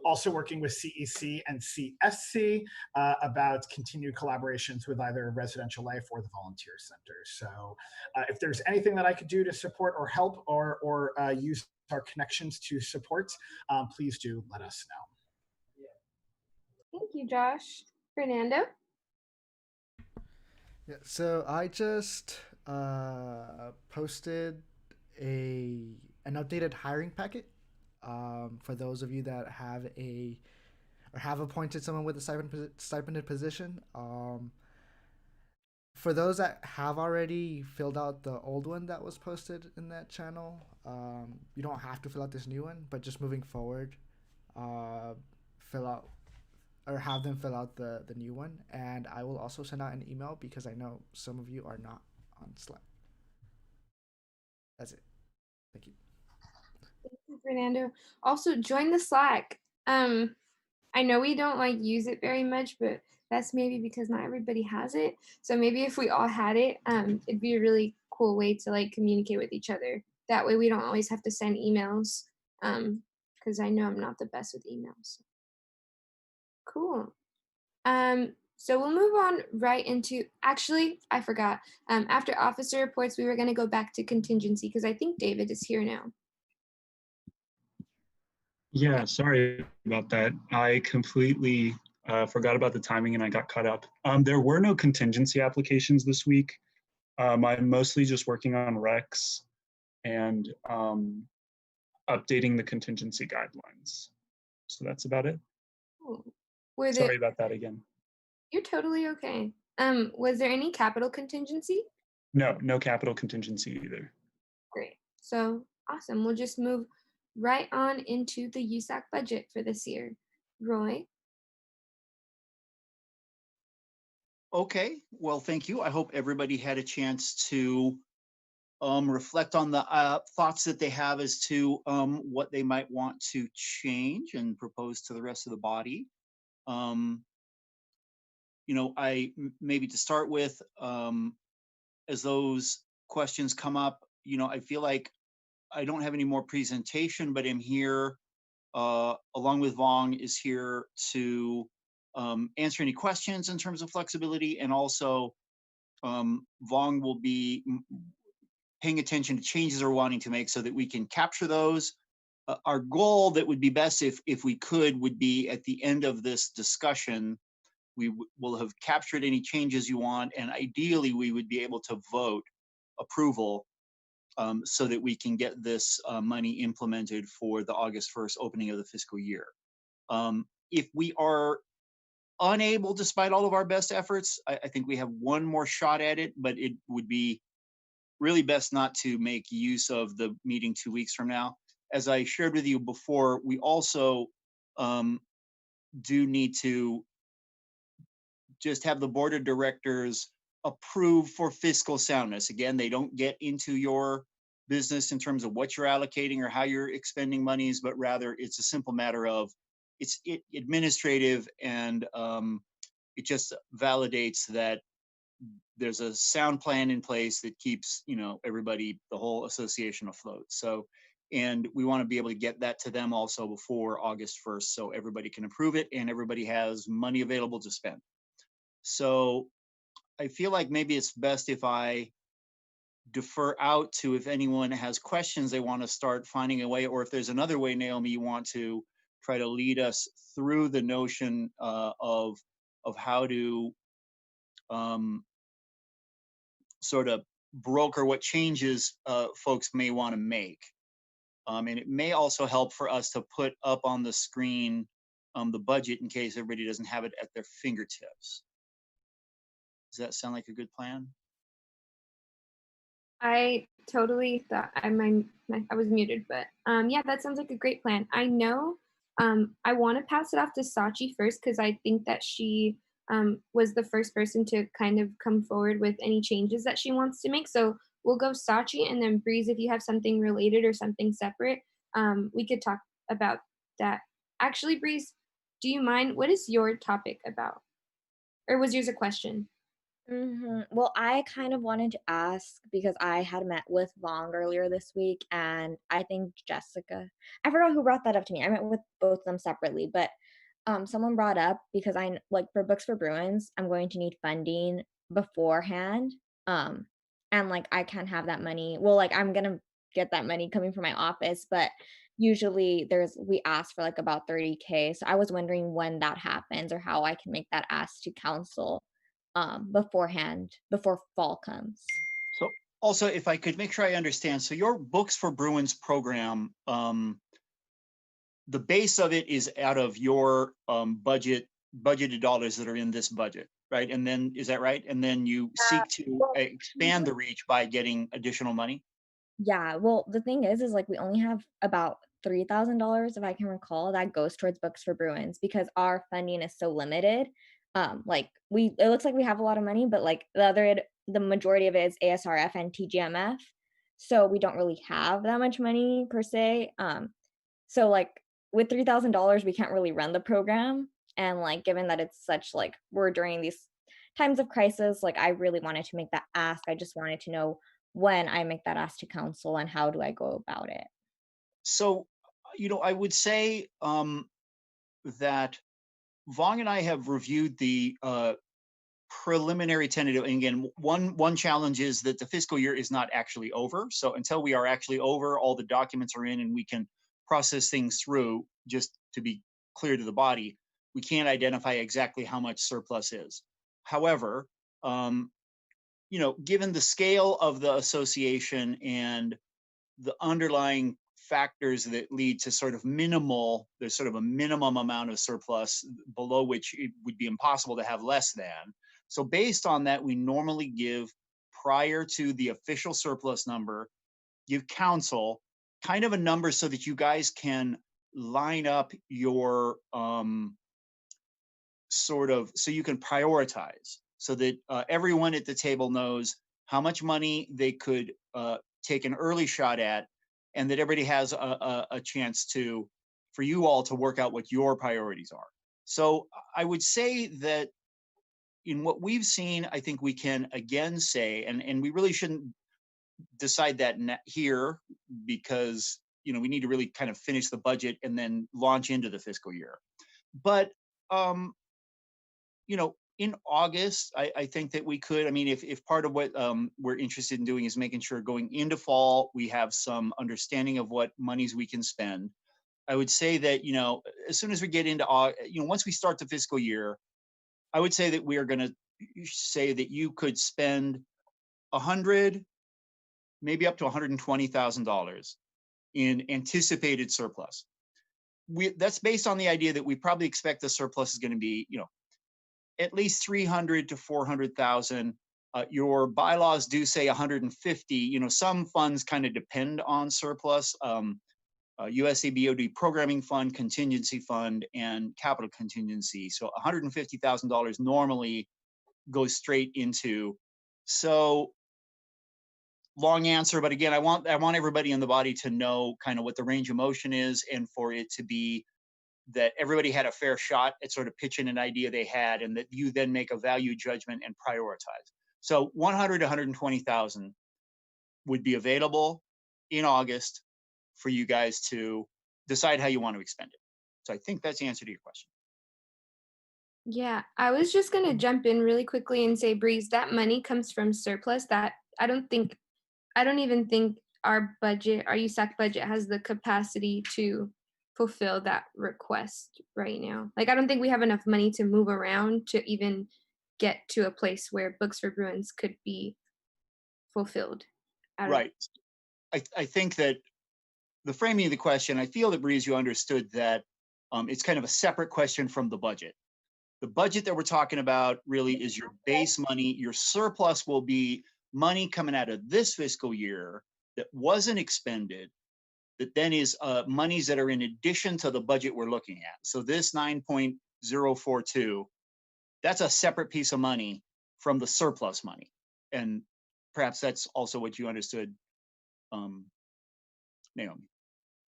Also working with CEC and CSC about continued collaborations with either Residential Life or the Volunteer Center. So if there's anything that I could do to support or help or use our connections to support, please do let us know. Thank you, Josh. Fernando? Yeah, so I just posted an updated hiring packet For those of you that have appointed someone with a stipended position, for those that have already filled out the old one that was posted in that channel, you don't have to fill out this new one, but just moving forward, fill out or have them fill out the new one. And I will also send out an email because I know some of you are not on Slack. That's it. Thank you. Thank you, Fernando. Also, join the Slack. I know we don't like use it very much, but that's maybe because not everybody has it. So maybe if we all had it, it'd be a really cool way to like communicate with each other. That way we don't always have to send emails. Because I know I'm not the best with emails. Cool. So we'll move on right into, actually, I forgot. After officer reports, we were going to go back to contingency because I think David is here now. Yeah, sorry about that. I completely forgot about the timing and I got caught up. There were no contingency applications this week. I'm mostly just working on recs and updating the contingency guidelines. So that's about it. Cool. Sorry about that again. You're totally okay. Was there any capital contingency? No, no capital contingency either. Great. So awesome. We'll just move right on into the USAC budget for this year. Roy? Okay, well, thank you. I hope everybody had a chance to reflect on the thoughts that they have as to what they might want to change and propose to the rest of the body. You know, maybe to start with, as those questions come up, you know, I feel like I don't have any more presentation, but I'm here along with Vong is here to answer any questions in terms of flexibility, and also Vong will be paying attention to changes we're wanting to make so that we can capture those. Our goal that would be best if we could would be at the end of this discussion, we will have captured any changes you want, and ideally we would be able to vote approval so that we can get this money implemented for the August 1st opening of the fiscal year. If we are unable, despite all of our best efforts, I think we have one more shot at it, but it would be really best not to make use of the meeting 2 weeks from now. As I shared with you before, we also do need to just have the board of directors approve for fiscal soundness. Again, they don't get into your business in terms of what you're allocating or how you're expending monies, but rather it's a simple matter of it's administrative, and it just validates that there's a sound plan in place that keeps, you know, everybody, the whole association afloat. So, and we want to be able to get that to them also before August 1st so everybody can approve it and everybody has money available to spend. So I feel like maybe it's best if I defer out to if anyone has questions they want to start finding a way, or if there's another way, Naomi, you want to try to lead us through the notion of how to sort of broker what changes folks may want to make. And it may also help for us to put up on the screen the budget in case everybody doesn't have it at their fingertips. Does that sound like a good plan? I totally thought I was muted, but yeah, that sounds like a great plan. I know I want to pass it off to Sachi first because I think that she was the first person to kind of come forward with any changes that she wants to make. So we'll go Sachi, and then Breeze, if you have something related or something separate, we could talk about that. Actually, Breeze, do you mind? What is your topic about? Or was yours a question? Well, I kind of wanted to ask because I had met with Vong earlier this week, and I think Jessica, I forgot who brought that up to me. I met with both of them separately, but someone brought up because I like for Books for Bruins, I'm going to need funding beforehand. And like I can't have that money. Well, like I'm gonna get that money coming from my office, but usually we ask for like about 30K. So I was wondering when that happens or how I can make that ask to council beforehand, before fall comes. So also, if I could make sure I understand, so your Books for Bruins program, the base of it is out of your budgeted dollars that are in this budget, right? And then, is that right? And then you seek to expand the reach by getting additional money? Yeah, well, the thing is like we only have about $3,000, if I can recall, that goes towards Books for Bruins because our funding is so limited. Like it looks like we have a lot of money, but like the majority of it is ASRF and TGMF. So we don't really have that much money per se. So like with $3,000, we can't really run the program. And like given that it's such like we're during these times of crisis, like I really wanted to make that ask. I just wanted to know when I make that ask to council and how do I go about it? So, I would say that Vong and I have reviewed the preliminary tentative. And again, one challenge is that the fiscal year is not actually over. So until we are actually over, all the documents are in and we can process things through, just to be clear to the body, we can't identify exactly how much surplus is. However, given the scale of the association and the underlying factors that lead to there's sort of a minimum amount of surplus below which it would be impossible to have less than. So based on that, we normally give, prior to the official surplus number, give council kind of a number so that you guys can line up your so you can prioritize, so that everyone at the table knows how much money they could take an early shot at, and that everybody has a chance for you all to work out what your priorities are. So I would say that in what we've seen, I think we can again say, and we really shouldn't decide that here, because we need to really kind of finish the budget and then launch into the fiscal year. But in August, I think that we could, if part of what we're interested in doing is making sure going into fall, we have some understanding of what monies we can spend. I would say that, as soon as we get into, once we start the fiscal year, I would say that we are going to say that you could spend maybe up to $120,000 in anticipated surplus. That's based on the idea that we probably expect the surplus is going to be, at least 300 to 400,000. Your bylaws do say 150. Some funds kind of depend on surplus. USC BOD Programming Fund, Contingency Fund, and Capital Contingency. So $150,000 normally goes straight into. So long answer, but again, I want everybody in the body to know kind of what the range of motion is, and for it to be that everybody had a fair shot at sort of pitching an idea they had, and that you then make a value judgment and prioritize. So 100 to 120,000 would be available in August for you guys to decide how you want to expend it. So I think that's the answer to your question. Yeah, I was just going to jump in really quickly and say, Breeze, that money comes from surplus. That I don't even think our USAC budget has the capacity to fulfill that request right now. Like, I don't think we have enough money to move around to even get to a place where Books for Bruins could be fulfilled. Right. I think that the framing of the question, I feel that, Breeze, you understood that it's kind of a separate question from the budget. The budget that we're talking about really is your base money. Your surplus will be money coming out of this fiscal year that wasn't expended, that then is monies that are in addition to the budget we're looking at. So this 9.042, that's a separate piece of money from the surplus money. And perhaps that's also what you understood, Naomi.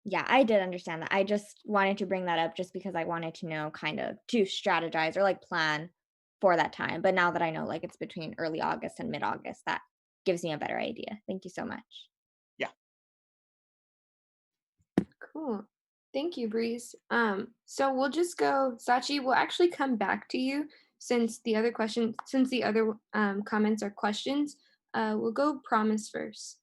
Yeah, I did understand that. I just wanted to bring that up just because I wanted to know kind of to strategize or like plan for that time. But now that I know like it's between early August and mid-August, that gives me a better idea. Thank you so much. Yeah. Cool. Thank you, Breeze. So we'll just go, Sachi, we'll actually come back to you since the other comments are questions. We'll go Promise first.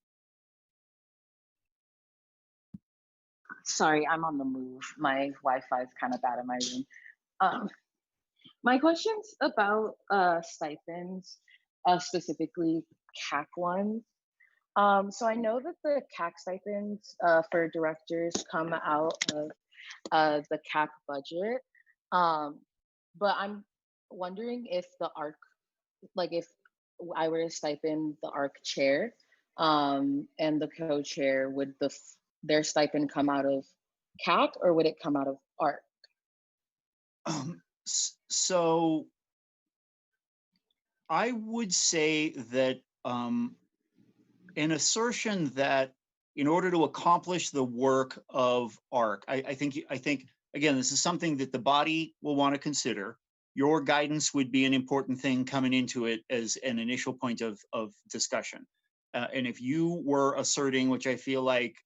Sorry, I'm on the move. My Wi-Fi is kind of bad in my room. My question's about stipends, specifically CAC ones. So I know that the CAC stipends for directors come out of the CAC budget. But I'm wondering if the ARC, like if I were to stipend the ARC chair and the co-chair, would their stipend come out of CAC or would it come out of ARC? So I would say that an assertion that in order to accomplish the work of ARC, I think again, this is something that the body will want to consider. Your guidance would be an important thing coming into it as an initial point of discussion. And if you were asserting, which I feel like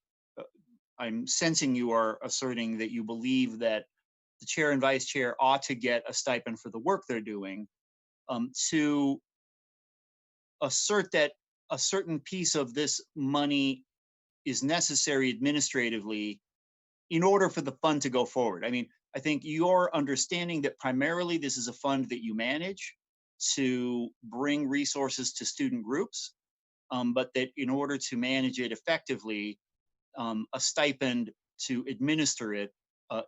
I'm sensing you are asserting, that you believe that the chair and vice chair ought to get a stipend for the work they're doing, to assert that a certain piece of this money is necessary administratively in order for the fund to go forward. I mean, I think you're understanding that primarily this is a fund that you manage to bring resources to student groups, but that in order to manage it effectively, a stipend to administer it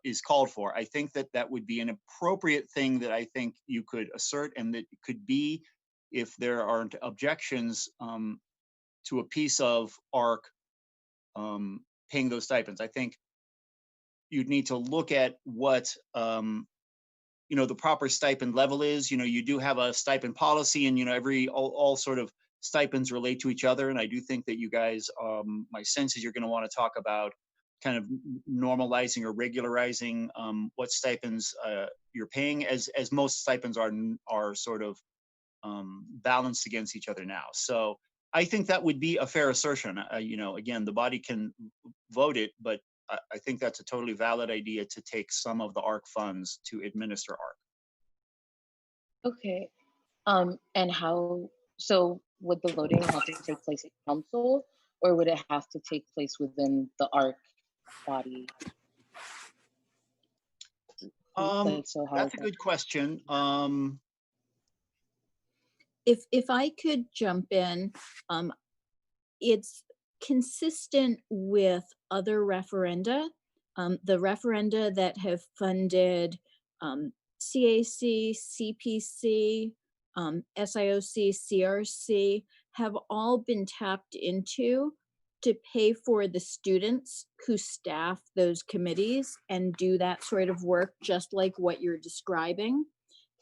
is called for. I think that that would be an appropriate thing that I think you could assert, and that could be, if there aren't objections to a piece of ARC paying those stipends. I think you'd need to look at what the proper stipend level is. You do have a stipend policy, and all sort of stipends relate to each other. And I do think that you guys, my sense is you're going to want to talk about kind of normalizing or regularizing what stipends you're paying, as most stipends are sort of balanced against each other now. So I think that would be a fair assertion. Again, the body can vote it, but I think that's a totally valid idea to take some of the ARC funds to administer ARC. Okay. And so would the voting have to take place at council, or would it have to take place within the ARC body? That's a good question. If I could jump in, it's consistent with other referenda. The referenda that have funded CAC, CPC, SIOC, CRC have all been tapped into to pay for the students who staff those committees and do that sort of work, just like what you're describing.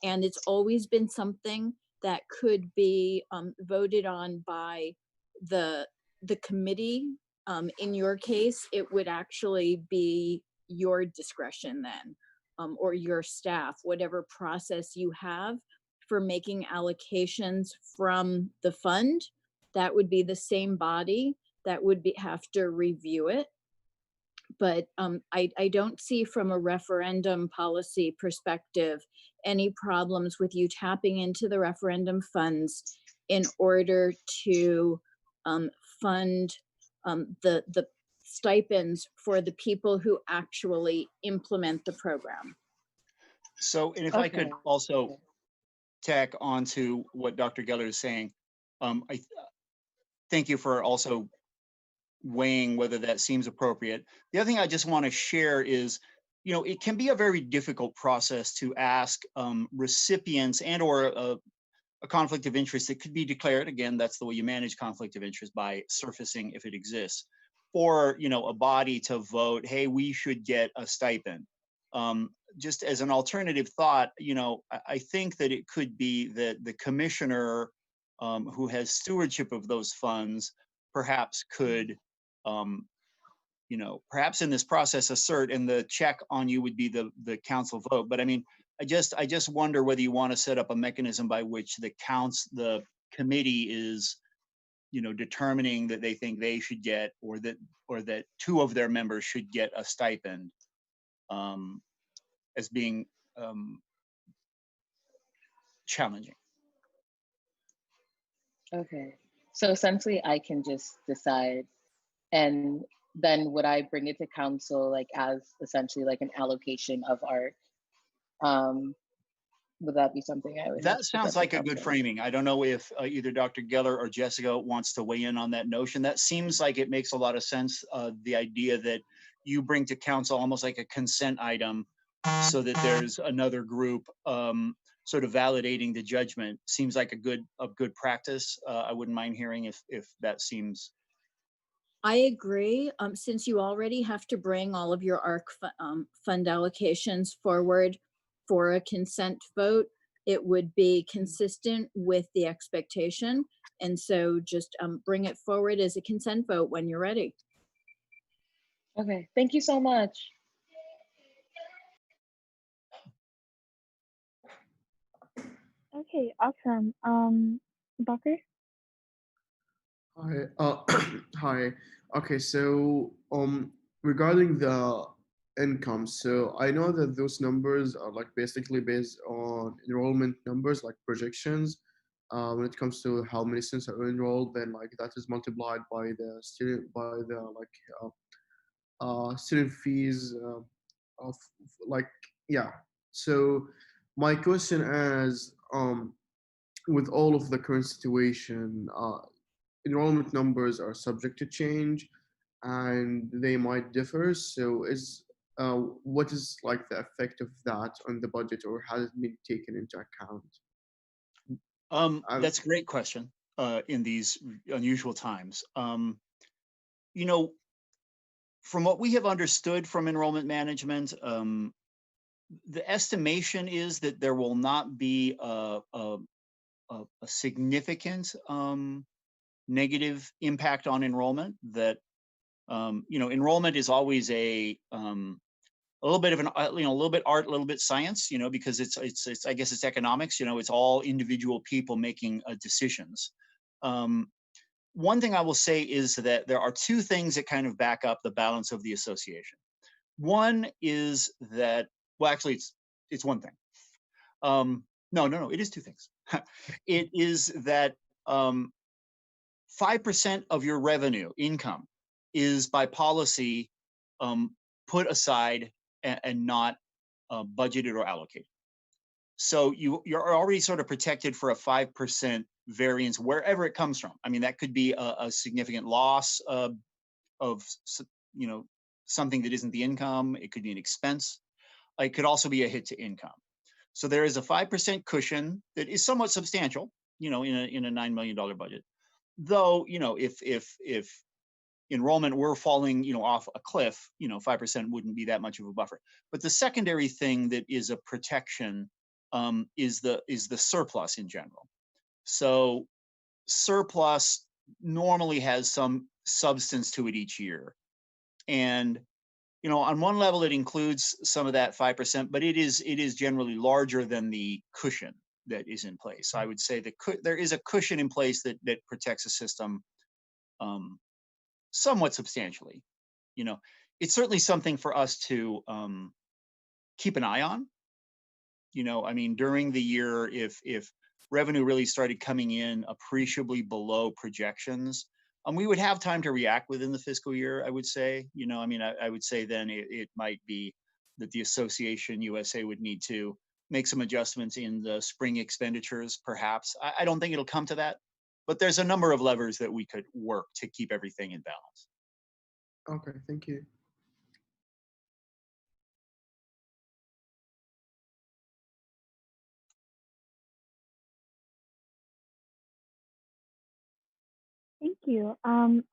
And it's always been something that could be voted on by the committee. In your case, it would actually be your discretion then, or your staff, whatever process you have for making allocations from the fund. That would be the same body that would have to review it. But I don't see, from a referendum policy perspective, any problems with you tapping into the referendum funds in order to fund the stipends for the people who actually implement the program. So, and if I could also tack on to what Dr. Geller is saying, I thank you for also weighing whether that seems appropriate. The other thing I just want to share is, it can be a very difficult process to ask recipients and or a conflict of interest that could be declared. Again, that's the way you manage conflict of interest, by surfacing if it exists, or a body to vote, hey, we should get a stipend. Just as an alternative thought, I think that it could be that the commissioner who has stewardship of those funds perhaps could perhaps in this process assert, and the check on you would be the council vote. But I mean, I just wonder whether you want to set up a mechanism by which the committee is, determining that they think they should get, or that two of their members should get a stipend, as being challenging. Okay. So essentially I can just decide, and then would I bring it to council like as essentially like an allocation of ARC? Would that be something I would? That sounds like a good framing. I don't know if either Dr. Geller or Jessica wants to weigh in on that notion. That seems like it makes a lot of sense. The idea that, you bring to council almost like a consent item so that there's another group sort of validating the judgment seems like a good practice. I wouldn't mind hearing if that seems. I agree. Since you already have to bring all of your ARC fund allocations forward for a consent vote, it would be consistent with the expectation. And so just bring it forward as a consent vote when you're ready. Okay, thank you so much. Okay, awesome. Bakr? Hi. Hi. Okay, so regarding the income, so I know that those numbers are like basically based on enrollment numbers, like projections. When it comes to how many students are enrolled, then like that is multiplied by the student fees of like, yeah. So my question is, with all of the current situation, enrollment numbers are subject to change and they might differ. So what is like the effect of that on the budget, or has it been taken into account? That's a great question in these unusual times. You know, from what we have understood from enrollment management, the estimation is that there will not be a significant negative impact on enrollment. That enrollment is always a little bit of an a little bit art, a little bit science, because it's I guess it's economics. It's all individual people making decisions. One thing I will say is that there are two things that kind of back up the balance of the association. One is that, well, actually, it's one thing. No, it is two things. It is that 5% of your revenue income is by policy put aside and not budgeted or allocated. So you're already sort of protected for a 5% variance wherever it comes from. I mean, that could be a significant loss of something that isn't the income. It could be an expense. It could also be a hit to income. So there is a 5% cushion that is somewhat substantial, in a $9 million budget. Though, if enrollment were falling, off a cliff, 5% wouldn't be that much of a buffer. But the secondary thing that is a protection is the surplus in general. So surplus normally has some substance to it each year. And on one level, it includes some of that 5%, but it is generally larger than the cushion that is in place. So I would say that there is a cushion in place that protects the system somewhat substantially. It's certainly something for us to keep an eye on. I mean, during the year, if revenue really started coming in appreciably below projections, we would have time to react within the fiscal year, I would say. I would say then it might be that the association USA would need to make some adjustments in the spring expenditures, perhaps. I don't think it'll come to that, but there's a number of levers that we could work to keep everything in balance. Okay, thank you. Thank you.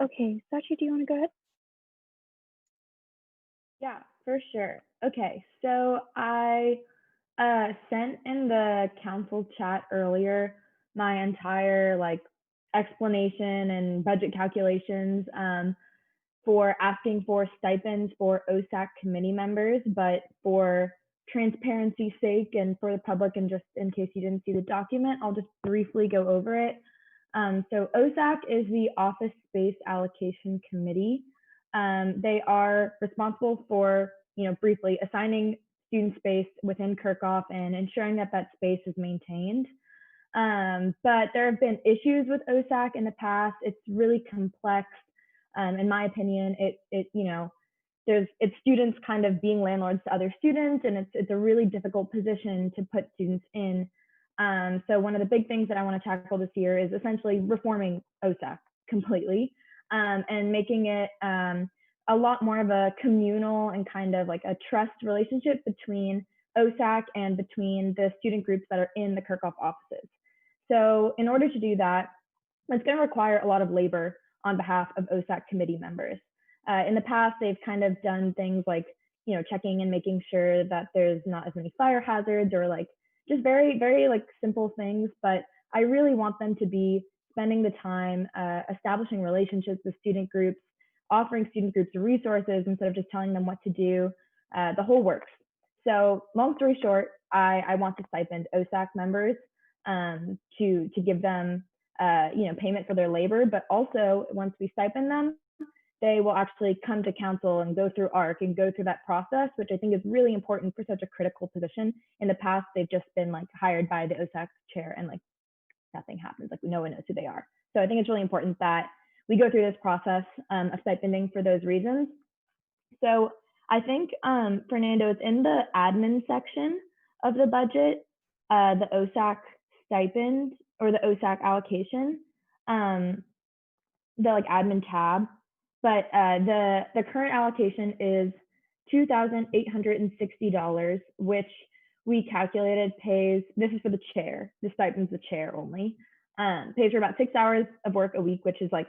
Okay, Sachi, do you want to go ahead? Yeah, for sure. Okay, so I sent in the council chat earlier my entire explanation and budget calculations for asking for stipends for OSAC committee members, but for transparency's sake and for the public, and just in case you didn't see the document, I'll just briefly go over it. So OSAC is the Office Space Allocation Committee. They are responsible for, briefly assigning student space within Kirkhoff and ensuring that that space is maintained. But there have been issues with OSAC in the past. It's really complex. In my opinion, it's students kind of being landlords to other students, and it's a really difficult position to put students in. So one of the big things that I want to tackle this year is essentially reforming OSAC completely, and making it a lot more of a communal and kind of like a trust relationship between OSAC and between the student groups that are in the Kirchhoff offices. So in order to do that, it's going to require a lot of labor on behalf of OSAC committee members. In the past, they've kind of done things like, you know, checking and making sure that there's not as many fire hazards or like just very, very like simple things. But I really want them to be spending the time establishing relationships with student groups, offering student groups resources instead of just telling them what to do, the whole works. So long story short, I want to stipend OSAC members to give them you know, payment for their labor, but also once we stipend them, they will actually come to council and go through ARC and go through that process, which I think is really important for such a critical position. In the past, they've just been like hired by the OSAC chair and like nothing happens, like no one knows who they are. So I think it's really important that we go through this process of stipending for those reasons. So I think, Fernando, it's in the admin section of the budget, the OSAC stipend or the OSAC allocation, the like admin tab. But the current allocation is $2,860, which we calculated pays, this is for the chair, the stipend's the chair only, pays for about 6 hours of work a week, which is like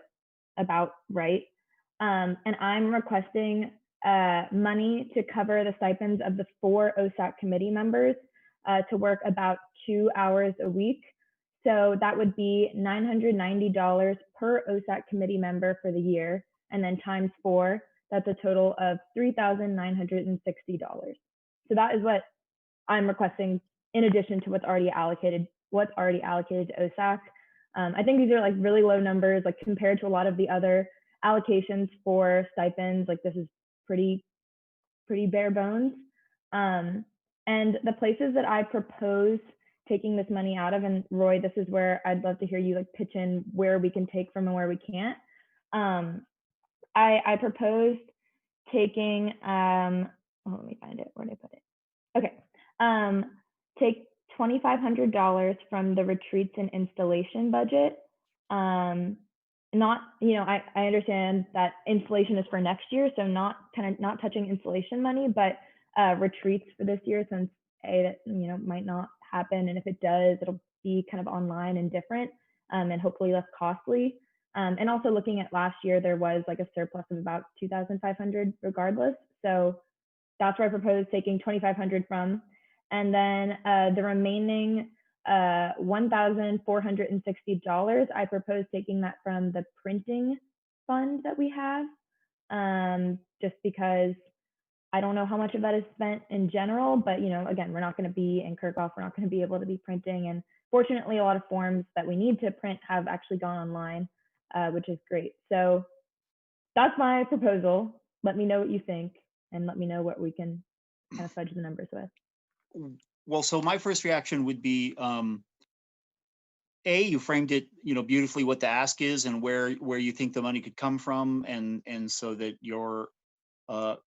about right. And I'm requesting money to cover the stipends of the 4 OSAC committee members to work about 2 hours a week. So that would be $990 per OSAC committee member for the year, and then times 4, that's a total of $3,960. So that is what I'm requesting in addition to what's already allocated to OSAC. I think these are like really low numbers, like compared to a lot of the other allocations for stipends. Like this is pretty bare bones. And the places that I propose taking this money out of, and Roy, this is where I'd love to hear you like pitch in where we can take from and where we can't. I proposed taking, let me find it, where did I put it? Okay, take $2,500 from the retreats and installation budget. Not, you know, I understand that installation is for next year, so not touching installation money, but retreats for this year, since that, you know, might not happen, and if it does, it'll be kind of online and different, and hopefully less costly. And also looking at last year, there was like a surplus of about $2,500 regardless. So that's where I propose taking $2,500 from. And then the remaining $1,460, I propose taking that from the printing fund that we have, just because I don't know how much of that is spent in general, but you know, again, we're not going to be in Kirchhoff, we're not going to be able to be printing. And fortunately, a lot of forms that we need to print have actually gone online, which is great. So that's my proposal. Let me know what you think, and let me know what we can kind of fudge the numbers with. Well, so my first reaction would be, you framed it, you know, beautifully what the ask is and where you think the money could come from, and so that your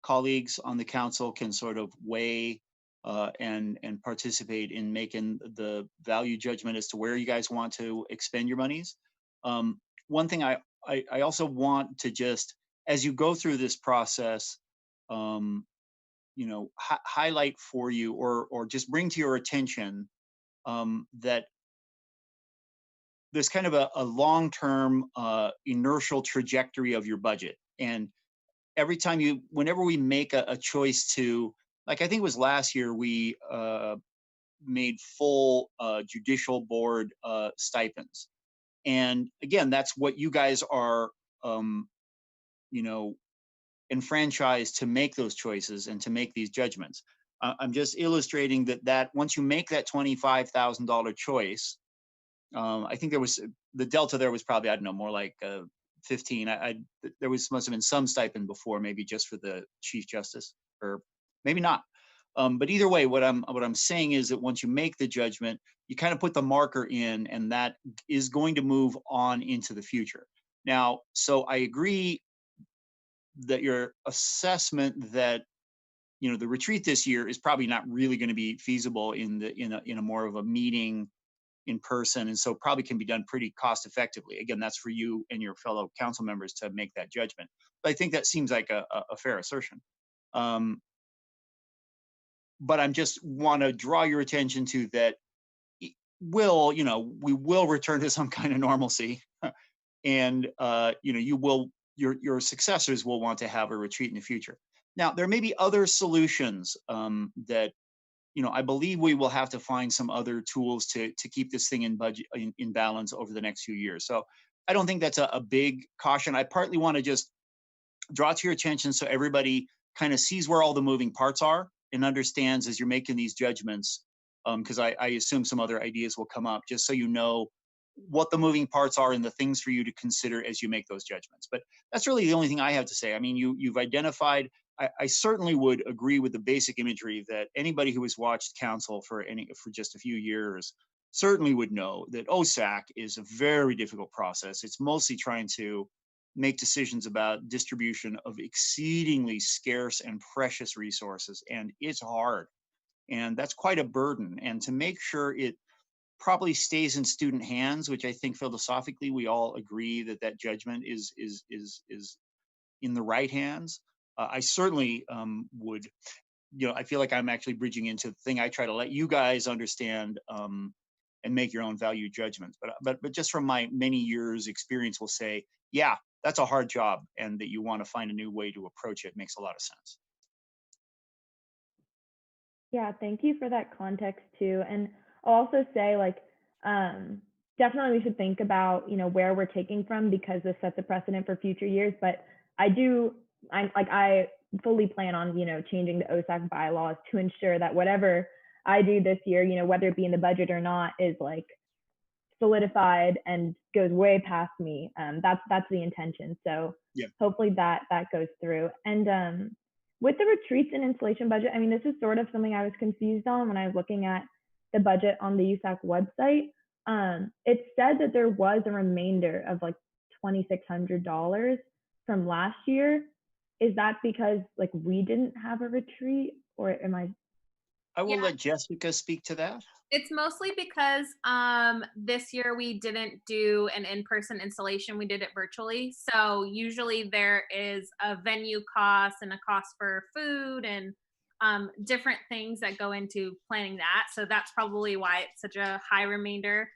colleagues on the council can sort of weigh and participate in making the value judgment as to where you guys want to expend your monies. One thing I also want to just, as you go through this process, you know, highlight for you or just bring to your attention that there's kind of a long-term inertial trajectory of your budget. And every time whenever we make a choice to, like I think it was last year, we made full judicial board stipends. And again, that's what you guys are, you know, enfranchised to make those choices and to make these judgments. I'm just illustrating that once you make that $25,000 choice, I think there was, the delta there was probably, I don't know, more like 15. There must have been some stipend before, maybe just for the Chief Justice, or maybe not. But either way, what I'm saying is that once you make the judgment, you kind of put the marker in, and that is going to move on into the future. Now, so I agree that your assessment that, you know, the retreat this year is probably not really going to be feasible in a more of a meeting, in person, and so probably can be done pretty cost effectively. Again, that's for you and your fellow council members to make that judgment. But I think that seems like a fair assertion. But I'm just want to draw your attention to that. We will return to some kind of normalcy, and your successors will want to have a retreat in the future. Now, there may be other solutions that I believe we will have to find some other tools to keep this thing in balance over the next few years. So I don't think that's a big caution. I partly want to just draw to your attention so everybody kind of sees where all the moving parts are and understands as you're making these judgments, because I assume some other ideas will come up, just so you know what the moving parts are and the things for you to consider as you make those judgments. But that's really the only thing I have to say. I mean, you've identified, I certainly would agree with the basic imagery that anybody who has watched council for just a few years certainly would know that OSAC is a very difficult process. It's mostly trying to make decisions about distribution of exceedingly scarce and precious resources, and it's hard. And that's quite a burden. And to make sure it probably stays in student hands, which I think philosophically we all agree that judgment is in the right hands. I certainly would, I feel like I'm actually bridging into the thing I try to let you guys understand and make your own value judgments. But just from my many years experience, will say, yeah, that's a hard job, and that you want to find a new way to approach it makes a lot of sense. Yeah, thank you for that context too. And I'll also say, definitely we should think about, where we're taking from, because this sets a precedent for future years. But I fully plan on, changing the OSAC bylaws to ensure that whatever I do this year, whether it be in the budget or not, is solidified and goes way past me. That's the intention. So yeah, hopefully that goes through. And with the retreats and installation budget, I mean, this is sort of something I was confused on when I was looking at the budget on the USAC website. It said that there was a remainder of $2,600 from last year. Is that because we didn't have a retreat, or am I? I will let Jessica speak to that. It's mostly because this year we didn't do an in-person installation. We did it virtually. So usually there is a venue cost and a cost for food and different things that go into planning that. So that's probably why it's such a high remainder.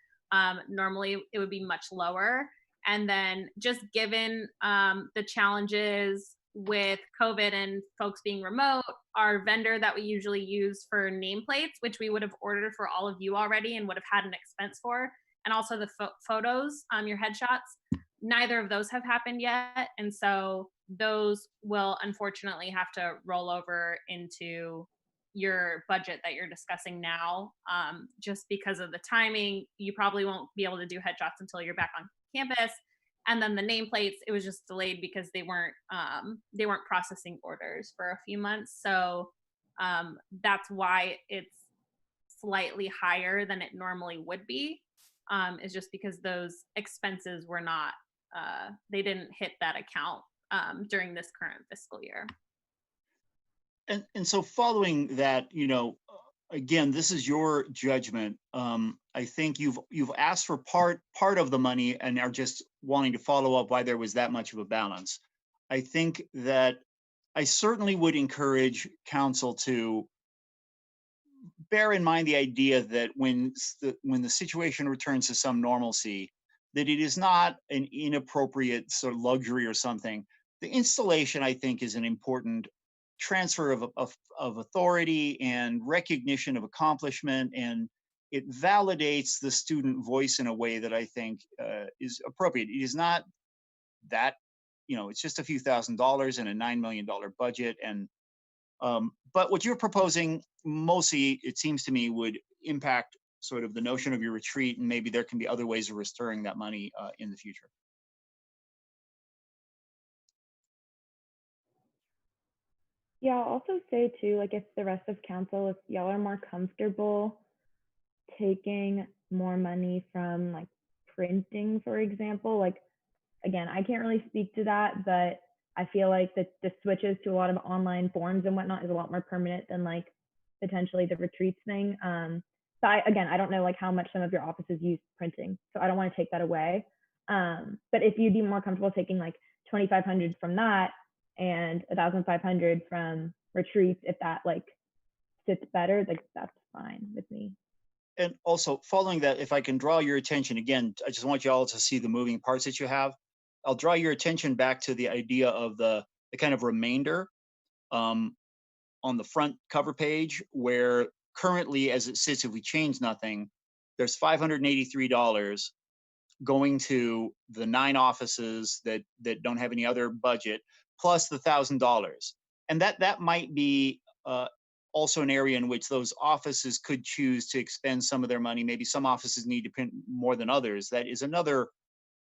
Normally it would be much lower. And then just given the challenges with COVID and folks being remote, our vendor that we usually use for nameplates, which we would have ordered for all of you already and would have had an expense for, and also the photos, your headshots, neither of those have happened yet. And so those will unfortunately have to roll over into your budget that you're discussing now. Just because of the timing, you probably won't be able to do headshots until you're back on campus. And then the nameplates, it was just delayed because they weren't processing orders for a few months. So that's why it's slightly higher than it normally would be. Is just because those expenses were not, they didn't hit that account during this current fiscal year. And so following that, again, this is your judgment. I think you've asked for part of the money and are just wanting to follow up why there was that much of a balance. I think that I certainly would encourage council to bear in mind the idea that when the situation returns to some normalcy, that it is not an inappropriate sort of luxury or something. The installation, I think, is an important transfer of authority and recognition of accomplishment, and it validates the student voice in a way that I think is appropriate. It is not that, it's just a few $1,000s and a $9 million budget. And but what you're proposing mostly, it seems to me, would impact sort of the notion of your retreat, and maybe there can be other ways of restoring that money in the future. Yeah, I'll also say too, if the rest of council, if y'all are more comfortable taking more money from printing, for example, again, I can't really speak to that, but I feel like the switches to a lot of online forms and whatnot is a lot more permanent than potentially the retreats thing. So I don't know like how much some of your offices use printing, so I don't want to take that away. But if you'd be more comfortable taking like 2,500 from that and 1,500 from retreats, if that like fits better, like that's fine with me. And also following that, if I can draw your attention again, I just want you all to see the moving parts that you have. I'll draw your attention back to the idea of the kind of remainder on the front cover page, where currently as it sits, if we change nothing, there's $583 going to the 9 offices that don't have any other budget, plus the $1,000. And that might be also an area in which those offices could choose to expend some of their money. Maybe some offices need to print more than others. That is another,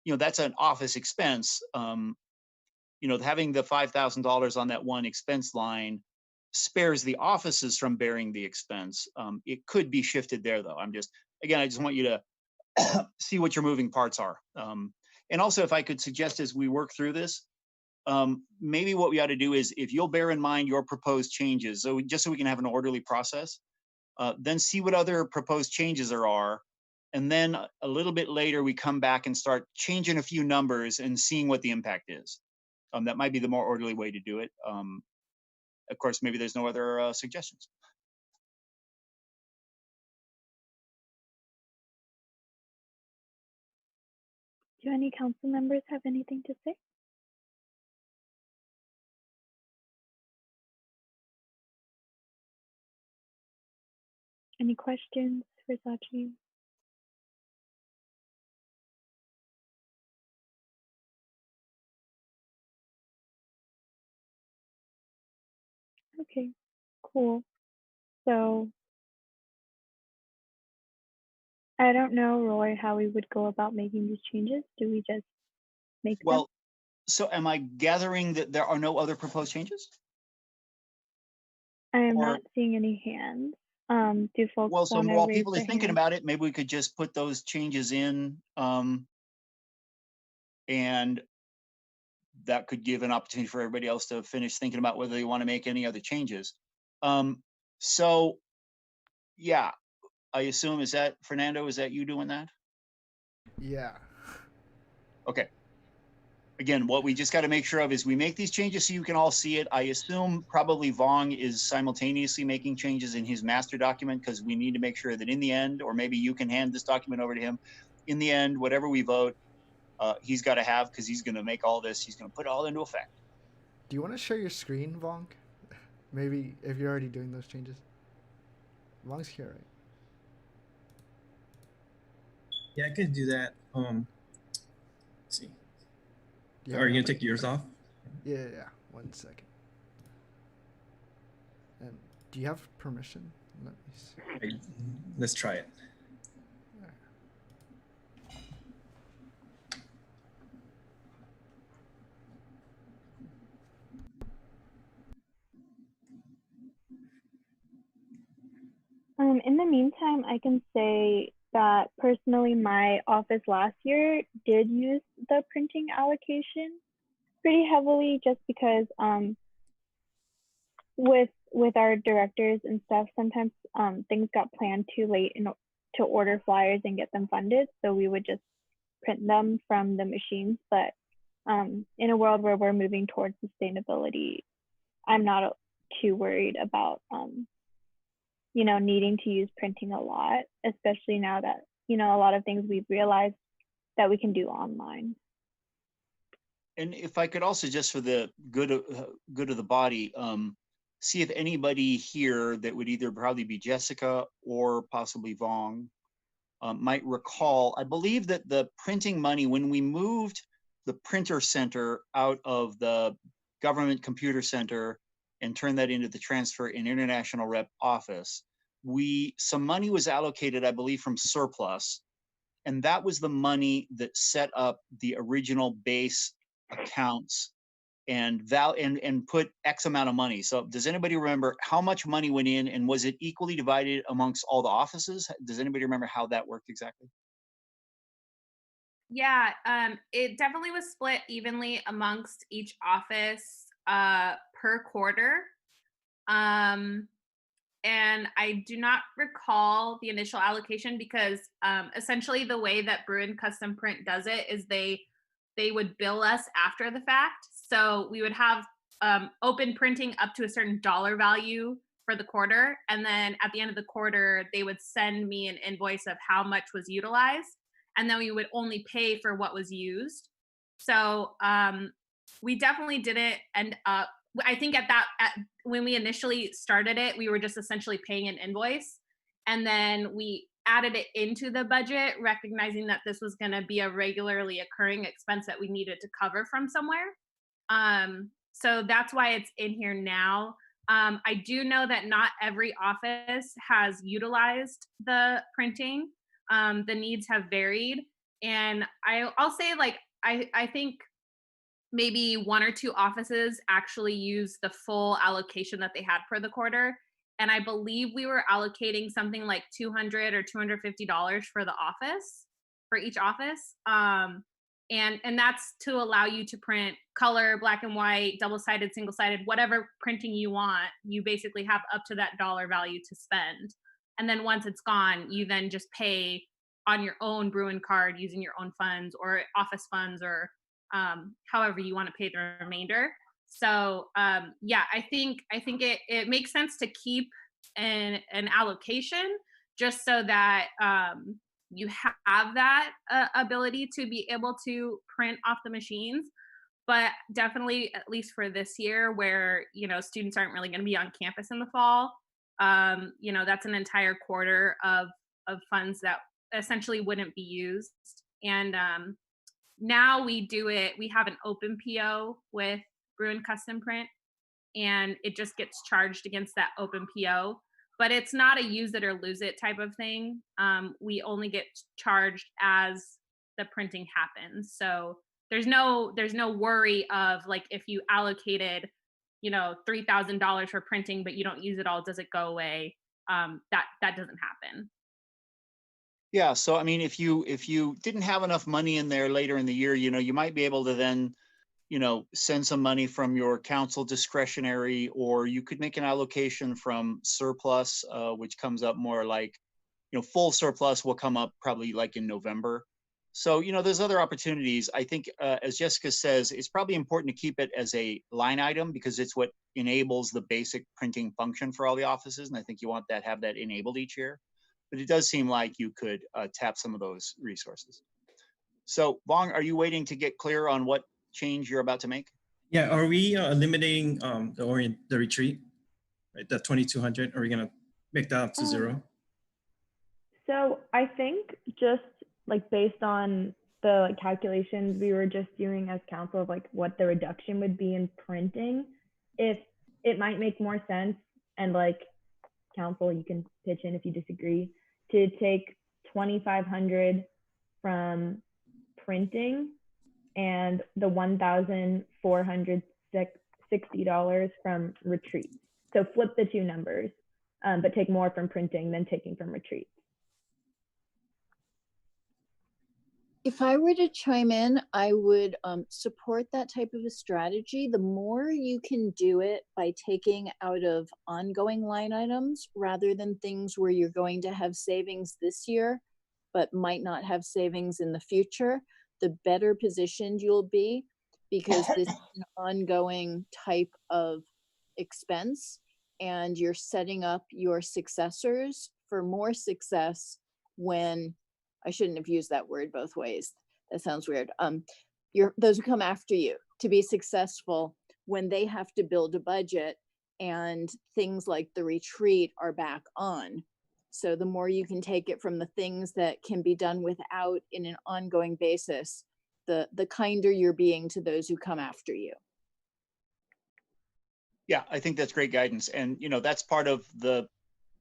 that's an office expense. Having the $5,000 on that one expense line spares the offices from bearing the expense. It could be shifted there though. I just want you to see what your moving parts are. And also, if I could suggest as we work through this, maybe what we ought to do is, if you'll bear in mind your proposed changes, so just so we can have an orderly process, then see what other proposed changes there are. And then a little bit later, we come back and start changing a few numbers and seeing what the impact is. That might be the more orderly way to do it. Of course, maybe there's no other suggestions. Do any council members have anything to say? Any questions for Sachi? Okay, cool. So I don't know, Roy, how we would go about making these changes. Do we just make them? Well, so am I gathering that there are no other proposed changes? I am not seeing any hands. Do folks Well, so want to while raise people are their thinking hand? about it, maybe we could just put those changes in, and that could give an opportunity for everybody else to finish thinking about whether they want to make any other changes. So yeah, I assume, is that Fernando, is that you doing that? Yeah. Okay. Again, what we just got to make sure of is we make these changes so you can all see it. I assume probably Vong is simultaneously making changes in his master document, because we need to make sure that in the end, or maybe you can hand this document over to him. In the end, whatever we vote, he's got to have, because he's going to make all this, he's going to put it all into effect. Do you want to share your screen, Vong? Maybe if you're already doing those changes. Vong's here, right? Yeah, I could do that. Let's see. Yeah, Are you gonna take yours off? Yeah. 1 second. And do you have permission? Let me see. Let's try it. In the meantime, I can say that personally, my office last year did use the printing allocation pretty heavily, just because with our directors and stuff, sometimes things got planned too late to order flyers and get them funded. So we would just print them from the machines. But in a world where we're moving towards sustainability, I'm not too worried about needing to use printing a lot, especially now that a lot of things we've realized that we can do online. And if I could also, just for the good of the body, see if anybody here that would either probably be Jessica or possibly Vong might recall. I believe that the printing money, when we moved the printer center out of the government computer center and turned that into the transfer and international rep office, some money was allocated, I believe, from surplus. And that was the money that set up the original base accounts and put X amount of money. So does anybody remember how much money went in, and was it equally divided amongst all the offices? Does anybody remember how that worked exactly? Yeah, it definitely was split evenly amongst each office per quarter. and I do not recall the initial allocation because essentially the way that Bruin Custom Print does it is they would bill us after the fact. So we would have open printing up to a certain dollar value for the quarter, and then at the end of the quarter they would send me an invoice of how much was utilized, and then we would only pay for what was used. So we definitely didn't end up, I think when we initially started it, we were just essentially paying an invoice, and then we added it into the budget, recognizing that this was going to be a regularly occurring expense that we needed to cover from somewhere. So that's why it's in here now. I do know that not every office has utilized the printing. The needs have varied, and I'll say, like, I think maybe 1 or 2 offices actually use the full allocation that they had for the quarter. And I believe we were allocating something like $200 or $250 for the office, for each office. And that's to allow you to print color, black and white, double-sided, single-sided, whatever printing you want. You basically have up to that dollar value to spend. And then once it's gone, you then just pay on your own Bruin card using your own funds or office funds, or however you want to pay the remainder. So yeah, I think it makes sense to keep an allocation just so that you have that ability to be able to print off the machines. But definitely, at least for this year, where students aren't really going to be on campus in the fall, that's an entire quarter of funds that essentially wouldn't be used. And now we have an open PO with Bruin Custom Print, and it just gets charged against that open PO. But it's not a use it or lose it type of thing. We only get charged as the printing happens. So there's no worry of, like, if you allocated, $3,000 for printing, but you don't use it all, does it go away? That doesn't happen. Yeah, so I mean, if you didn't have enough money in there later in the year, you might be able to then, send some money from your council discretionary, or you could make an allocation from surplus, which comes up more like, full surplus will come up probably like in November. So, there's other opportunities. I think, as Jessica says, it's probably important to keep it as a line item because it's what enables the basic printing function for all the offices. And I think you want that, have that enabled each year. But it does seem like you could tap some of those resources. So, Vong, are you waiting to get clear on what change you're about to make? Yeah, are we eliminating the retreat, right? The 2,200, are we gonna make that up to 0? So I think just like based on the calculations we were just doing as council of like what the reduction would be in printing, if it might make more sense, and like council, you can pitch in if you disagree, to take 2,500 from printing and the $1,460 from retreat. So flip the two numbers, but take more from printing than taking from retreat. If I were to chime in, I would support that type of a strategy. The more you can do it by taking out of ongoing line items rather than things where you're going to have savings this year, but might not have savings in the future, the better positioned you'll be, because this is an ongoing type of expense, and you're setting up your successors for more success when, I shouldn't have used that word both ways. That sounds weird. Those who come after you to be successful when they have to build a budget and things like the retreat are back on. So the more you can take it from the things that can be done without in an ongoing basis, the kinder you're being to those who come after you. Yeah, I think that's great guidance. And, that's part of the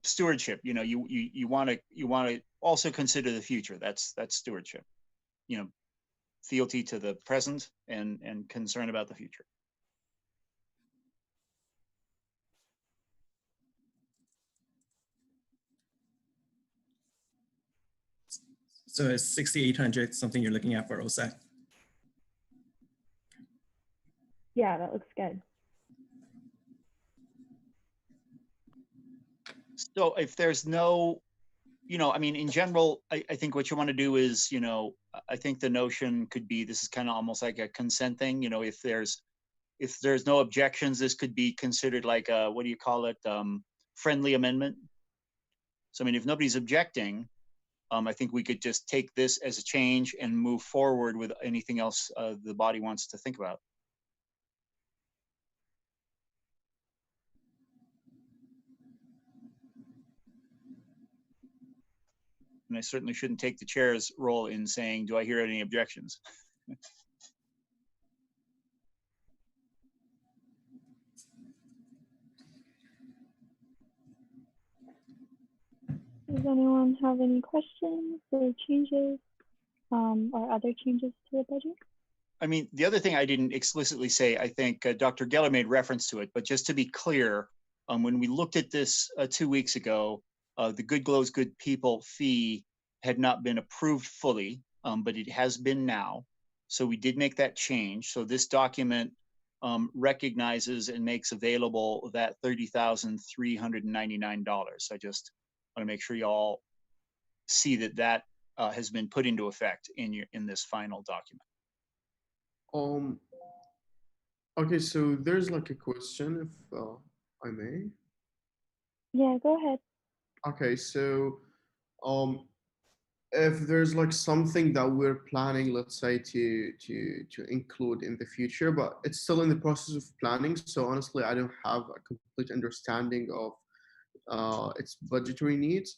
stewardship. You want to also consider the future. That's stewardship. Fealty to the present and concern about the future. So is 6,800 something you're looking at for OSAC? Yeah, that looks good. So if there's no, I mean, in general, I think what you want to do is, I think the notion could be, this is kind of almost like a consent thing. If there's no objections, this could be considered like a, what do you call it? Friendly amendment. So, I mean, if nobody's objecting, I think we could just take this as a change and move forward with anything else the body wants to think about. And I certainly shouldn't take the chair's role in saying, do I hear any objections? Does anyone have any questions or changes or other changes to the budget? I mean, the other thing I didn't explicitly say, I think Dr. Geller made reference to it, but just to be clear, when we looked at this 2 weeks ago, the Good Glows Good People fee had not been approved fully, but it has been now. So we did make that change. So this document recognizes and makes available that $30,399. I just want to make sure you all see that that has been put into effect in this final document. Okay, so there's like a question, if I may. Yeah, go ahead. Okay, so if there's like something that we're planning, let's say to include in the future, but it's still in the process of planning. So honestly, I don't have a complete understanding of its budgetary needs.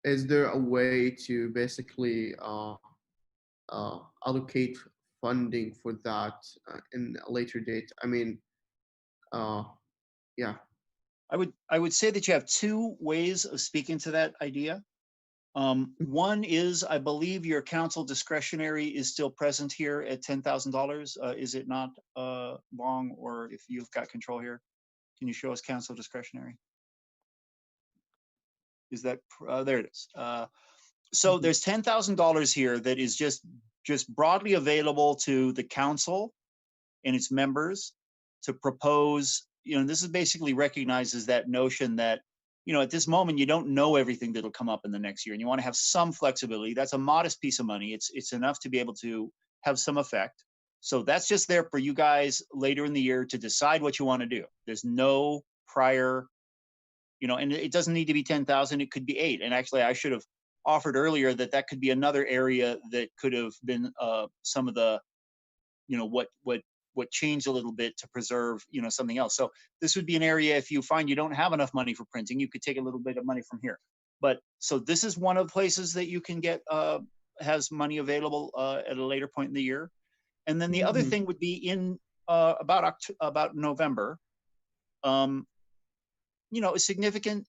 Is there a way to basically allocate funding for that in a later date? I mean, yeah. I would say that you have two ways of speaking to that idea. One is, I believe your council discretionary is still present here at $10,000. Is it not, Long, or if you've got control here? Can you show us council discretionary? Is that, there it is. So there's $10,000 here that is just broadly available to the council and its members to propose. This is basically recognizes that notion that, at this moment, you don't know everything that'll come up in the next year, and you want to have some flexibility. That's a modest piece of money. It's enough to be able to have some effect. So that's just there for you guys later in the year to decide what you want to do. There's no prior, and it doesn't need to be 10,000. It could be 8. And actually, I should have offered earlier that could be another area that could have been some of the, what changed a little bit to preserve, something else. So this would be an area, if you find you don't have enough money for printing, you could take a little bit of money from here. But so this is one of the places that you can get, has money available at a later point in the year. And then the other thing would be in about November, a significant,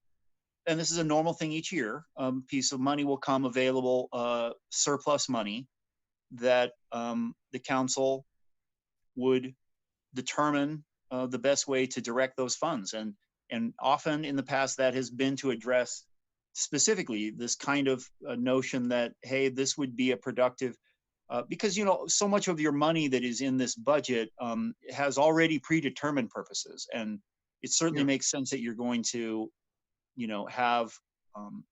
and this is a normal thing each year, piece of money will come available, surplus money that the council would determine the best way to direct those funds. And often in the past, that has been to address specifically this kind of notion that, hey, this would be a productive, because, so much of your money that is in this budget has already predetermined purposes. And it certainly makes sense that you're going to, have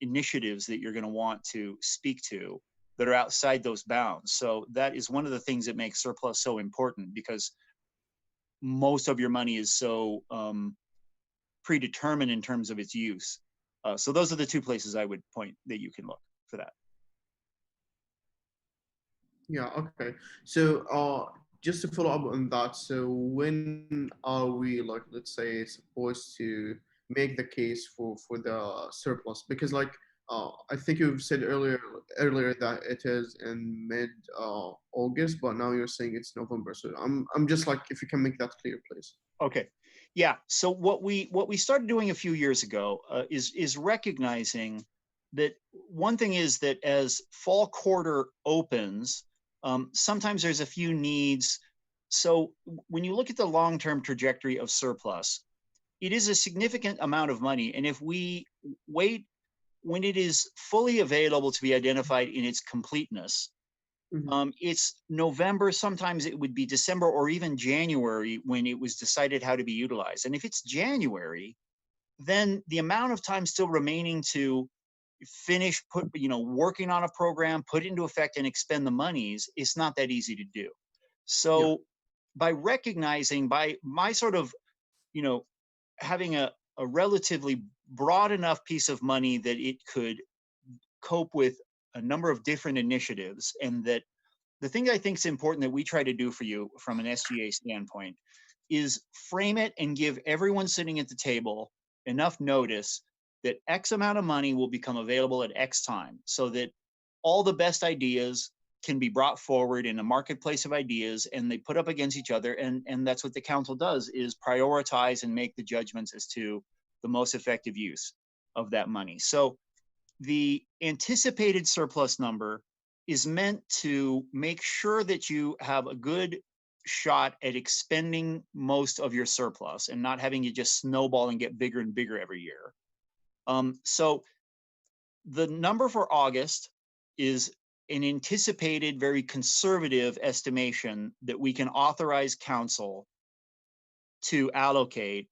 initiatives that you're going to want to speak to that are outside those bounds. So that is one of the things that makes surplus so important, because most of your money is so predetermined in terms of its use. So those are the two places I would point that you can look for that. Yeah, okay. So just to follow up on that, so when are we, like, let's say, supposed to make the case for the surplus? Because I think you've said earlier that it is in mid August, but now you're saying it's November. So I'm just like, if you can make that clear, please. Okay. Yeah. So what we started doing a few years ago is recognizing that one thing is that as fall quarter opens, sometimes there's a few needs. So when you look at the long-term trajectory of surplus, it is a significant amount of money. And if we wait when it is fully available to be identified in its completeness, it's November, sometimes it would be December or even January when it was decided how to be utilized. And if it's January, then the amount of time still remaining to finish, working on a program, put it into effect and expend the monies, it's not that easy to do. So by recognizing, by my sort of, having a relatively broad enough piece of money that it could cope with a number of different initiatives, and that the thing I think is important that we try to do for you from an SGA standpoint is frame it and give everyone sitting at the table enough notice that X amount of money will become available at X time, so that all the best ideas can be brought forward in a marketplace of ideas, and they put up against each other. And that's what the council does, is prioritize and make the judgments as to the most effective use of that money. So the anticipated surplus number is meant to make sure that you have a good shot at expending most of your surplus and not having it just snowball and get bigger and bigger every year. So the number for August is an anticipated, very conservative estimation that we can authorize council to allocate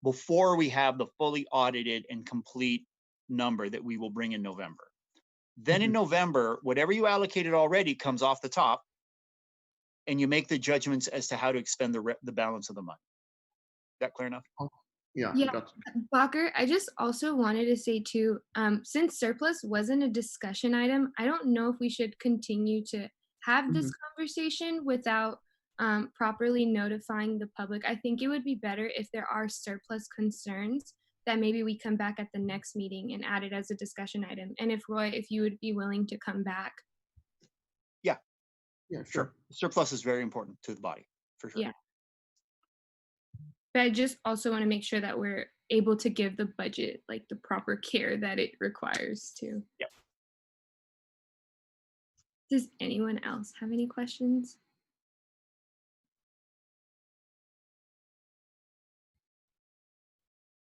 before we have the fully audited and complete number that we will bring in November. Then in November, whatever you allocated already comes off the top, and you make the judgments as to how to expend the balance of the money. Is that clear enough? Yeah, Bacher, I just also wanted to say too, since surplus wasn't a discussion item, I don't know if we should continue to have this conversation without properly notifying the public. I think it would be better if there are surplus concerns that maybe we come back at the next meeting and add it as a discussion item. And if Roy, if you would be willing to come back. Yeah, sure. Surplus is very important to the body, for sure. Yeah. But I just also want to make sure that we're able to give the budget like the proper care that it requires to. Yep. Does anyone else have any questions?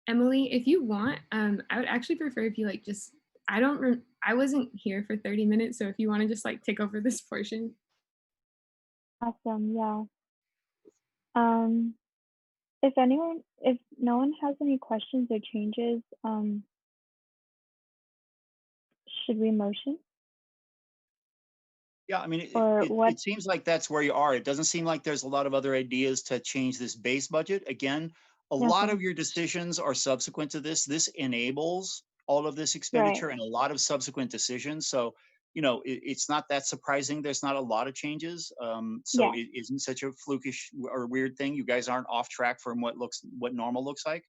Emily, if you want, I would actually prefer if you like just, I wasn't here for 30 minutes, so if you want to just like take over this portion. Awesome, yeah. If no one has any questions or changes, should we motion? Yeah, I mean, it seems like that's where you are. It doesn't seem like there's a lot of other ideas to change this base budget. Again, a lot of your decisions are subsequent to this. This enables all of this expenditure and a lot of subsequent decisions. So, it's not that surprising. There's not a lot of changes. It isn't such a flukish or weird thing. You guys aren't off track from what normal looks like.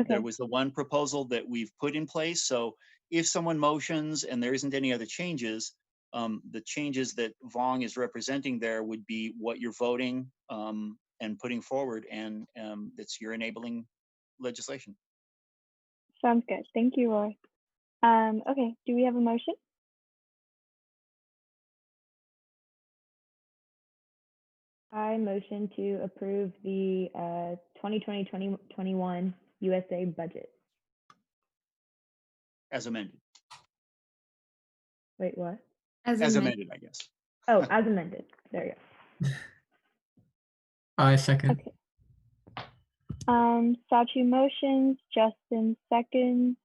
There was the one proposal that we've put in place. So if someone motions and there isn't any other changes, the changes that Vong is representing there would be what you're voting and putting forward, and that's your enabling legislation. Sounds good. Thank you, Roy. Okay, do we have a motion? I motion to approve the 2020-2021 USA budget. As amended. Wait, what? As amended, I guess. Oh, as amended. There you go. I second. Okay. Sachi motions, Justin seconds.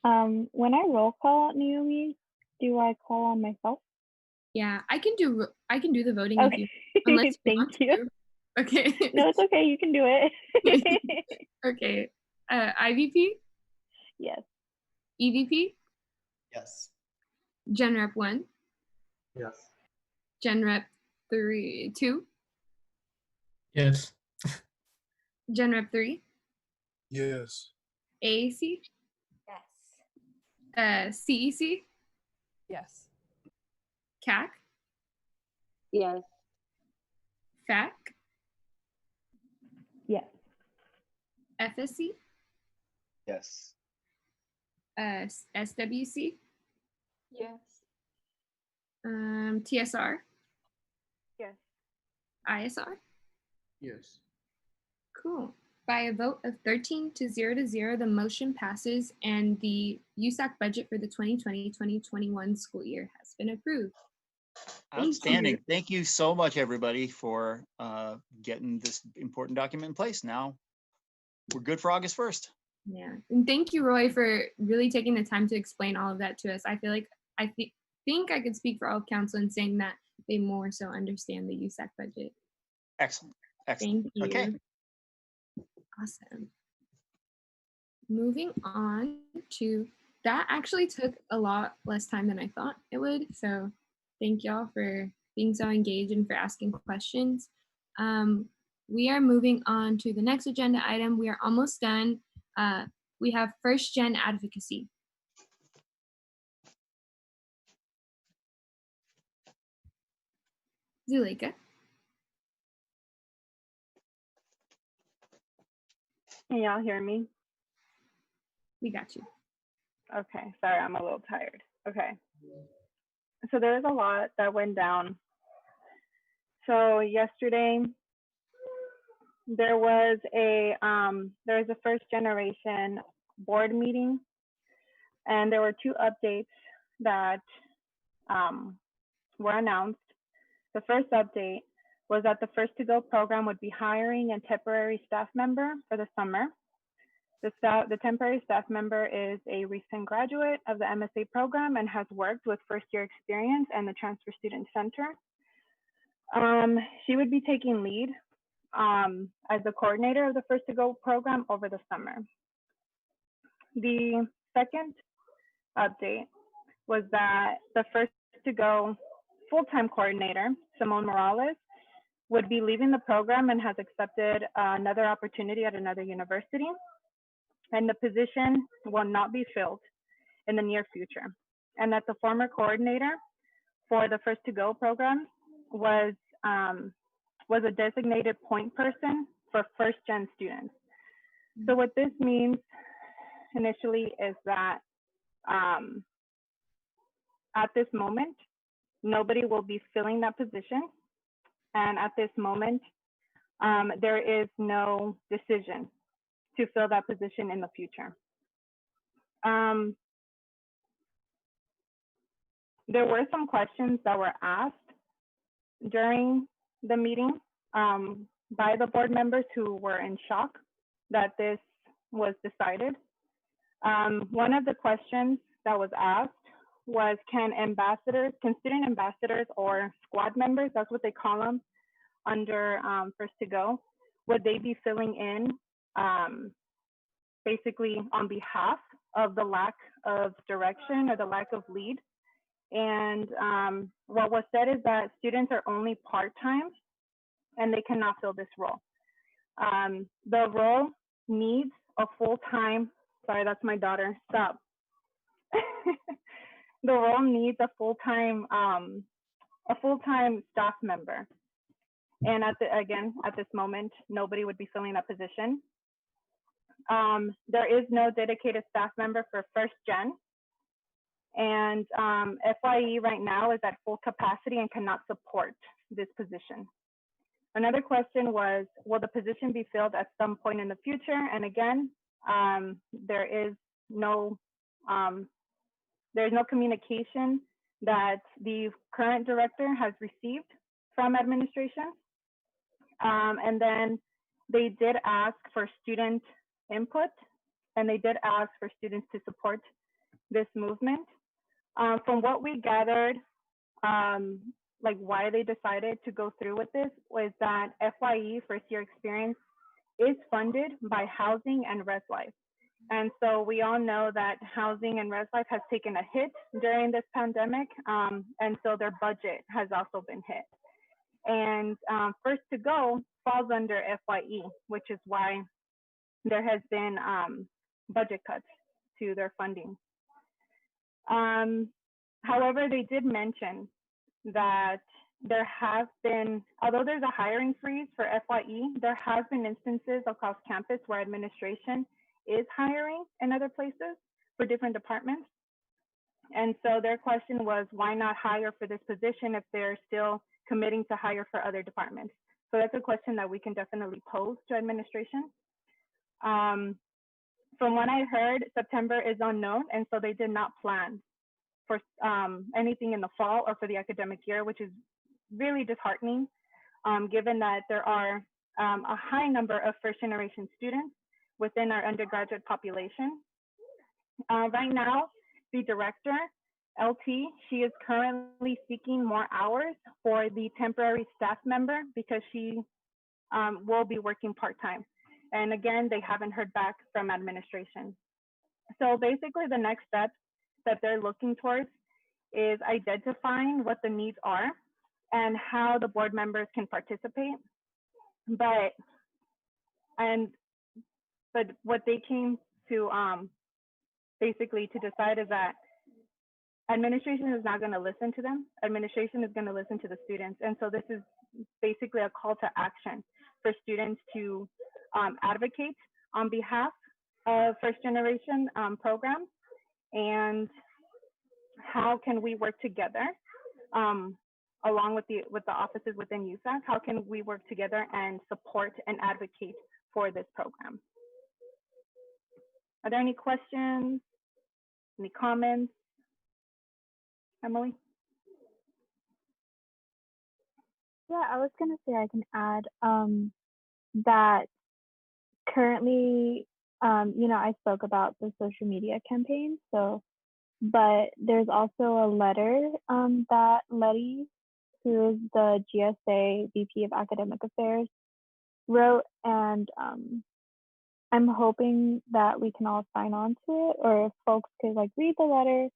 When I roll call out Naomi, do I call on myself? Yeah, I can do the voting Okay. if you, unless you want Thank you. to. Okay. No, it's okay. You can do it. Okay. IVP? Yes. EVP? Yes. Gen Rep 1? Yes. Gen Rep 2? Yes. Gen Rep 3? Yes. AAC? Yes. CEC? Yes. CAC? Yes. FAC? Yes. FSC? Yes. SWC? Yes. TSR? Yes. ISR? Yes. Cool. By a vote of 13-0, the motion passes and the USAC budget for the 2020-2021 school year has been approved. Outstanding. Thank you so much, everybody, for getting this important document in place. Now we're good for August 1st. Yeah, and thank you, Roy, for really taking the time to explain all of that to us. I feel like think I could speak for all of council in saying that they more so understand the USAC budget. Excellent. Excellent. Thank you. Okay. Awesome. Moving on to, that actually took a lot less time than I thought it would. So thank y'all for being so engaged and for asking questions. We are moving on to the next agenda item. We are almost done. We have first gen advocacy. Zuleika. Can y'all hear me? We got you. Okay, sorry, I'm a little tired. Okay. So there's a lot that went down. So yesterday, there was a first generation board meeting, and there were two updates that were announced. The first update was that the First to Go program would be hiring a temporary staff member for the summer. The temporary staff member is a recent graduate of the MSA program and has worked with first year experience and the Transfer Student Center. She would be taking lead as the coordinator of the First to Go program over the summer. The second update was that the First to Go full-time coordinator, Simone Morales, would be leaving the program and has accepted another opportunity at another university. And the position will not be filled in the near future. And that the former coordinator for the First to Go program was a designated point person for first gen students. So what this means initially is that at this moment, nobody will be filling that position. And at this moment, there is no decision to fill that position in the future. There were some questions that were asked during the meeting by the board members who were in shock that this was decided. One of the questions that was asked was, can student ambassadors or squad members, that's what they call them under First to Go, would they be filling in basically on behalf of the lack of direction or the lack of lead? And what was said is that students are only part-time and they cannot fill this role. The role needs a full-time, sorry, that's my daughter, stop. The role needs a full-time staff member. And at this moment, nobody would be filling that position. There is no dedicated staff member for first gen. And FYE right now is at full capacity and cannot support this position. Another question was, will the position be filled at some point in the future? And again, there's no communication that the current director has received from administration. And then they did ask for student input, and they did ask for students to support this movement. From what we gathered, like why they decided to go through with this was that FYE, first year experience, is funded by housing and res life. And so we all know that housing and res life has taken a hit during this pandemic. And so their budget has also been hit. And First to Go falls under FYE, which is why there has been budget cuts to their funding. However, they did mention that there have been, although there's a hiring freeze for FYE, there have been instances across campus where administration is hiring in other places for different departments. And so their question was, why not hire for this position if they're still committing to hire for other departments? So that's a question that we can definitely pose to administration. From what I heard, September is unknown, and so they did not plan for anything in the fall or for the academic year, which is really disheartening, given that there are a high number of first generation students within our undergraduate population. Right now, the director, LT, she is currently seeking more hours for the temporary staff member because she will be working part-time. And again, they haven't heard back from administration. So basically the next steps that they're looking towards is identifying what the needs are and how the board members can participate. But what they came to basically to decide is that administration is not going to listen to them. Administration is going to listen to the students. And so this is basically a call to action for students to advocate on behalf of first generation programs, and how can we work together along with the offices within USAC, how can we work together and support and advocate for this program? Are there any questions, any comments? Emily? Yeah, I was gonna say I can add that currently, I spoke about the social media campaign. So, but there's also a letter that Letty, who is the GSA VP of Academic Affairs, wrote, and I'm hoping that we can all sign on to it, or if folks could like read the letter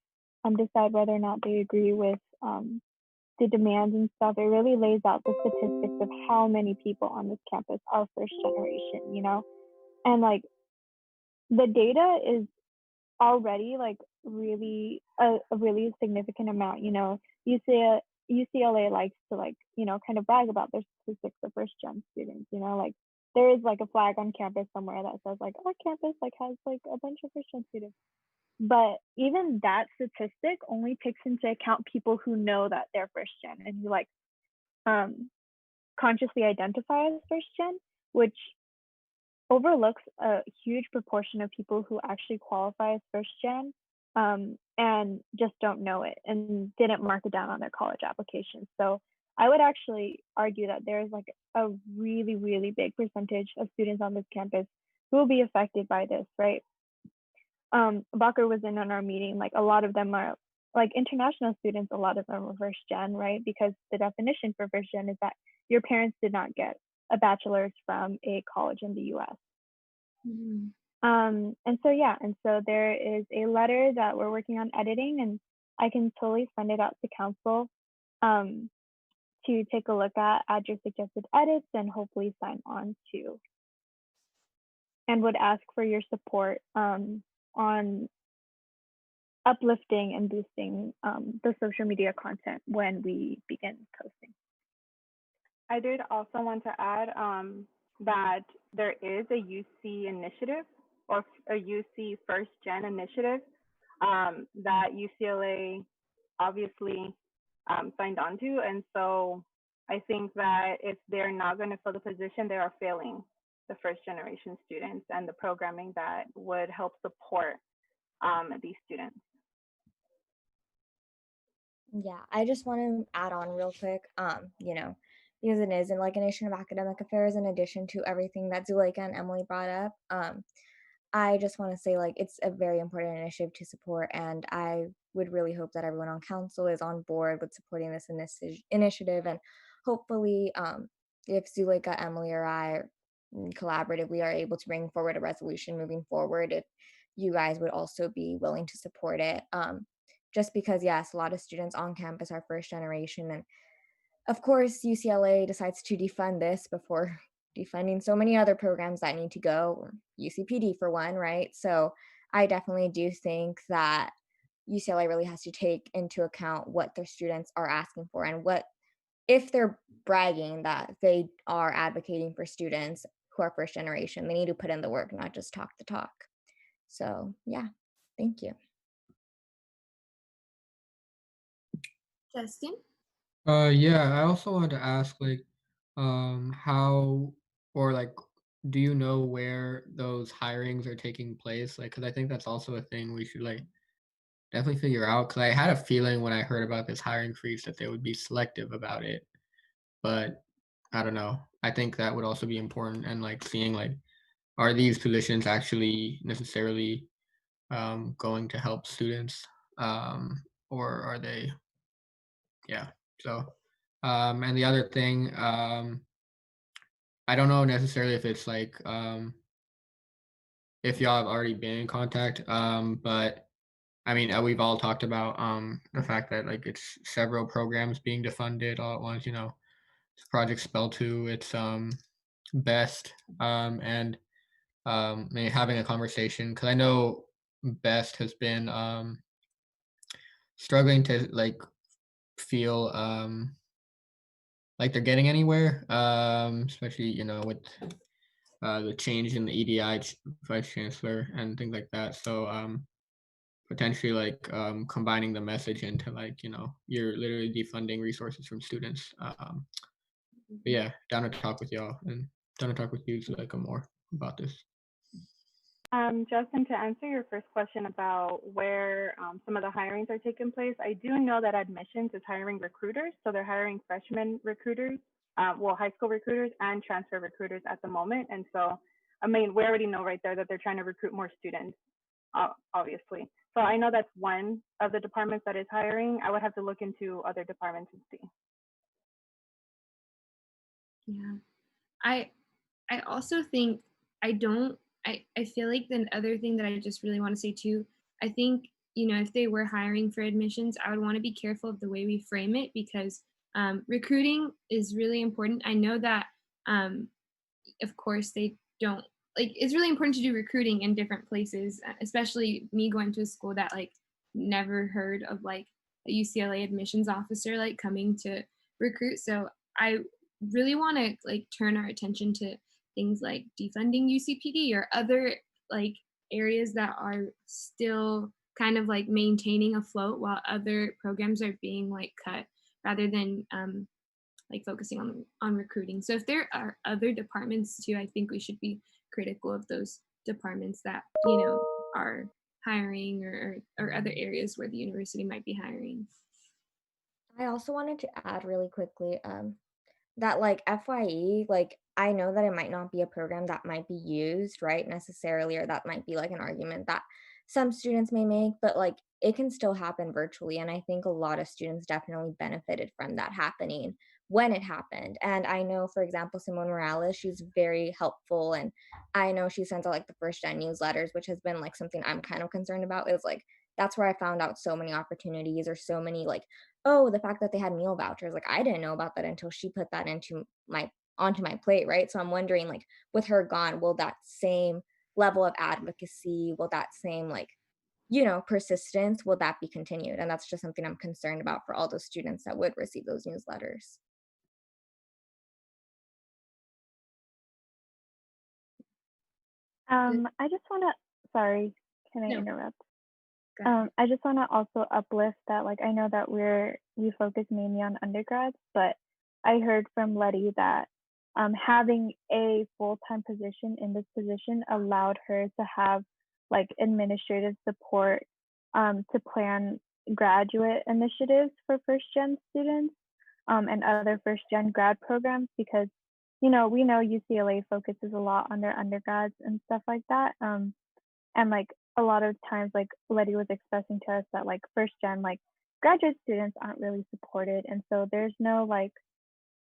and decide whether or not they agree with the demands and stuff. It really lays out the statistics of how many people on this campus are first generation, and like the data is already like really a really significant amount. UCLA likes to kind of brag about their statistics of first gen students. Like there is like a flag on campus somewhere that says like our campus like has like a bunch of first gen students. But even that statistic only takes into account people who know that they're first gen and who like consciously identify as first gen, which overlooks a huge proportion of people who actually qualify as first gen and just don't know it and didn't mark it down on their college application. So I would actually argue that there's like a really, really big percentage of students on this campus who will be affected by this, right? Bakker was in on our meeting, like a lot of them are like international students, a lot of them are first gen, right? Because the definition for first gen is that your parents did not get a bachelor's from a college in the US. Mm-hmm. And so there is a letter that we're working on editing, and I can totally send it out to council to take a look at, add your suggested edits, and hopefully sign on to. And would ask for your support on uplifting and boosting the social media content when we begin posting. I did also want to add that there is a UC initiative or a UC First Gen initiative that UCLA obviously signed on to. And so I think that if they're not going to fill the position, they are failing the first generation students and the programming that would help support these students. Yeah, I just want to add on real quick, because it is in like a nation of academic affairs, in addition to everything that Zuleika and Emily brought up. I just want to say like it's a very important initiative to support, and I would really hope that everyone on council is on board with supporting this initiative, and hopefully if Zuleika, Emily, or I collaboratively are able to bring forward a resolution moving forward, if you guys would also be willing to support it. Just because, yes, a lot of students on campus are first generation. And of course, UCLA decides to defund this before defunding so many other programs that need to go, UCPD for one, right? So I definitely do think that UCLA really has to take into account what their students are asking for, and what, if they're bragging that they are advocating for students who are first generation, they need to put in the work, not just talk the talk. So yeah, thank you. Justin? Yeah, I also wanted to ask like how, or like, do you know where those hirings are taking place? Like, because I think that's also a thing we should like definitely figure out, because I had a feeling when I heard about this hiring freeze that they would be selective about it, but I don't know. I think that would also be important, and like seeing like are these positions actually necessarily going to help students, or are they, yeah. So, and the other thing, I don't know necessarily if it's like, if y'all have already been in contact, but I mean, we've all talked about the fact that like it's several programs being defunded all at once. You know, it's Project Spell 2, it's Best, and maybe having a conversation, because I know Best has been struggling to like feel like they're getting anywhere, especially you know with the change in the EDI vice chancellor and things like that. So potentially like combining the message into like, you know, you're literally defunding resources from students. But yeah, down to talk with y'all and down to talk with you so like more about this. Justin, to answer your first question about where some of the hirings are taking place, I do know that admissions is hiring recruiters. So they're hiring freshman recruiters, well, high school recruiters and transfer recruiters at the moment. And so, I mean, we already know right there that they're trying to recruit more students, obviously. So I know that's one of the departments that is hiring. I would have to look into other departments and see. Yeah. I also think I feel like the other thing that I just really want to say too, I think, you know, if they were hiring for admissions, I would want to be careful of the way we frame it, because recruiting is really important. I know that, of course, they don't, like, it's really important to do recruiting in different places, especially me going to a school that like never heard of like a UCLA admissions officer like coming to recruit. So I really want to like turn our attention to things like defunding UCPD or other like areas that are still kind of like maintaining afloat while other programs are being like cut, rather than like focusing on recruiting. So if there are other departments too, I think we should be critical of those departments that, you know, are hiring, or other areas where the university might be hiring. I also wanted to add really quickly that like FYE, like I know that it might not be a program that might be used, right, necessarily, or that might be like an argument that some students may make, but like it can still happen virtually. And I think a lot of students definitely benefited from that happening when it happened. And I know, for example, Simone Morales, she's very helpful. And I know she sends out like the first gen newsletters, which has been like something I'm kind of concerned about. Is like that's where I found out so many opportunities, or so many like, oh, the fact that they had meal vouchers, like I didn't know about that until she put that into my onto my plate, right? So I'm wondering, like, with her gone, will that same level of advocacy, will that same like, you know, persistence, will that be continued? And that's just something I'm concerned about for all those students that would receive those newsletters. I just want to, sorry, can I No. interrupt? Go ahead. I just want to also uplift that, like, I know that we focus mainly on undergrads, but I heard from Letty that having a full-time position in this position allowed her to have like administrative support to plan graduate initiatives for first-gen students and other first-gen grad programs, because, you know, we know UCLA focuses a lot on their undergrads and stuff like that. And like a lot of times, like Letty was expressing to us that like first gen, like graduate students aren't really supported. And so there's no like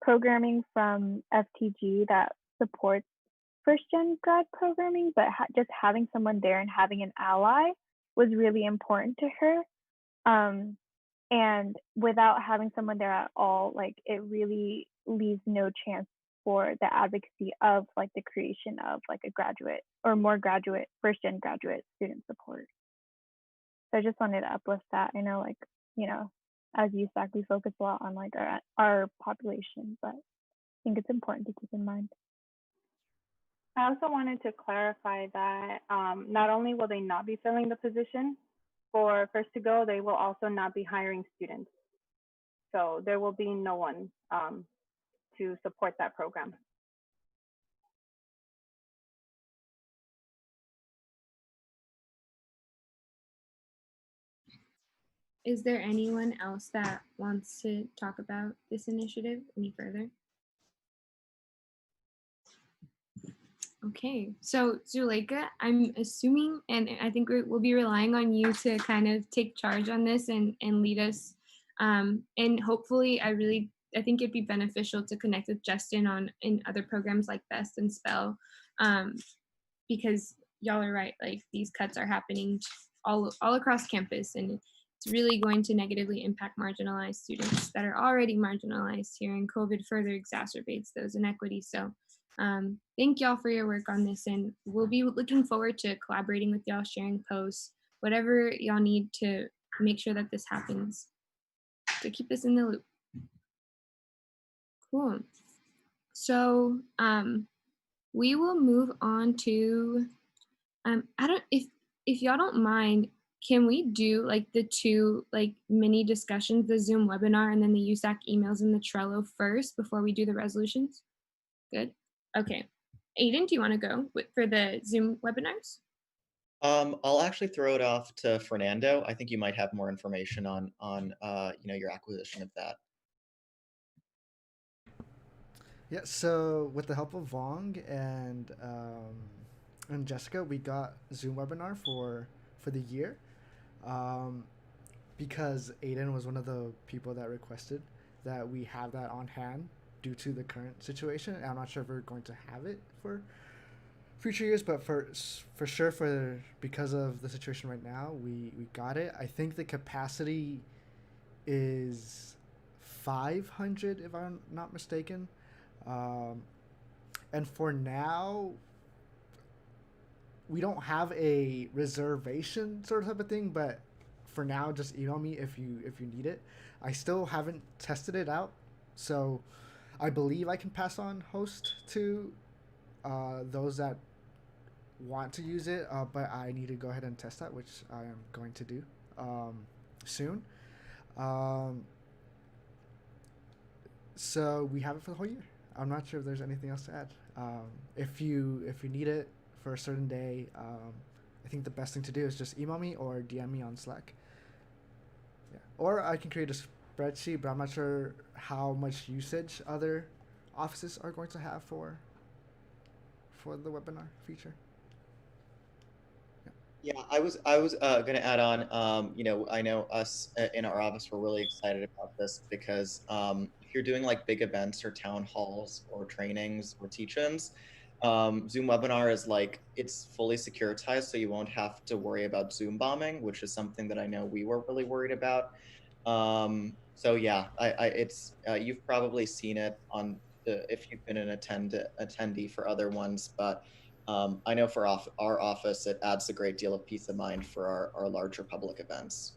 programming from FTG that supports first gen grad programming, but just having someone there and having an ally was really important to her. And without having someone there at all, like it really leaves no chance for the advocacy of like the creation of like a graduate or more graduate first gen graduate student support. So I just wanted to uplift that. I know, like, you know, as USAC we focus a lot on like our population, but I think it's important to keep in mind. I also wanted to clarify that not only will they not be filling the position for First to Go, they will also not be hiring students. So there will be no one to support that program. Is there anyone else that wants to talk about this initiative any further? Okay, so Zuleika, I'm assuming, and I think we'll be relying on you to kind of take charge on this and lead us. And hopefully, I think it'd be beneficial to connect with Justin on in other programs like Best and Spell, because y'all are right. Like these cuts are happening all across campus, and it's really going to negatively impact marginalized students that are already marginalized here, and COVID further exacerbates those inequities. So thank y'all for your work on this, and we'll be looking forward to collaborating with y'all, sharing posts, whatever y'all need to make sure that this happens, to keep us in the loop. Cool. So we will move on to, I don't, if y'all don't mind, can we do like the two like mini discussions, the Zoom webinar and then the USAC emails and the Trello first before we do the resolutions? Good. Okay. Aiden, do you want to go for the Zoom webinars? I'll actually throw it off to Fernando. I think you might have more information on your acquisition of that. Yeah, so with the help of Vong and Jessica, we got Zoom webinar for the year, because Aiden was one of the people that requested that we have that on hand due to the current situation. And I'm not sure if we're going to have it for future years, but for sure, because of the situation right now, we got it. I think the capacity is 500, if I'm not mistaken. And for now, we don't have a reservation sort of type of thing, but for now, just email me if you need it. I still haven't tested it out, so I believe I can pass on host to those that want to use it, but I need to go ahead and test that, which I am going to do soon. So we have it for the whole year. I'm not sure if there's anything else to add. If you need it for a certain day, I think the best thing to do is just email me or DM me on Slack. Yeah. Or I can create a spreadsheet, but I'm not sure how much usage other offices are going to have for the webinar feature. Yeah, I was going to add on. I know us in our office were really excited about this because if you're doing like big events or town halls or trainings or teach-ins, Zoom webinar is like it's fully securitized, so you won't have to worry about Zoom bombing, which is something that I know we were really worried about. So yeah, it's you've probably seen it on if you've been an attendee for other ones, but. I know for our office, it adds a great deal of peace of mind for our larger public events.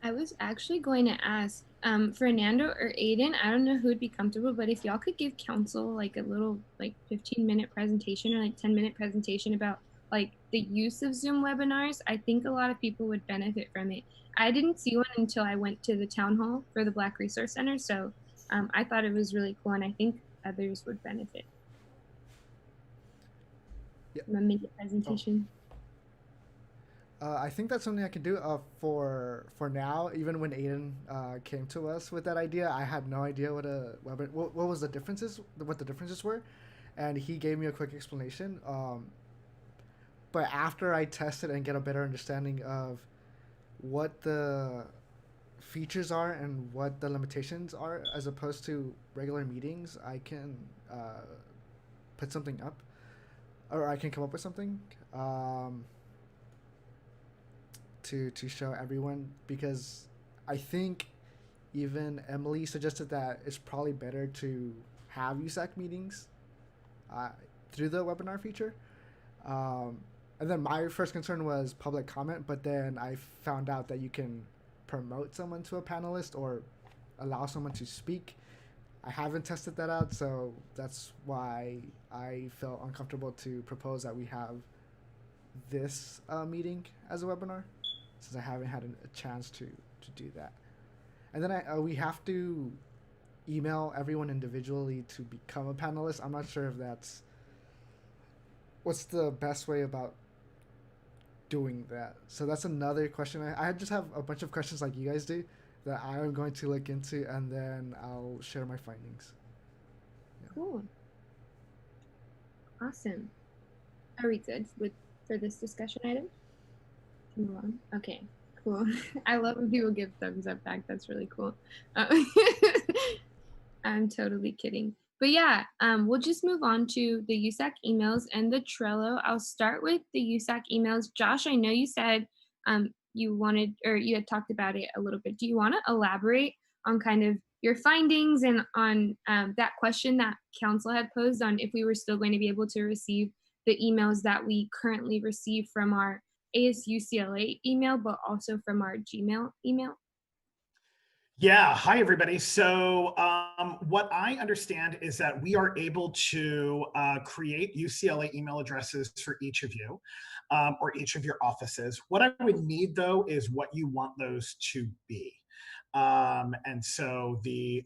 I was actually going to ask Fernando or Aiden, I don't know who would be comfortable, but if y'all could give council like a little like 15-minute presentation or like 10-minute presentation about like the use of Zoom webinars, I think a lot of people would benefit from it. I didn't see one until I went to the town hall for the Black Resource Center, so I thought it was really cool, and I think others would benefit. Yeah. From a minute presentation. I think that's something I can do for now. Even when Aiden came to us with that idea, I had no idea what was the differences, what the differences were, and he gave me a quick explanation. But after I tested and get a better understanding of what the features are and what the limitations are, as opposed to regular meetings, I can put something up, or I can come up with something. To show everyone, because I think even Emily suggested that it's probably better to have USAC meetings through the webinar feature. And then my first concern was public comment, but then I found out that you can promote someone to a panelist or allow someone to speak. I haven't tested that out, so that's why I felt uncomfortable to propose that we have this meeting as a webinar, since I haven't had a chance to do that. And then we have to email everyone individually to become a panelist. I'm not sure if that's what's the best way about doing that. So that's another question. I just have a bunch of questions like you guys do that I'm going to look into, and then I'll share my findings. Cool. Awesome. Are we good for this discussion item? Move on. Okay, cool. I love when people give thumbs up back. That's really cool. I'm totally kidding. But yeah, we'll just move on to the USAC emails and the Trello. I'll start with the USAC emails. Josh, I know you said you wanted, or you had talked about it a little bit. Do you want to elaborate on kind of your findings and on that question that council had posed on if we were still going to be able to receive the emails that we currently receive from our ASUCLA email, but also from our Gmail email? Yeah, hi everybody. So what I understand is that we are able to create UCLA email addresses for each of you or each of your offices. What I would need though is what you want those to be. And so the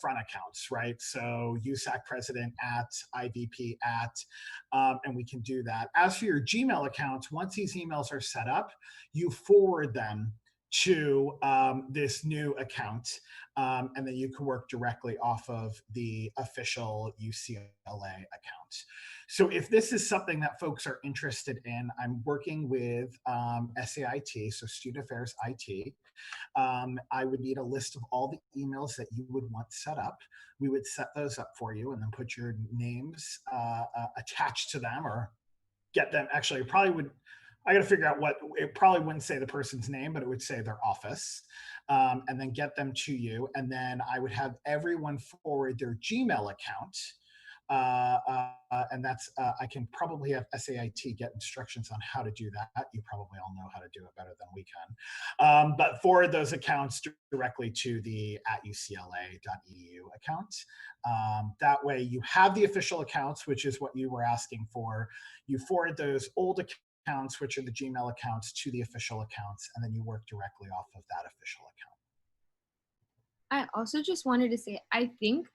front accounts, right? So USAC president at, IVP at, and we can do that. As for your Gmail accounts, once these emails are set up, you forward them to this new account, and then you can work directly off of the official UCLA account. So if this is something that folks are interested in, I'm working with SAIT, so Student Affairs IT. I would need a list of all the emails that you would want set up. We would set those up for you and then put your names attached to them or get them. Actually, it probably would, I got to figure out what, it probably wouldn't say the person's name, but it would say their office, and then get them to you. And then I would have everyone forward their Gmail account. And that's, I can probably have SAIT get instructions on how to do that. You probably all know how to do it better than we can. But forward those accounts directly to the @ucla.edu account. That way you have the official accounts, which is what you were asking for. You forward those old accounts, which are the Gmail accounts, to the official accounts, and then you work directly off of that official account. I also just wanted to say, I think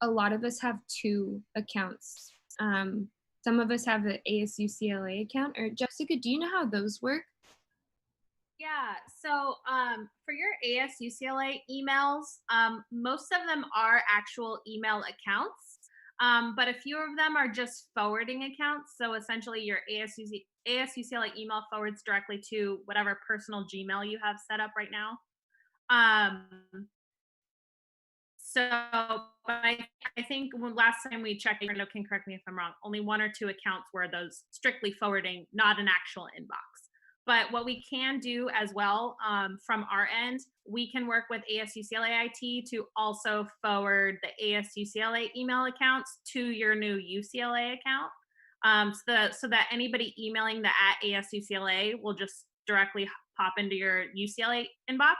a lot of us have two accounts. Some of us have an ASUCLA account. Or Jessica, do you know how those work? Yeah, so for your ASUCLA emails, most of them are actual email accounts, but a few of them are just forwarding accounts. So essentially your ASUCLA email forwards directly to whatever personal Gmail you have set up right now. So I think when last time we checked, Brando can correct me if I'm wrong, only 1 or 2 accounts were those strictly forwarding, not an actual inbox. But what we can do as well from our end, we can work with ASUCLA IT to also forward the ASUCLA email accounts to your new UCLA account. So that anybody emailing the @ASUCLA will just directly pop into your UCLA inbox.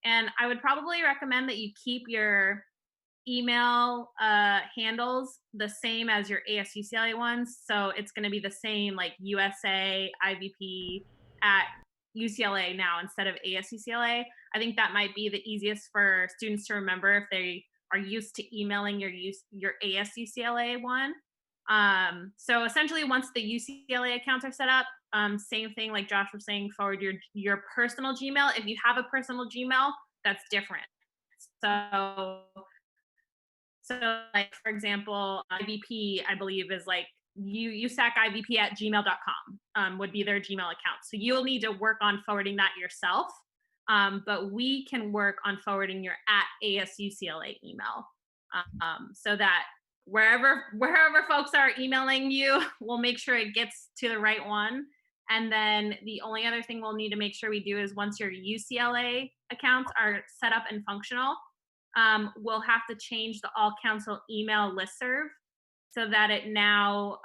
And I would probably recommend that you keep your email handles the same as your ASUCLA ones. So it's going to be the same, like USA IVP at UCLA now instead of ASUCLA. I think that might be the easiest for students to remember if they are used to emailing your ASUCLA one. So essentially, once the UCLA accounts are set up, same thing like Josh was saying, forward your personal Gmail. If you have a personal Gmail, that's different. So like for example, IVP, I believe is like USACIVP@gmail.com would be their Gmail account. So you'll need to work on forwarding that yourself. But we can work on forwarding your @ASUCLA email, so that wherever folks are emailing you, we'll make sure it gets to the right one. And then the only other thing we'll need to make sure we do is once your UCLA accounts are set up and functional, we'll have to change the all council email listserv so that it now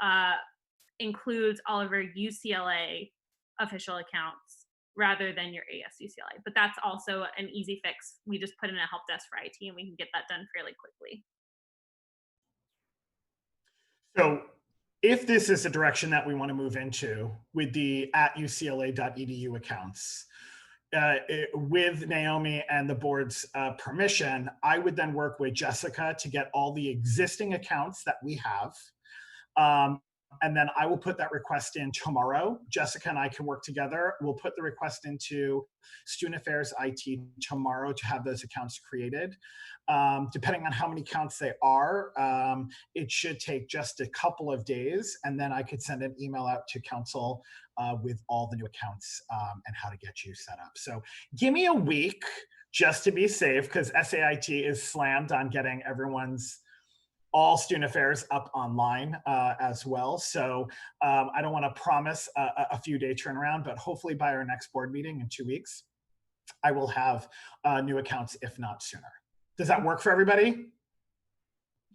includes all of our UCLA official accounts rather than your ASUCLA. But that's also an easy fix. We just put in a help desk for IT and we can get that done fairly quickly. So if this is the direction that we want to move into with the @ucla.edu accounts, with Naomi and the board's permission, I would then work with Jessica to get all the existing accounts that we have And then I will put that request in tomorrow. Jessica and I can work together. We'll put the request into Student Affairs IT tomorrow to have those accounts created. Depending on how many accounts they are, it should take just a couple of days. And then I could send an email out to council with all the new accounts and how to get you set up. So give me a week just to be safe, because SAIT is slammed on getting everyone's all student affairs up online as well. So I don't want to promise a few day turnaround, but hopefully by our next board meeting in 2 weeks, I will have new accounts, if not sooner. Does that work for everybody?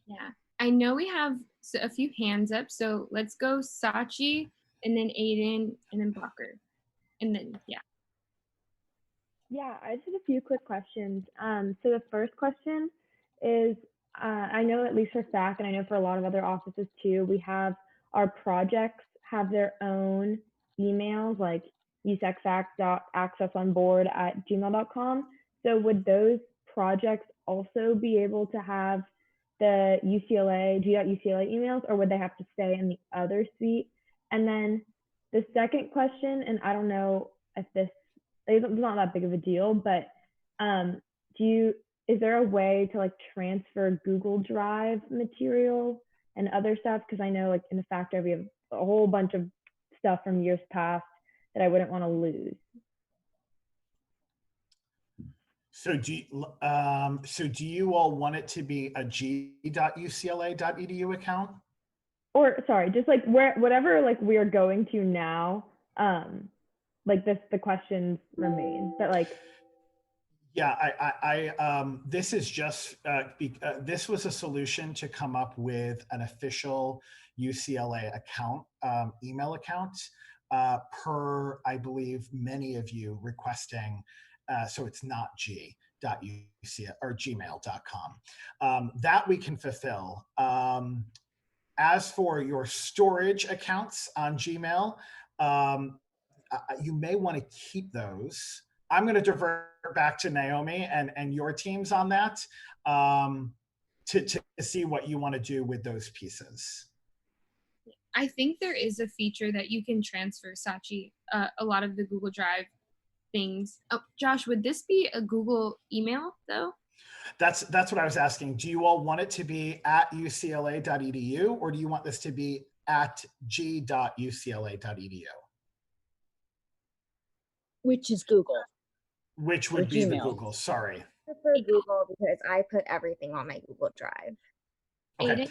Yeah, I know we have a few hands up, so let's go Sachi, and then Aiden, and then Blocker. And then, yeah. Yeah, I just have a few quick questions. So the first question is, I know at least for SAC, and I know for a lot of other offices too, we have our projects have their own emails, like usacsac.accessonboard@gmail.com. So would those projects also be able to have the UCLA, G.UCLA emails, or would they have to stay in the other suite? And then the second question, and I don't know if this it's not that big of a deal, but is there a way to like transfer Google Drive material and other stuff? Because I know like in the factory we have a whole bunch of stuff from years past that I wouldn't want to lose. So do you all want it to be a g.ucla.edu account? Or sorry, just like whatever like we are going to now, like the questions remain, but like. Yeah, this is just, this was a solution to come up with an official UCLA account, email account, per, I believe, many of you requesting, so it's not g.ucla or gmail.com. That we can fulfill. As for your storage accounts on Gmail, you may want to keep those. I'm going to divert back to Naomi and your teams on that to see what you want to do with those pieces. I think there is a feature that you can transfer, Sachi, a lot of the Google Drive things. Oh, Josh, would this be a Google email though? That's what I was asking. Do you all want it to be at ucla.edu, or do you want this to be at g.ucla.edu? Which is Google. Which would be the Google, sorry. I prefer Google because I put everything on my Google Drive. Okay,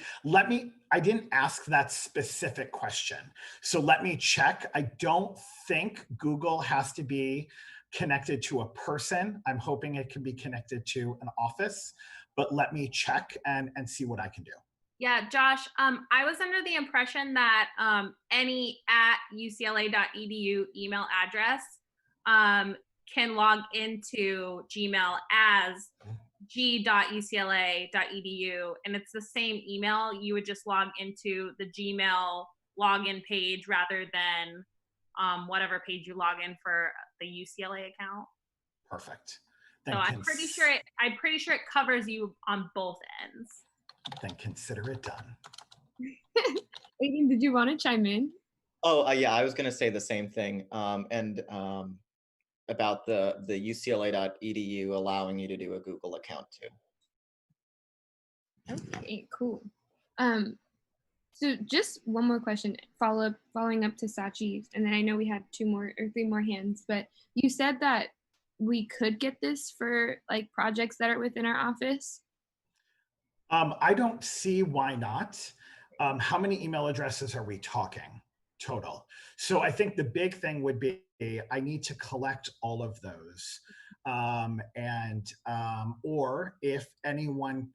I didn't ask that specific question. So let me check. I don't think Google has to be connected to a person. I'm hoping it can be connected to an office, but let me check and see what I can do. Yeah, Josh, I was under the impression that any at ucla.edu email address can log into Gmail as g.ucla.edu, and it's the same email. You would just log into the Gmail login page rather than whatever page you log in for the UCLA account. Perfect. So I'm pretty sure it covers you on both ends. Then consider it done. Aiden, did you want to chime in? Oh, yeah, I was going to say the same thing. About the ucla.edu allowing you to do a Google account too. Okay, cool. So just one more question, following up to Sachi, and then I know we had 2 more or 3 more hands, but you said that we could get this for like projects that are within our office. I don't see why not. How many email addresses are we talking total? So I think the big thing would be I need to collect all of those, or if anyone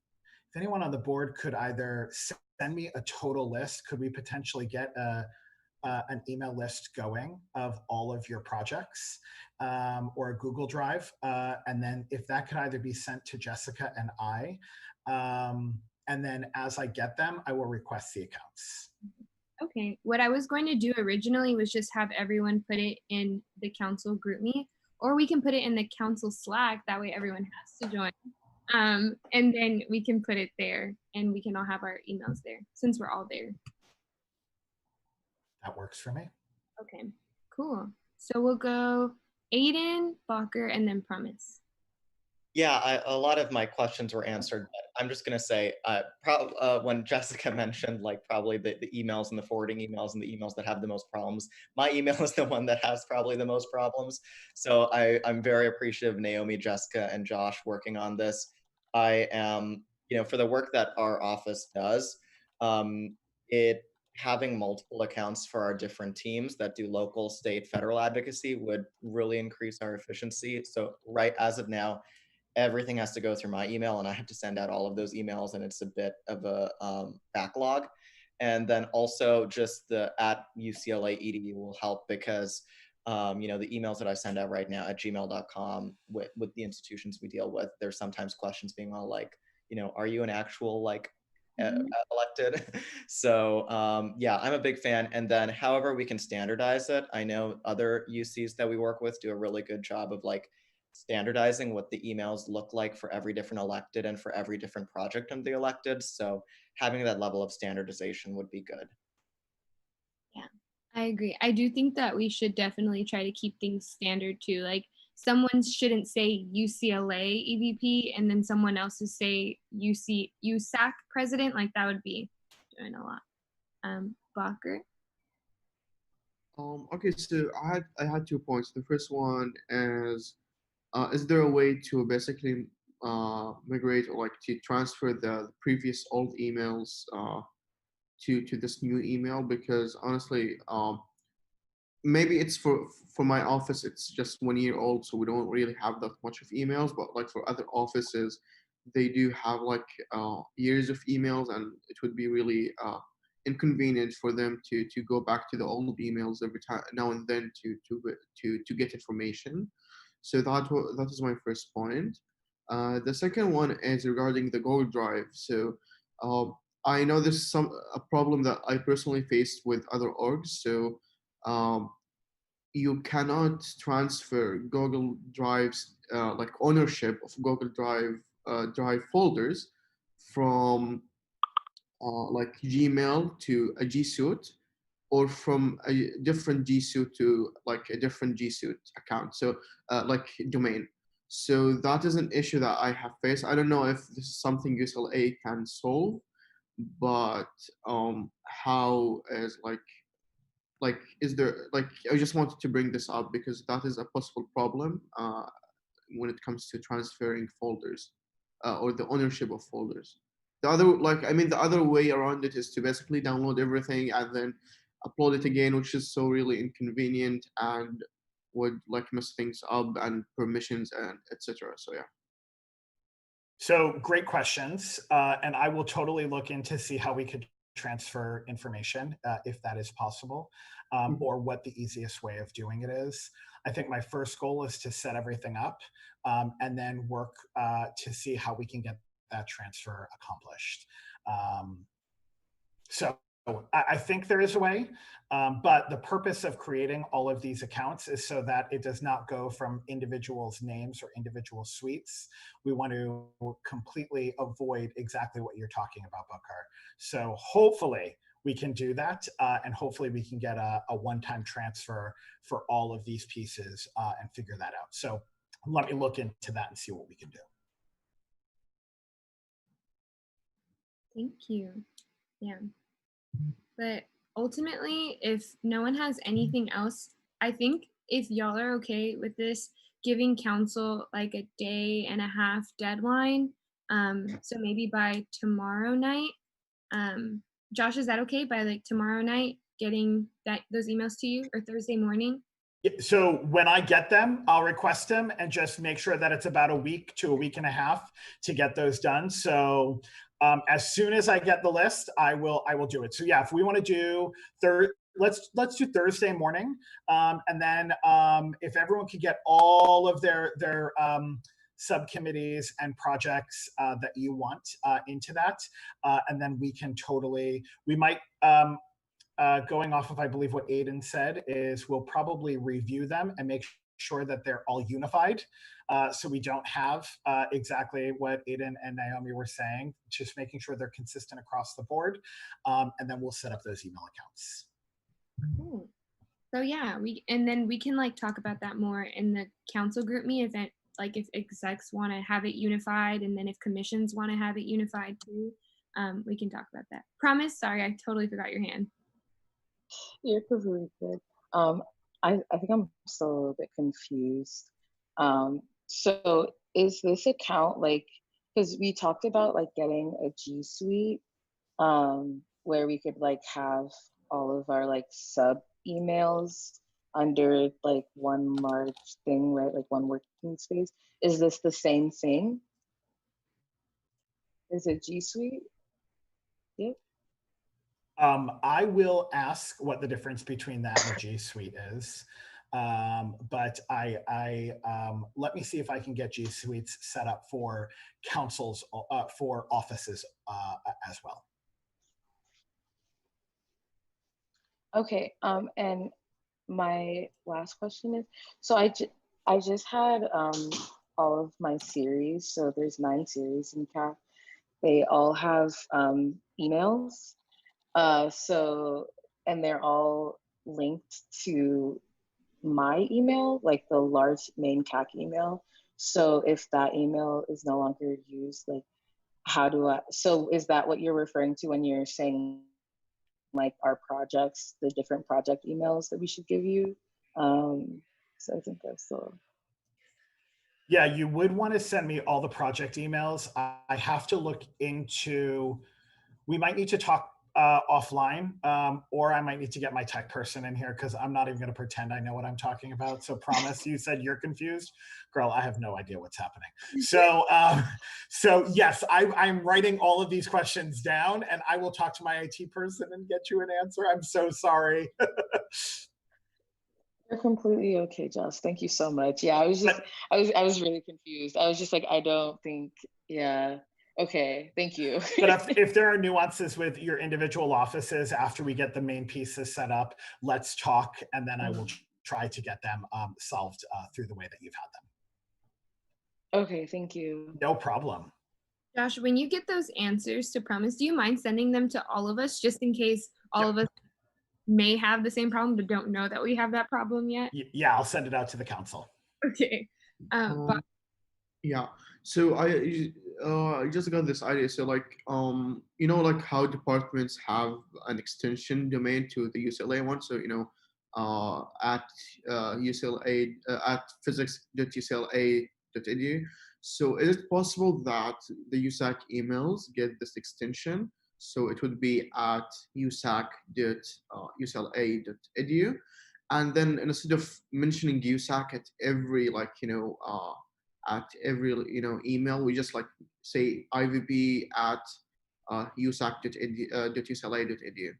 on the board could either send me a total list, could we potentially get an email list going of all of your projects, or a Google Drive, and then if that could either be sent to Jessica and I, and then as I get them, I will request the accounts. Okay, what I was going to do originally was just have everyone put it in the council group me, or we can put it in the council Slack, that way everyone has to join. And then we can put it there and we can all have our emails there since we're all there. works for me. Okay, cool. So we'll go Aiden, Balker, and then Promise. Yeah, a lot of my questions were answered, but I'm just gonna say, when Jessica mentioned like probably the emails and the forwarding emails and the emails that have the most problems, my email is the one that has probably the most problems. So I'm very appreciative of Naomi, Jessica, and Josh working on this. I am, for the work that our office does, it having multiple accounts for our different teams that do local, state, federal advocacy would really increase our efficiency. So right as of now, everything has to go through my email and I have to send out all of those emails and it's a bit of a backlog. And then also just the @UCLA EDU will help because the emails that I send out right now at gmail.com with the institutions we deal with, there's sometimes questions being all like, are you an actual elected? So yeah, I'm a big fan. And then however we can standardize it, I know other UCs that we work with do a really good job of standardizing what the emails look like for every different elected and for every different project of the elected. So having that level of standardization would be good. Yeah, I agree. I do think that we should definitely try to keep things standard too. Like someone shouldn't say UCLA EVP and then someone else is say USAC president. Like that would be doing a lot. Balker. Okay, so I had 2 points. The first one is there a way to basically migrate or to transfer the previous old emails to this new email? Because honestly, maybe it's for my office, it's just 1 year old, so we don't really have that much of emails. But for other offices, they do have years of emails, and it would be really inconvenient for them to go back to the old emails every time now and then to get information. So that is my first point. The second one is regarding the Google Drive. So I know this is a problem that I personally faced with other orgs. So you cannot transfer Google Drive's ownership of Google Drive folders from Gmail to a G Suite, or from a different G Suite to a different G Suite account. So domain. So that is an issue that I have faced. I don't know if this is something USLA can solve, but how is is there I just wanted to bring this up because that is a possible problem when it comes to transferring folders or the ownership of folders. The other the other way around it is to basically download everything and then upload it again, which is so really inconvenient and would mess things up and permissions and etc. So yeah. So great questions, and I will totally look into see how we could transfer information if that is possible, or what the easiest way of doing it is. I think my first goal is to set everything up and then work to see how we can get that transfer accomplished. So I think there is a way, but the purpose of creating all of these accounts is so that it does not go from individuals' names or individual suites. We want to completely avoid exactly what you're talking about, Bakar. So hopefully we can do that, and hopefully we can get a one-time transfer for all of these pieces and figure that out. So let me look into that and see what we can do. Thank you. Yeah. But ultimately, if no one has anything else, I think if y'all are okay with this, giving council like a 1.5 day deadline. So maybe by tomorrow night. Josh, is that okay? By tomorrow night, getting those emails to you, or Thursday morning? So when I get them, I'll request them and just make sure that it's about a week to a week and a half to get those done. So as soon as I get the list, I will do it. So yeah, if we want to do let's do Thursday morning, and then if everyone could get all of their subcommittees and projects that you want into that, and then we can we might. Going off of, I believe, what Aiden said, is we'll probably review them and make sure that they're all unified. So we don't have exactly what Aiden and Naomi were saying, just making sure they're consistent across the board. And then we'll set up those email accounts. Cool. So yeah, and then we can like talk about that more in the council group me event, like if execs want to have it unified, and then if commissions want to have it unified too, we can talk about that. Promise, sorry, I totally forgot your hand. You're completely good. I think I'm still a little bit confused. So is this account like, because we talked about like getting a G Suite, where we could like have all of our like sub emails under like one large thing, right? Like one working space. Is this the same thing? Is it G Suite? Yep. I will ask what the difference between that and the G Suite is. But let me see if I can get G Suites set up for councils, for offices as well. Okay. And my last question is, so I just had all of my series. So there's 9 series in CAP. They all have emails. And they're all linked to my email, like the large main CAC email. So if that email is no longer used, like so is that what you're referring to when you're saying like our projects, the different project emails that we should give you? So I think that's all. Yeah, you would want to send me all the project emails. I have to look into, we might need to talk offline, or I might need to get my tech person in here because I'm not even going to pretend I know what I'm talking about. So Promise, you said you're confused. Girl, I have no idea what's happening. So, so yes, I'm writing all of these questions down, and I will talk to my IT person and get you an answer. I'm so sorry. You're completely okay, Joss. Thank you so much. Yeah, I was really confused. I was just like, I don't think, yeah. Okay, thank you. But if there are nuances with your individual offices after we get the main pieces set up, let's talk, and then I will try to get them solved through the way that you've had them. Okay, thank you. No problem. Josh, when you get those answers to Promise, do you mind sending them to all of us just in case all of us may have the same problem but don't know that we have that problem yet? Yeah, I'll send it out to the council. Okay. Yeah. So I just got this idea. So like you know, like how departments have an extension domain to the UCLA one. So you know, at UCLA at physics.ucla.edu. So is it possible that the USAC emails get this extension? So it would be at usac.ucla.edu, and then instead of mentioning USAC at every like at every email, we just like say ivp at usac.ucla.edu.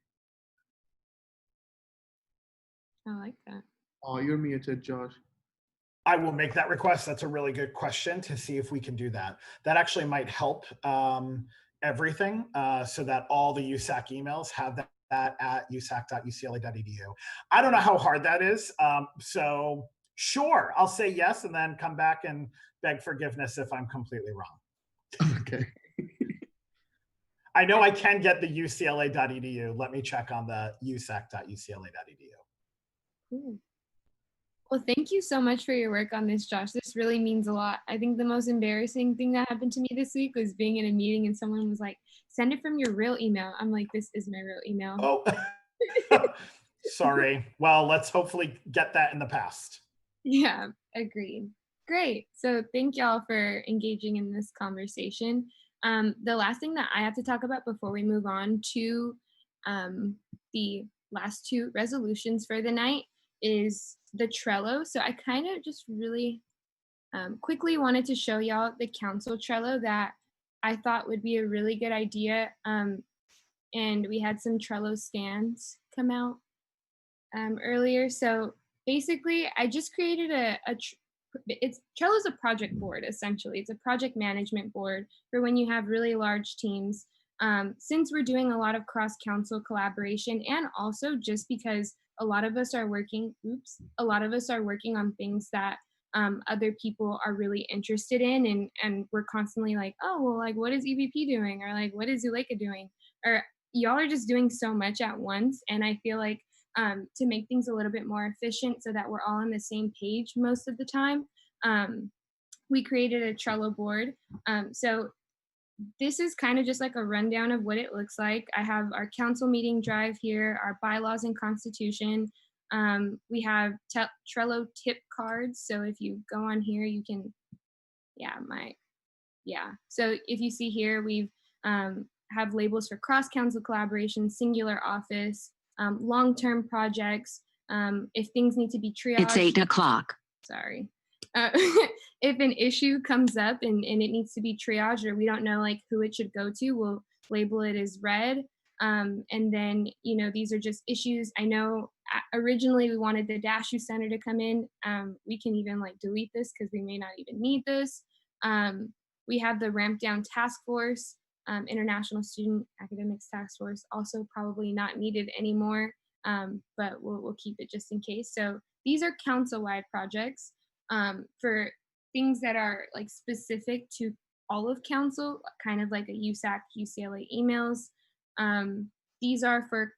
I like that. Oh, you're muted, Josh. I will make that request. That's a really good question to see if we can do that. That actually might help everything, so that all the USAC emails have that at usac.ucla.edu. I don't know how hard that is. So sure, I'll say yes and then come back and beg forgiveness if I'm completely wrong. Okay. I know I can get the ucla.edu. Let me check on the usac.ucla.edu. Cool. Well, thank you so much for your work on this, Josh. This really means a lot. I think the most embarrassing thing that happened to me this week was being in a meeting and someone was like, send it from your real email. I'm like, this is my real email. Oh, sorry. Well, let's hopefully get that in the past. Yeah, agreed. Great. So thank y'all for engaging in this conversation. The last thing that I have to talk about before we move on to the last 2 resolutions for the night is the Trello. So I kind of just really quickly wanted to show y'all the council Trello that I thought would be a really good idea. And we had some Trello stands come out earlier. So basically, I just created Trello's a project board, essentially. It's a project management board for when you have really large teams. Since we're doing a lot of cross-council collaboration, and also just because a lot of us are working on things that other people are really interested in, and we're constantly like, oh, well, like, what is EVP doing? Or like, what is Zuleika doing? Or y'all are just doing so much at once. And I feel like to make things a little bit more efficient so that we're all on the same page most of the time. We created a Trello board. So this is kind of just like a rundown of what it looks like. I have our council meeting drive here, our bylaws and constitution. We have Trello tip cards. So if you go on here, you can, So if you see here, we've have labels for cross-council collaboration, singular office, long-term projects. If things need to be triaged. It's 8 o'clock. Sorry. If an issue comes up and it needs to be triaged or we don't know like who it should go to, we'll label it as red. And then, these are just issues. I know originally we wanted the DASHU Center to come in. We can even like delete this because we may not even need this. We have the Ramp Down Task Force, International Student Academics Task Force, also probably not needed anymore, but we'll keep it just in case. So these are council-wide projects for things that are like specific to all of council, kind of like a USAC, UCLA emails. These are for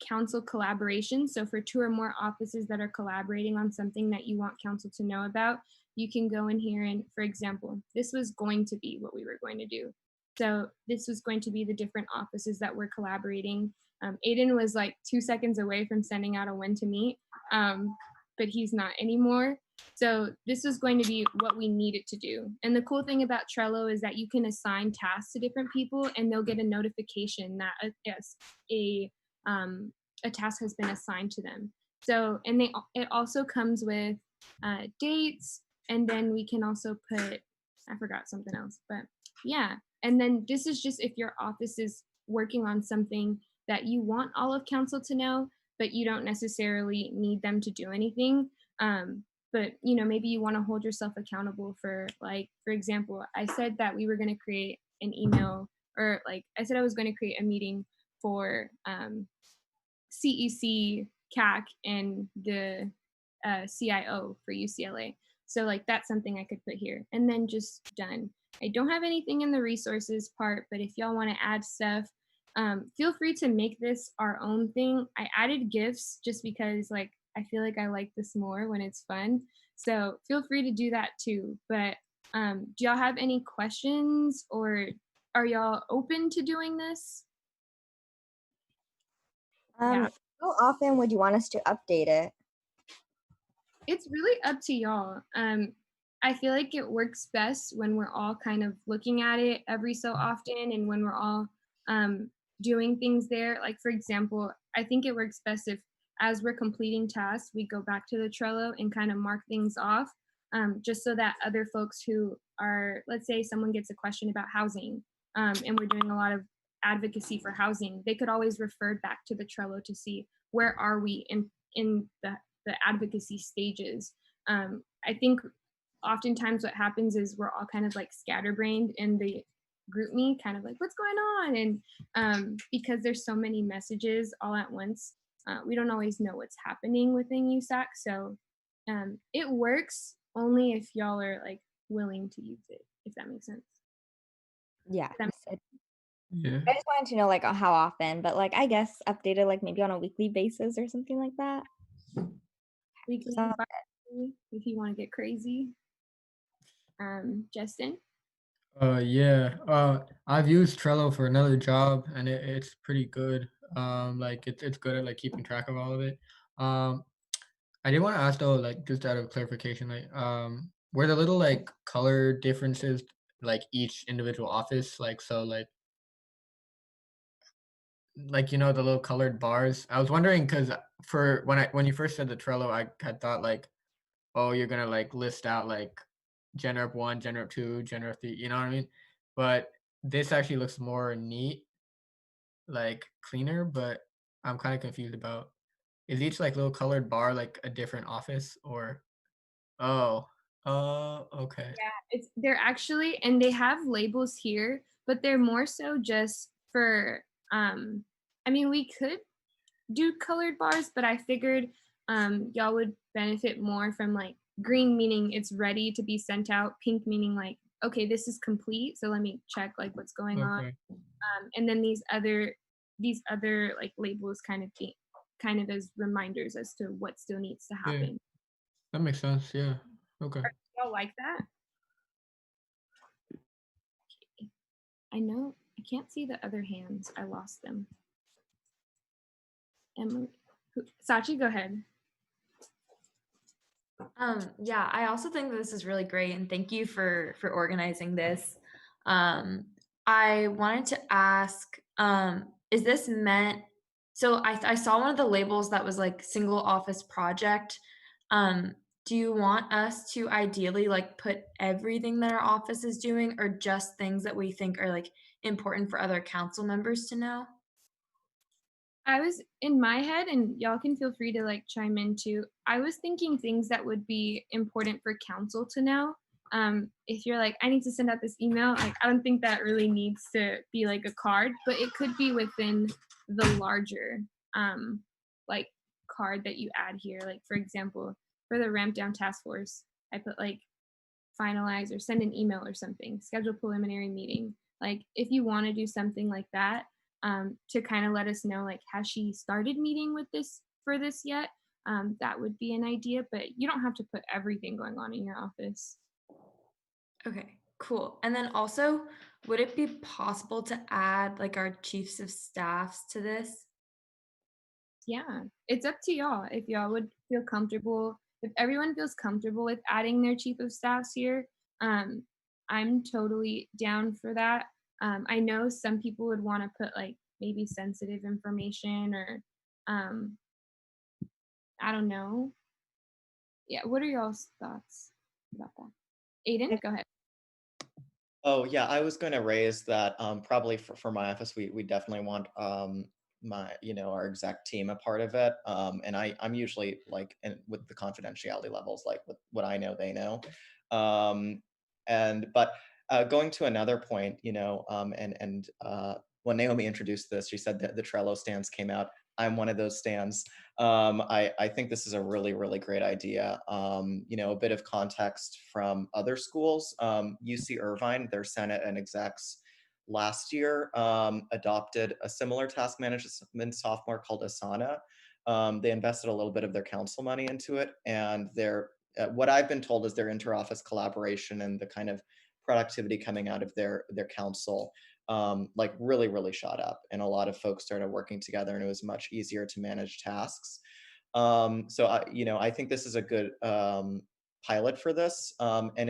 council collaboration. So for 2 or more offices that are collaborating on something that you want council to know about, you can go in here and, for example, this was going to be what we were going to do. So this was going to be the different offices that were collaborating. Aiden was like 2 seconds away from sending out a when to meet, but he's not anymore. So this is going to be what we needed to do. And the cool thing about Trello is that you can assign tasks to different people and they'll get a notification that a task has been assigned to them. So, and it also comes with dates, and then we can also put, I forgot something else, but yeah. And then this is just if your office is working on something that you want all of council to know, but you don't necessarily need them to do anything. But maybe you want to hold yourself accountable for, like, for example, I said that we were going to create an email, or like I said I was going to create a meeting for CEC, CAC, and the CIO for UCLA. So like that's something I could put here and then just done. I don't have anything in the resources part, but if y'all want to add stuff, feel free to make this our own thing. I added GIFs just because like I feel like I like this more when it's fun. So feel free to do that too. But do y'all have any questions, or are y'all open to doing this? How often would you want us to update it? It's really up to y'all. I feel like it works best when we're all kind of looking at it every so often, and when we're all doing things there. Like, for example, I think it works best if, as we're completing tasks, we go back to the Trello and kind of mark things off, just so that other folks who are, let's say someone gets a question about housing, and we're doing a lot of advocacy for housing, they could always refer back to the Trello to see where are we in the advocacy stages. I think oftentimes what happens is we're all kind of like scatterbrained in the group me, kind of like, what's going on? And because there's so many messages all at once, we don't always know what's happening within USAC. So it works only if y'all are like willing to use it, if that makes sense. Yeah. Yeah. I just wanted to know like how often, but like I guess updated like maybe on a weekly basis or something like that. Weekly, if you want to get crazy. Justin? I've used Trello for another job and it's pretty good. Like it's good at like keeping track of all of it. I did want to ask though, like just out of clarification, like were the little like color differences like each individual office, like so like the little colored bars? I was wondering because for when you first said the Trello, I had thought like, oh, you're gonna like list out like Gen Rep 1, Gen Rep 2, Gen Rep 3, you know what I mean? But this actually looks more neat, like cleaner, but I'm kind of confused about, is each like little colored bar like a different office or, okay. Yeah, they're actually, and they have labels here, but they're more so just for, I mean, we could do colored bars, but I figured y'all would benefit more from like green meaning it's ready to be sent out, pink meaning like, okay, this is complete, so let me check like what's going on. And then these other like labels kind kind of as reminders as to what still needs to Yeah, happen. that makes sense. Yeah. Okay. Y'all like that? I know I can't see the other hands. I lost them. Emily, Sachi, go ahead. Yeah, I also think that this is really great, and thank you for organizing this. I wanted to ask, is this meant? So I saw one of the labels that was like single office project. Do you want us to ideally like put everything that our office is doing, or just things that we think are like important for other council members to know? I was in my head, and y'all can feel free to like chime in too. I was thinking things that would be important for council to know. If you're like, I need to send out this email, like I don't think that really needs to be like a card, but it could be within the larger like card that you add here. Like for example, for the ramp down task force, I put like finalize or send an email or something, schedule preliminary meeting. Like if you want to do something like that, to kind of let us know, like, has she started meeting with this for this yet? That would be an idea, but you don't have to put everything going on in your office. Okay, cool. And then also, would it be possible to add like our chiefs of staffs to this? Yeah, it's up to y'all if y'all would feel comfortable. If everyone feels comfortable with adding their chief of staffs here, I'm totally down for that. I know some people would want to put like maybe sensitive information or I don't know. Yeah, what are y'all's thoughts about that? Aiden, go ahead. Oh yeah, I was going to raise that probably for my office, we definitely want our exec team a part of it. And I'm usually like with the confidentiality levels, like with what I know, they know. But going to another point, when Naomi introduced this, she said that the Trello stands came out. I'm one of those stands. I think this is a really, really great idea. A bit of context from other schools. UC Irvine, their Senate and execs last year adopted a similar task management software called Asana. They invested a little bit of their council money into it, and what I've been told is their interoffice collaboration and the kind of productivity coming out of their council like really, really shot up, and a lot of folks started working together, and it was much easier to manage tasks. So I think this is a good pilot for this. And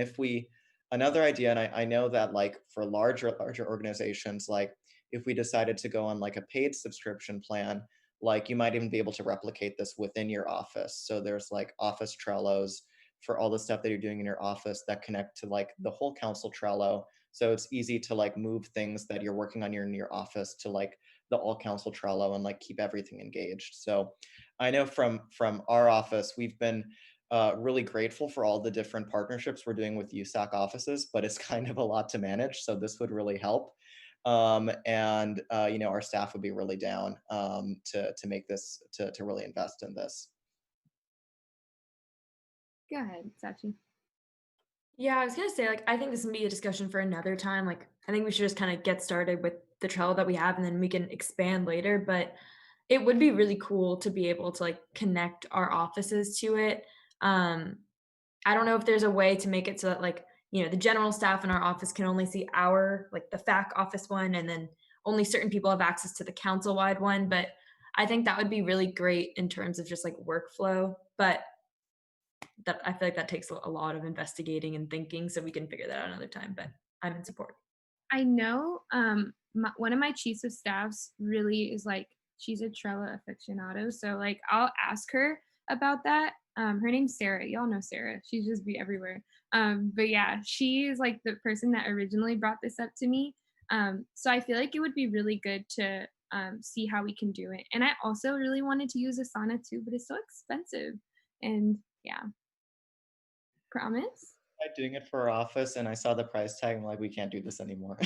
another idea, and I know that like for larger organizations, like if we decided to go on like a paid subscription plan, like you might even be able to replicate this within your office. So there's like office Trellos for all the stuff that you're doing in your office that connect to like the whole council Trello. So it's easy to like move things that you're working on in your office to like the all council Trello and like keep everything engaged. So I know from our office, we've been really grateful for all the different partnerships we're doing with USAC offices, but it's kind of a lot to manage. So this would really help. Our staff would be really down to make this, to really invest in this. Go ahead, Sachi. Yeah, I was gonna say, like, I think this would be a discussion for another time. Like, I think we should just kind of get started with the Trello that we have, and then we can expand later. But it would be really cool to be able to like connect our offices to it. I don't know if there's a way to make it so that like, the general staff in our office can only see our like the FAC office one, and then only certain people have access to the council wide one. But I think that would be really great in terms of just like workflow. But that I feel like that takes a lot of investigating and thinking, so we can figure that out another time. But I'm in support. I know one of my chiefs of staffs really is like, she's a Trello aficionado. So like I'll ask her about that. Her name's Sarah. Y'all know Sarah. She's just be everywhere. But yeah, she is like the person that originally brought this up to me. So I feel like it would be really good to see how we can do it. And I also really wanted to use Asana too, but it's so expensive. And yeah. Promise? I'm doing it for our office, and I saw the price tag. I'm like, we can't do this anymore.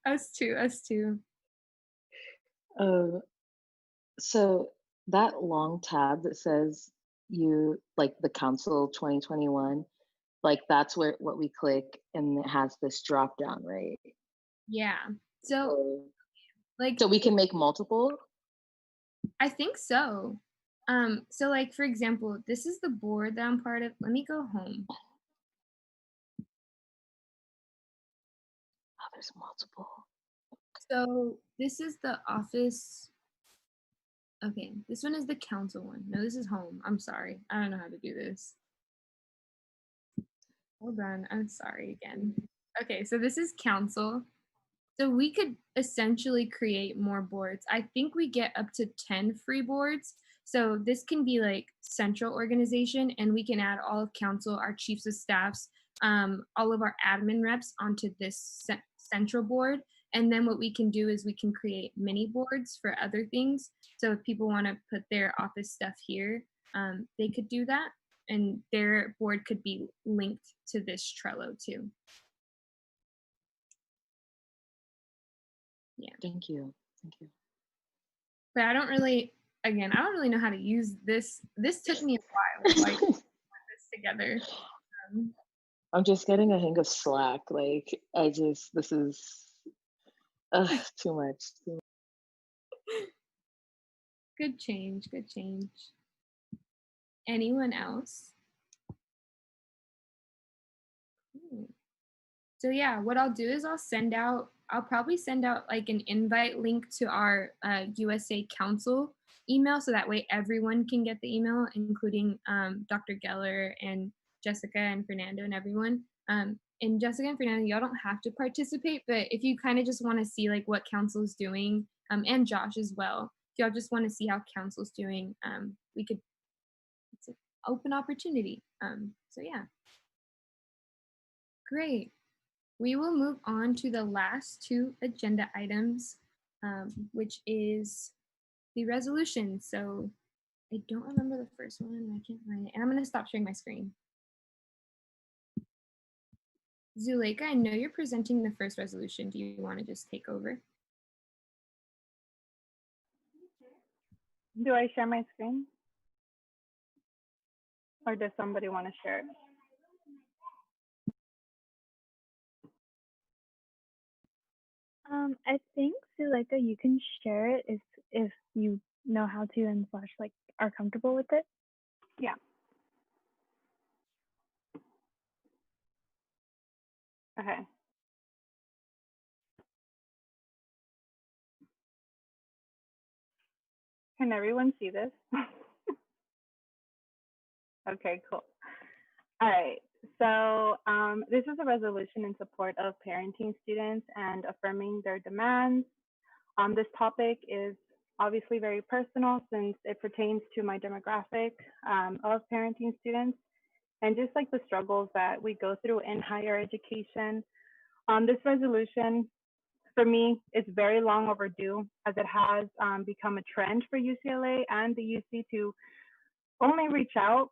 Us too. So that long tab that says like the council 2021, like that's what we click, and it has this drop down, right? Yeah. So we can make multiple. I think so. So like, for example, this is the board that I'm part of. Let me go home. Oh, there's multiple. So this is the office. Okay, this one is the council one. No, this is home. I'm sorry. I don't know how to do this. Hold on. I'm sorry again. Okay, so this is council. So we could essentially create more boards. I think we get up to 10 free boards. So this can be like central organization, and we can add all of council, our chiefs of staffs, all of our admin reps onto this central board. And then what we can do is we can create mini boards for other things. So if people want to put their office stuff here, they could do that. And their board could be linked to this Trello too. Yeah. Thank you. Thank you. But I don't really know how to use this. This took me a while, like, to put this together. I'm just getting a hang of Slack. Like, this is too much. Good change, good change. Anyone else? So yeah, what I'll do is I'll probably send out like an invite link to our USA Council email, so that way everyone can get the email, including Dr. Geller and Jessica and Fernando and everyone. And Jessica and Fernando, y'all don't have to participate, but if you kind of just want to see like what council's doing, and Josh as well, if y'all just want to see how council's doing, it's an open opportunity. So yeah. Great. We will move on to the last two agenda items, which is the resolution. So I don't remember the first one. I can't find it. And I'm going to stop sharing my screen. Zuleika, I know you're presenting the first resolution. Do you want to just take over? Do I share my screen? Or does somebody want to share it? I think Zuleika, you can share it if you know how to and slash like are comfortable with it. Yeah. Okay. Can everyone see this? Okay, cool. All right. So this is a resolution in support of parenting students and affirming their demands. This topic is obviously very personal since it pertains to my demographic of parenting students and just like the struggles that we go through in higher education. This resolution for me is very long overdue, as it has become a trend for UCLA and the UC to only reach out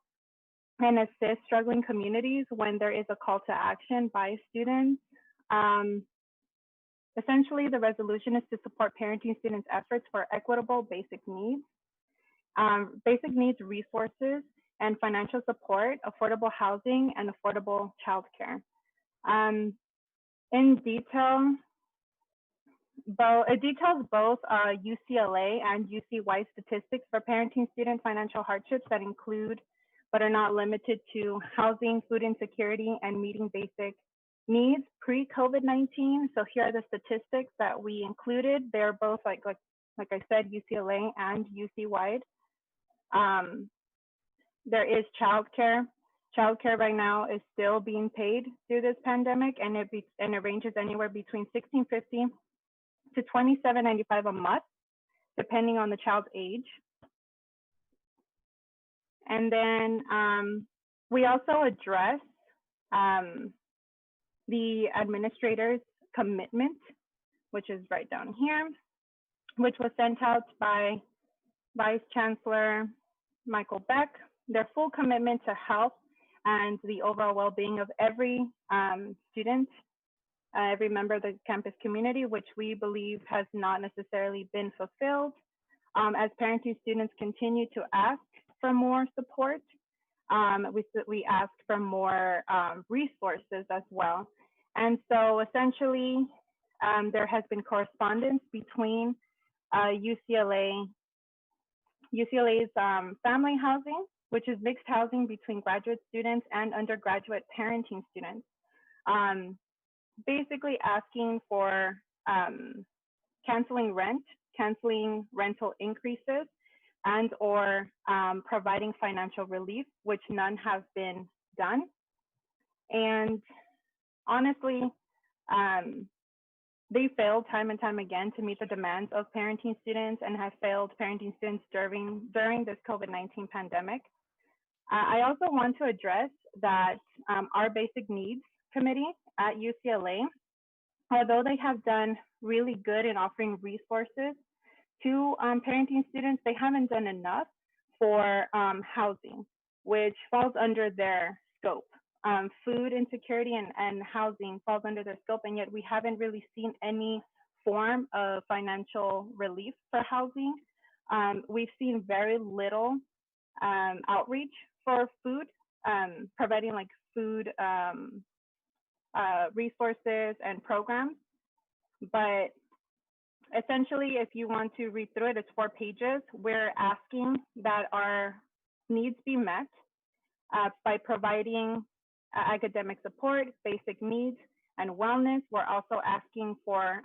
and assist struggling communities when there is a call to action by students. Essentially, the resolution is to support parenting students' efforts for equitable basic needs, resources, and financial support, affordable housing, and affordable childcare. In detail, it details both UCLA and UC-wide statistics for parenting student financial hardships that include, but are not limited to, housing, food insecurity, and meeting basic needs pre-COVID-19. So here are the statistics that we included. They're both like I said, UCLA and UC-wide. There is childcare. Childcare right now is still being paid through this pandemic, and it ranges anywhere between $16.50 to $27.95 a month, depending on the child's age. And then we also address the administrator's commitment, which is right down here, which was sent out by Vice Chancellor Michael Beck, their full commitment to health and the overall well-being of every student, every member of the campus community, which we believe has not necessarily been fulfilled. As parenting students continue to ask for more support, we ask for more resources as well. And so essentially, there has been correspondence between UCLA UCLA's family housing, which is mixed housing between graduate students and undergraduate parenting students. Basically asking for canceling rent, canceling rental increases, and or providing financial relief, which none have been done. And honestly, they failed time and time again to meet the demands of parenting students and have failed parenting students during this COVID-19 pandemic. I also want to address that our basic needs committee at UCLA, although they have done really good in offering resources to parenting students, they haven't done enough for housing, which falls under their scope. Food insecurity and housing falls under their scope, and yet we haven't really seen any form of financial relief for housing. We've seen very little outreach for food, providing like food resources and programs. But essentially, if you want to read through it, it's 4 pages. We're asking that our needs be met by providing academic support, basic needs, and wellness. We're also asking for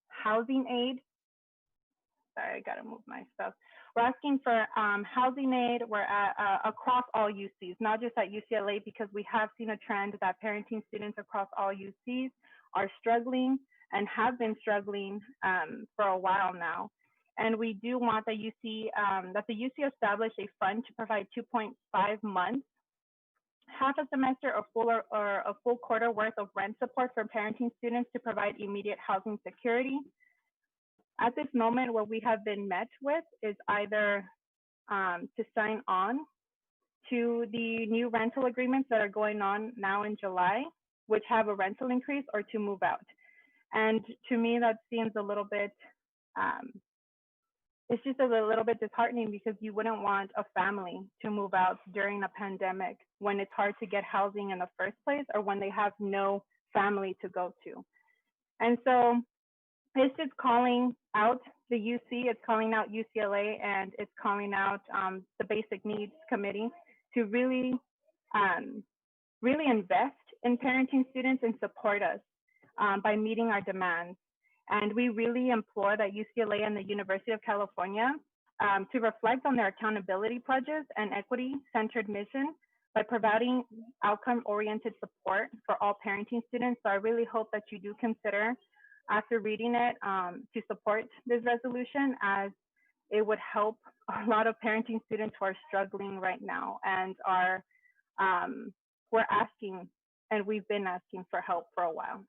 housing aid. Sorry, I gotta move my stuff. We're asking for housing aid. We're across all UCs, not just at UCLA, because we have seen a trend that parenting students across all UCs are struggling and have been struggling for a while now. And we do want the UC, that the UC establish a fund to provide 2.5 months, half a semester or a full quarter worth of rent support for parenting students to provide immediate housing security. At this moment, what we have been met with is either to sign on to the new rental agreements that are going on now in July, which have a rental increase, or to move out. And to me, that seems a little bit, it's just a little bit disheartening, because you wouldn't want a family to move out during a pandemic when it's hard to get housing in the first place, or when they have no family to go to. And so it's just calling out the UC, it's calling out UCLA, and it's calling out the Basic Needs Committee to really, really invest in parenting students and support us by meeting our demands. And we really implore that UCLA and the University of California to reflect on their accountability pledges and equity-centered mission by providing outcome-oriented support for all parenting students. So I really hope that you do consider, after reading it, to support this resolution, as it would help a lot of parenting students who are struggling right now and are, we're asking, and we've been asking for help for a while.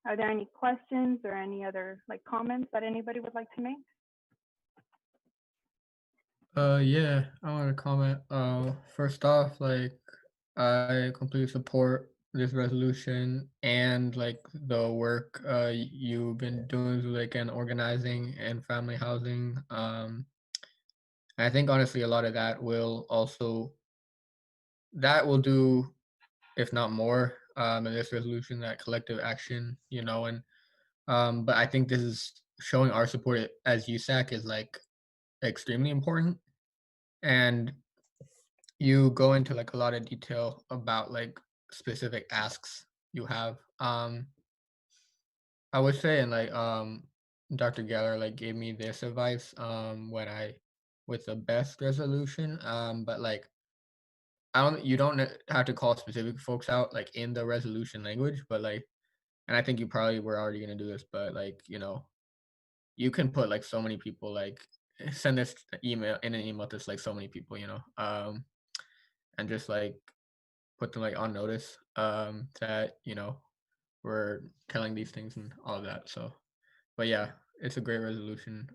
Are there any questions or any other comments that anybody would like to make? Yeah, I want to comment. First off, I completely support this resolution and the work you've been doing with and organizing and family housing. I think honestly a lot of that will do, if not more, in this resolution, that collective action, and but I think this is showing our support as USAC is extremely important. And you go into a lot of detail about specific asks you have. I would say, and Dr. Geller gave me this advice when with the best resolution. But you don't have to call specific folks out in the resolution language, but and I think you probably were already gonna do this, but you can put so many people, send this email in an email to so many people, and just put them on notice that we're telling these things and all of that. So, but yeah, it's a great resolution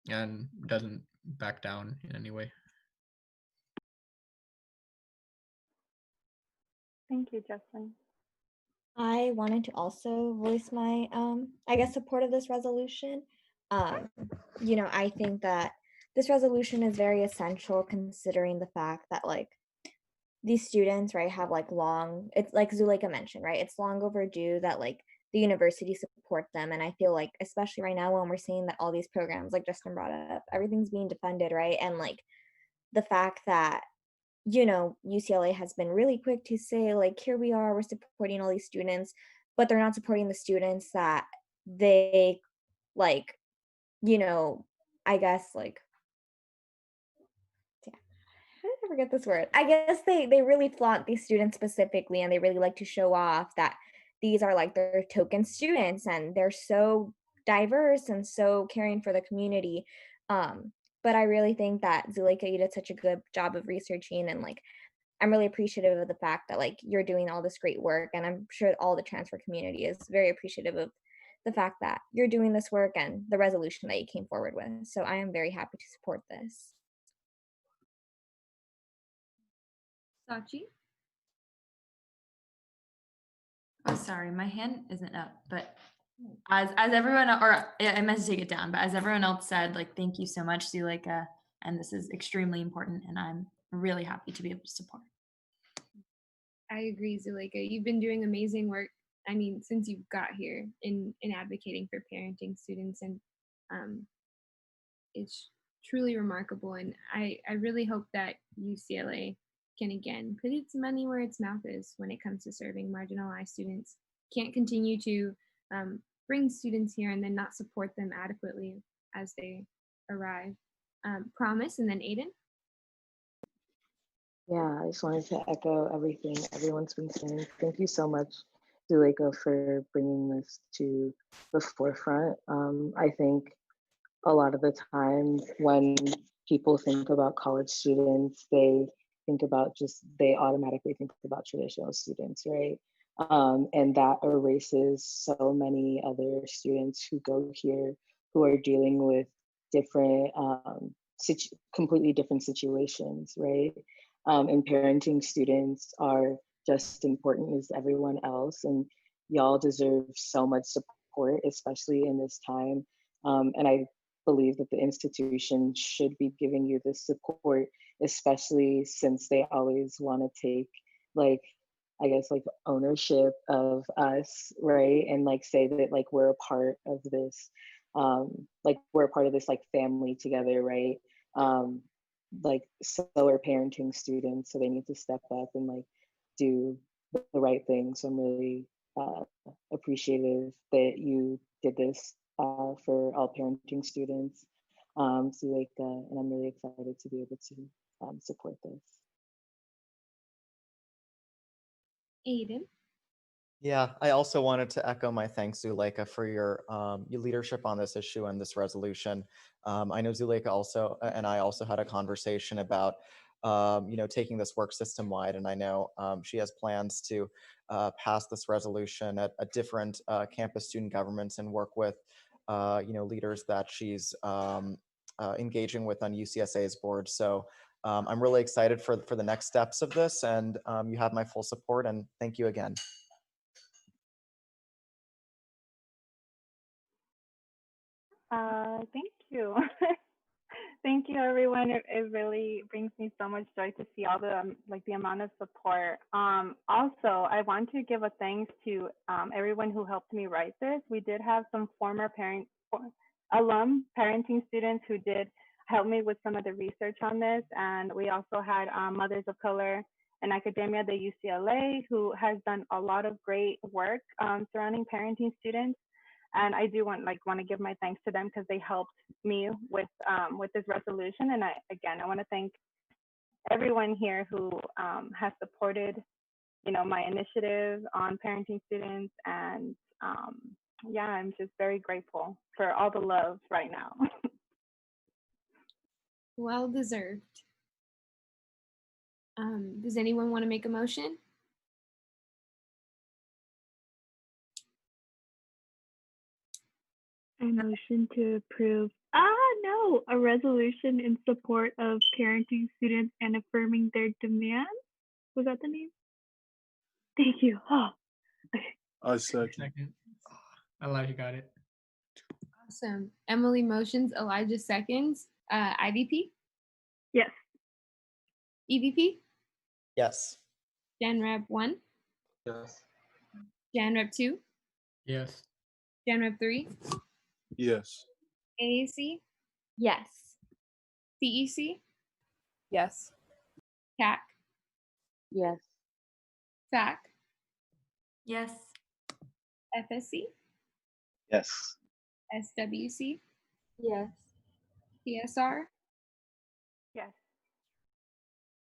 and doesn't back down in any way. Thank you, Justin. I wanted to also voice my, I guess, support of this resolution. I think that this resolution is very essential, considering the fact that these students, right, have long, it's like Zuleika mentioned, right, it's long overdue that the university support them. And I feel like, especially right now when we're seeing that all these programs, like Justin brought up, everything's being defunded, right? And like the fact that, you know, UCLA has been really quick to say, like, here we are, we're supporting all these students, but they're not supporting the students that they, like, you know, I guess, like, how did I forget this word? I guess they really flaunt these students specifically, and they really like to show off that these are like their token students and they're so diverse and so caring for the community. But I really think that Zuleika, you did such a good job of researching, and like I'm really appreciative of the fact that like you're doing all this great work, and I'm sure all the transfer community is very appreciative of the fact that you're doing this work and the resolution that you came forward with. So I am very happy to support this. Sachi? Oh, sorry, my hand isn't up, but as everyone, or I meant to take it down, but as everyone else said, like, thank you so much, Zuleika, and this is extremely important, and I'm really happy to be able to support. I agree, Zuleika. You've been doing amazing work. I mean, since you got here in advocating for parenting students, and it's truly remarkable. And I really hope that UCLA can again put its money where its mouth is when it comes to serving marginalized students. Can't continue to bring students here and then not support them adequately as they arrive. Promise, and then Aiden. Yeah, I just wanted to echo everything everyone's been saying. Thank you so much, Zuleika, for bringing this to the forefront. I think a lot of the time when people think about college students, they automatically think about traditional students, right? And that erases so many other students who go here who are dealing with different, completely different situations, right? And parenting students are just important as everyone else, and y'all deserve so much support, especially in this time. And I believe that the institution should be giving you this support, especially since they always want to take, like, I guess, like, ownership of us, right? And like say that like we're a part of this, like we're a part of this like family together, right? Like, so are parenting students, so they need to step up and like do the right thing. So I'm really appreciative that you did this for all parenting students, Zuleika, and I'm really excited to be able to support this. Aiden. Yeah, I also wanted to echo my thanks, Zuleika, for your leadership on this issue and this resolution. I know Zuleika also and I also had a conversation about taking this work system wide, and I know she has plans to pass this resolution at different campus student governments and work with leaders that she's engaging with on UCSA's board. So I'm really excited for the next steps of this, and you have my full support, and thank you again. Thank you. Thank you, everyone. It really brings me so much joy to see all the the amount of support. Also, I want to give a thanks to everyone who helped me write this. We did have some former alum parenting students who did help me with some of the research on this, and we also had mothers of color in academia at the UCLA who has done a lot of great work surrounding parenting students. And I do want to give my thanks to them because they helped me with this resolution. And I want to thank everyone here who has supported, my initiative on parenting students. And yeah, I'm just very grateful for all the love right now. Well deserved. Does anyone want to make a motion? I motion to approve a resolution in support of parenting students and affirming their demands. Was that the name? Thank you. Oh. A second. I love you got it. Awesome. Emily motions, Elijah seconds. IVP? Yes. EVP? Yes. Jan Rep 1? Yes. Jan Rep 2? Yes. Gen Rev 3, Yes. AAC, Yes. CEC, Yes. CAC, Yes. SAC, Yes. FSC, Yes. SWC, Yes. PSR, Yes.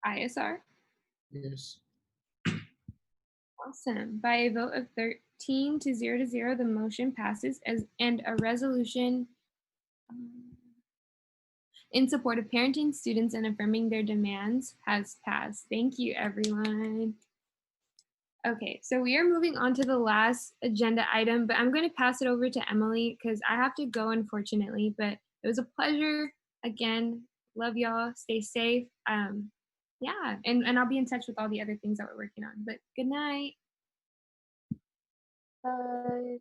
ISR. Yes. Awesome. By a vote of 13 to 0, the motion passes and a resolution in support of parenting students and affirming their demands has passed. Thank you, everyone. Okay, so we are moving on to the last agenda item, but I'm going to pass it over to Emily because I have to go, unfortunately. But it was a pleasure. Again, love y'all. Stay safe. Yeah, and I'll be in touch with all the other things that we're working on. But good night. Good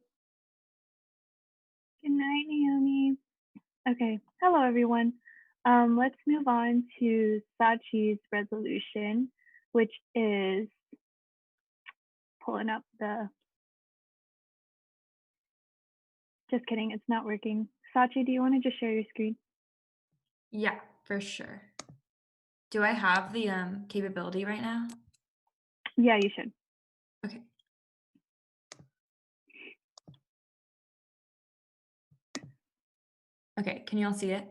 night, Naomi. Okay, hello everyone. Let's move on to Sachi's resolution, which is pulling up the, just kidding, it's not working. Sachi, do you want to just share your screen? Yeah, for sure. Do I have the capability right now? Yeah, you should. Okay. Okay, can you all see it?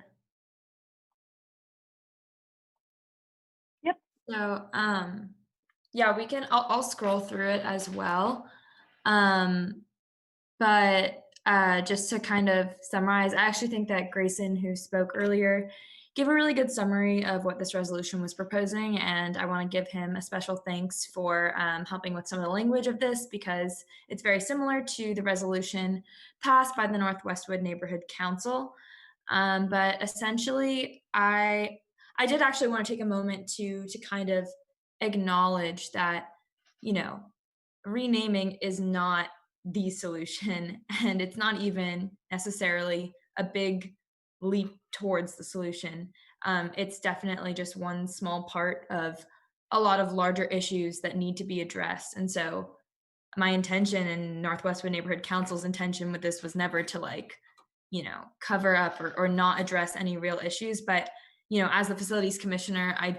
Yep. So, yeah, I'll scroll through it as well. But just to kind of summarize, I actually think that Grayson, who spoke earlier, gave a really good summary of what this resolution was proposing, and I want to give him a special thanks for helping with some of the language of this because it's very similar to the resolution passed by the Northwestwood Neighborhood Council. But essentially, I did actually want to take a moment to kind of acknowledge that, renaming is not the solution, and it's not even necessarily a big leap towards the solution. It's definitely just one small part of a lot of larger issues that need to be addressed. And so my intention and Northwestwood Neighborhood Council's intention with this was never to cover up or not address any real issues. But, as the facilities commissioner, I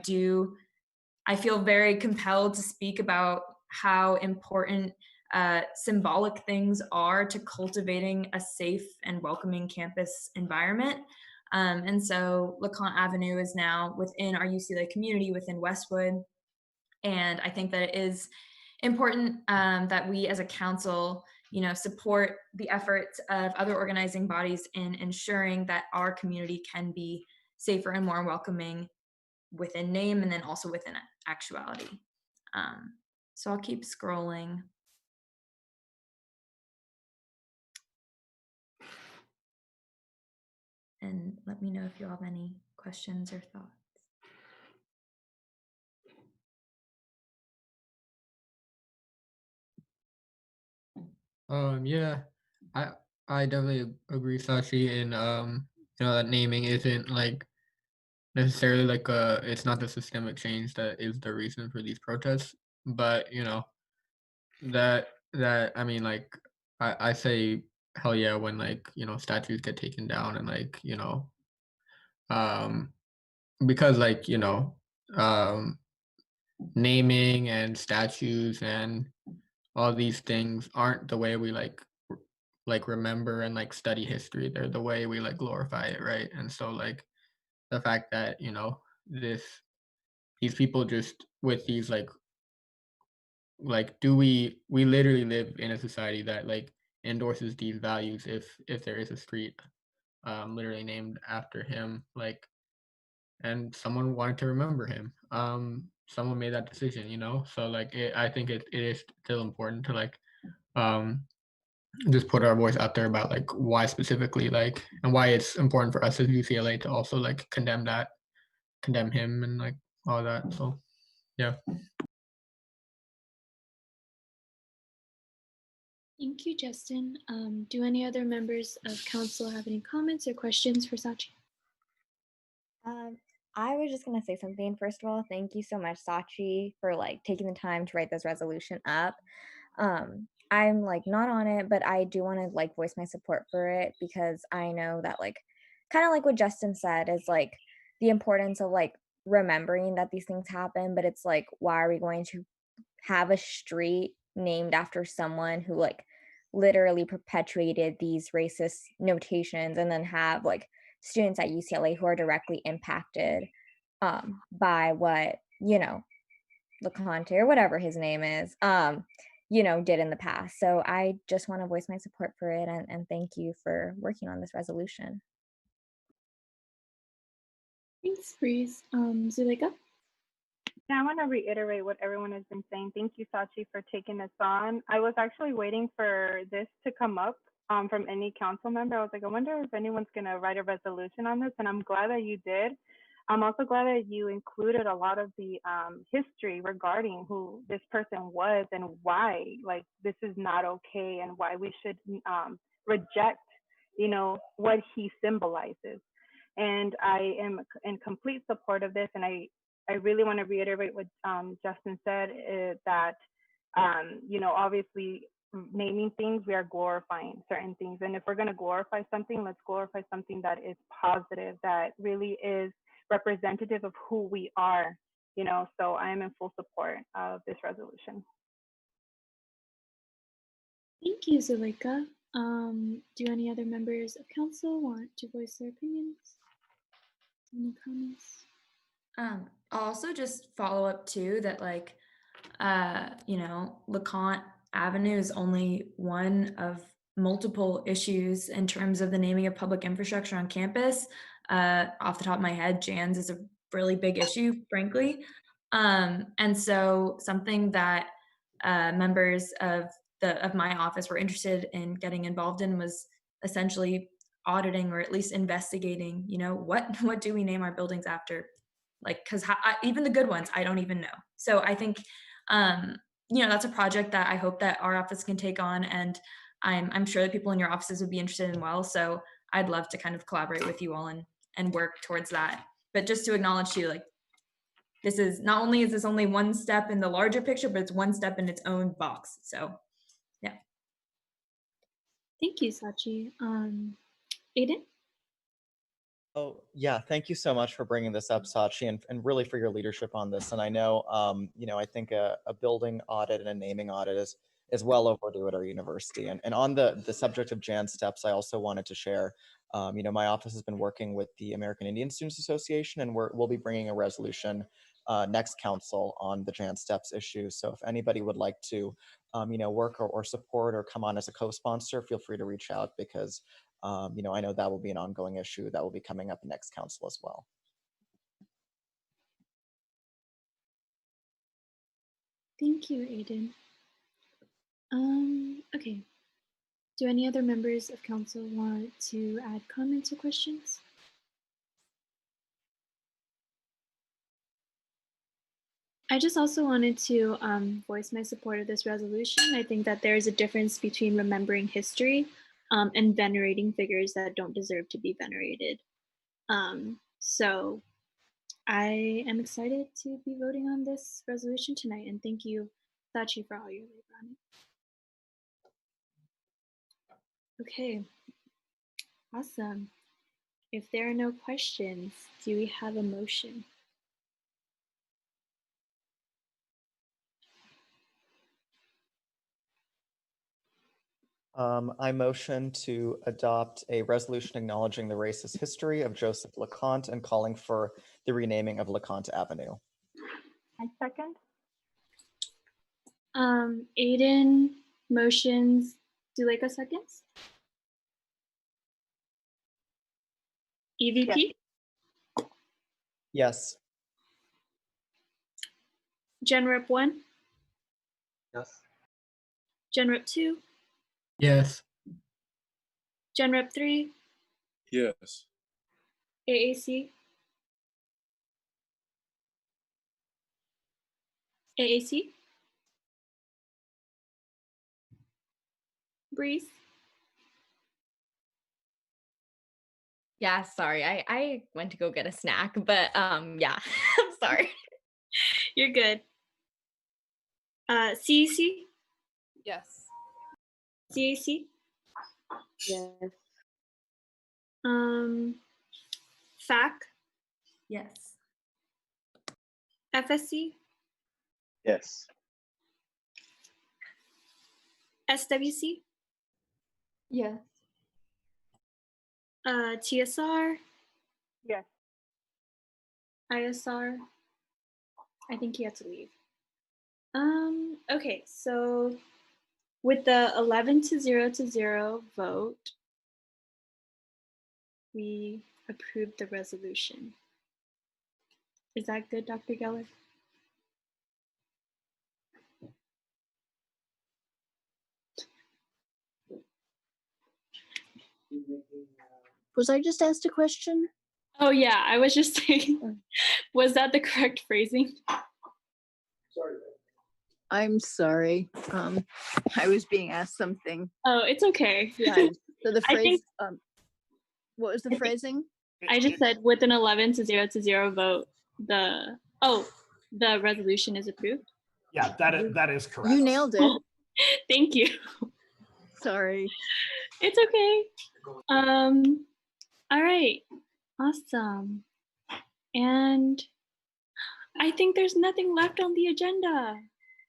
feel very compelled to speak about how important symbolic things are to cultivating a safe and welcoming campus environment. And so LeConte Avenue is now within our UCLA community within Westwood. And I think that it is important that we as a council, support the efforts of other organizing bodies in ensuring that our community can be safer and more welcoming within name and then also within actuality. So I'll keep scrolling. And let me know if you have any questions or thoughts. Yeah, I definitely agree, Sashi, in that naming isn't like necessarily like it's not the systemic change that is the reason for these protests, but that I mean like I say hell yeah when statues get taken down and um because naming and statues and all these things aren't the way we remember and study history. They're the way we glorify it, right? And so the fact that these people just with these do we literally live in a society that endorses these values if there is a street literally named after him, and someone wanted to remember him, someone made that decision, so I think it is still important to just put our voice out there about why specifically and why it's important for us as UCLA to also condemn him and all that. So yeah. Thank you, Justin. Do any other members of council have any comments or questions for Sachi? I was just gonna say something. First of all, thank you so much, Sachi, for taking the time to write this resolution up. I'm like not on it, but I do want to like voice my support for it because I know that like kind of like what Justin said is like the importance of like remembering that these things happen, but it's like why are we going to have a street named after someone who like literally perpetuated these racist notations and then have like students at UCLA who are directly impacted by what, you know, LeConte or whatever his name is, you know, did in the past. So I just want to voice my support for it and thank you for working on this resolution. Thanks, Breeze. Zuleika? Yeah, I want to reiterate what everyone has been saying. Thank you, Sachi, for taking this on. I was actually waiting for this to come up from any council member. I was like, I wonder if anyone's going to write a resolution on this, and I'm glad that you did. I'm also glad that you included a lot of the history regarding who this person was and why, like, this is not okay and why we should reject, you know, what he symbolizes. And I am in complete support of this, and I really want to reiterate what Justin said, that, you know, obviously naming things, we are glorifying certain things. And if we're going to glorify something, let's glorify something that is positive, that really is representative of who we are, you know. So I am in full support of this resolution. Thank you, Zuleika. Do any other members of council want to voice their opinions? Any comments? I'll also just follow up too that like, you know, LeConte Avenue is only one of multiple issues in terms of the naming of public infrastructure on campus. Off the top of my head, Jan's is a really big issue, frankly. And so something that members of my office were interested in getting involved in was essentially auditing or at least investigating, you know, what do we name our buildings after? Like, because even the good ones, I don't even know. So I think, you know, that's a project that I hope that our office can take on, and I'm sure that people in your offices would be interested in well. So I'd love to kind of collaborate with you all and work towards that. But just to acknowledge too, like, this is not only is this only one step in the larger picture, but it's one step in its own box. So, yeah. Thank you, Sachi. Aiden? Oh, yeah. Thank you so much for bringing this up, Sachi, and really for your leadership on this. And I know, you know, I think a building audit and a naming audit is well overdue at our university. And on the subject of Jan Steps, I also wanted to share, you know, my office has been working with the American Indian Students Association, and we'll be bringing a resolution next council on the Jan Steps issue. So if anybody would like to, you know, work or support or come on as a co-sponsor, feel free to reach out because you know, I know that will be an ongoing issue that will be coming up next council as well. Thank you, Aiden. Okay. Do any other members of council want to add comments or questions? I just also wanted to voice my support of this resolution. I think that there is a difference between remembering history and venerating figures that don't deserve to be venerated. So I am excited to be voting on this resolution tonight, and thank you, Sachi, for all your labor on it. Okay, awesome. If there are no questions, do we have a motion? I motion to adopt a resolution acknowledging the racist history of Joseph LeConte and calling for the renaming of LeConte Avenue. I second. Aiden motions, Zuleika seconds. EVP? Yes. Gen Rep 1? Yes. Gen Rep 2? Yes. Gen Rep 3? Yes. AAC? AAC? Breeze? Yeah, sorry. I went to go get a snack, but yeah, I'm sorry. You're good. CEC? Yes. CAC, Yes. FAC, Yes. FSC, Yes. SWC, Yes. TSR, Yes. ISR. I think he had to leave. Okay, so with the 11 to 0 vote, we approved the resolution. Is that good, Dr. Geller? Was I just asked a question? Oh yeah, I was just saying, was that the correct phrasing? I'm sorry. I was being asked something. Oh, it's okay. Yeah. So the I phrase, think what was the phrasing? I just said with an 11 to 0 vote, the resolution is approved. Yeah, that is correct. You nailed it. Thank you. Sorry. It's okay. All right. Awesome. And I think there's nothing left on the agenda.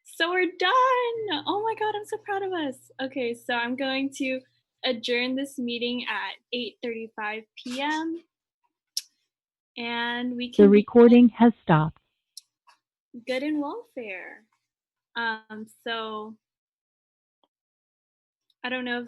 So we're done. Oh my God, I'm so proud of us. Okay, so I'm going to adjourn this meeting at 8:35 p.m. And we can The recording has stopped. good in welfare. So I don't know if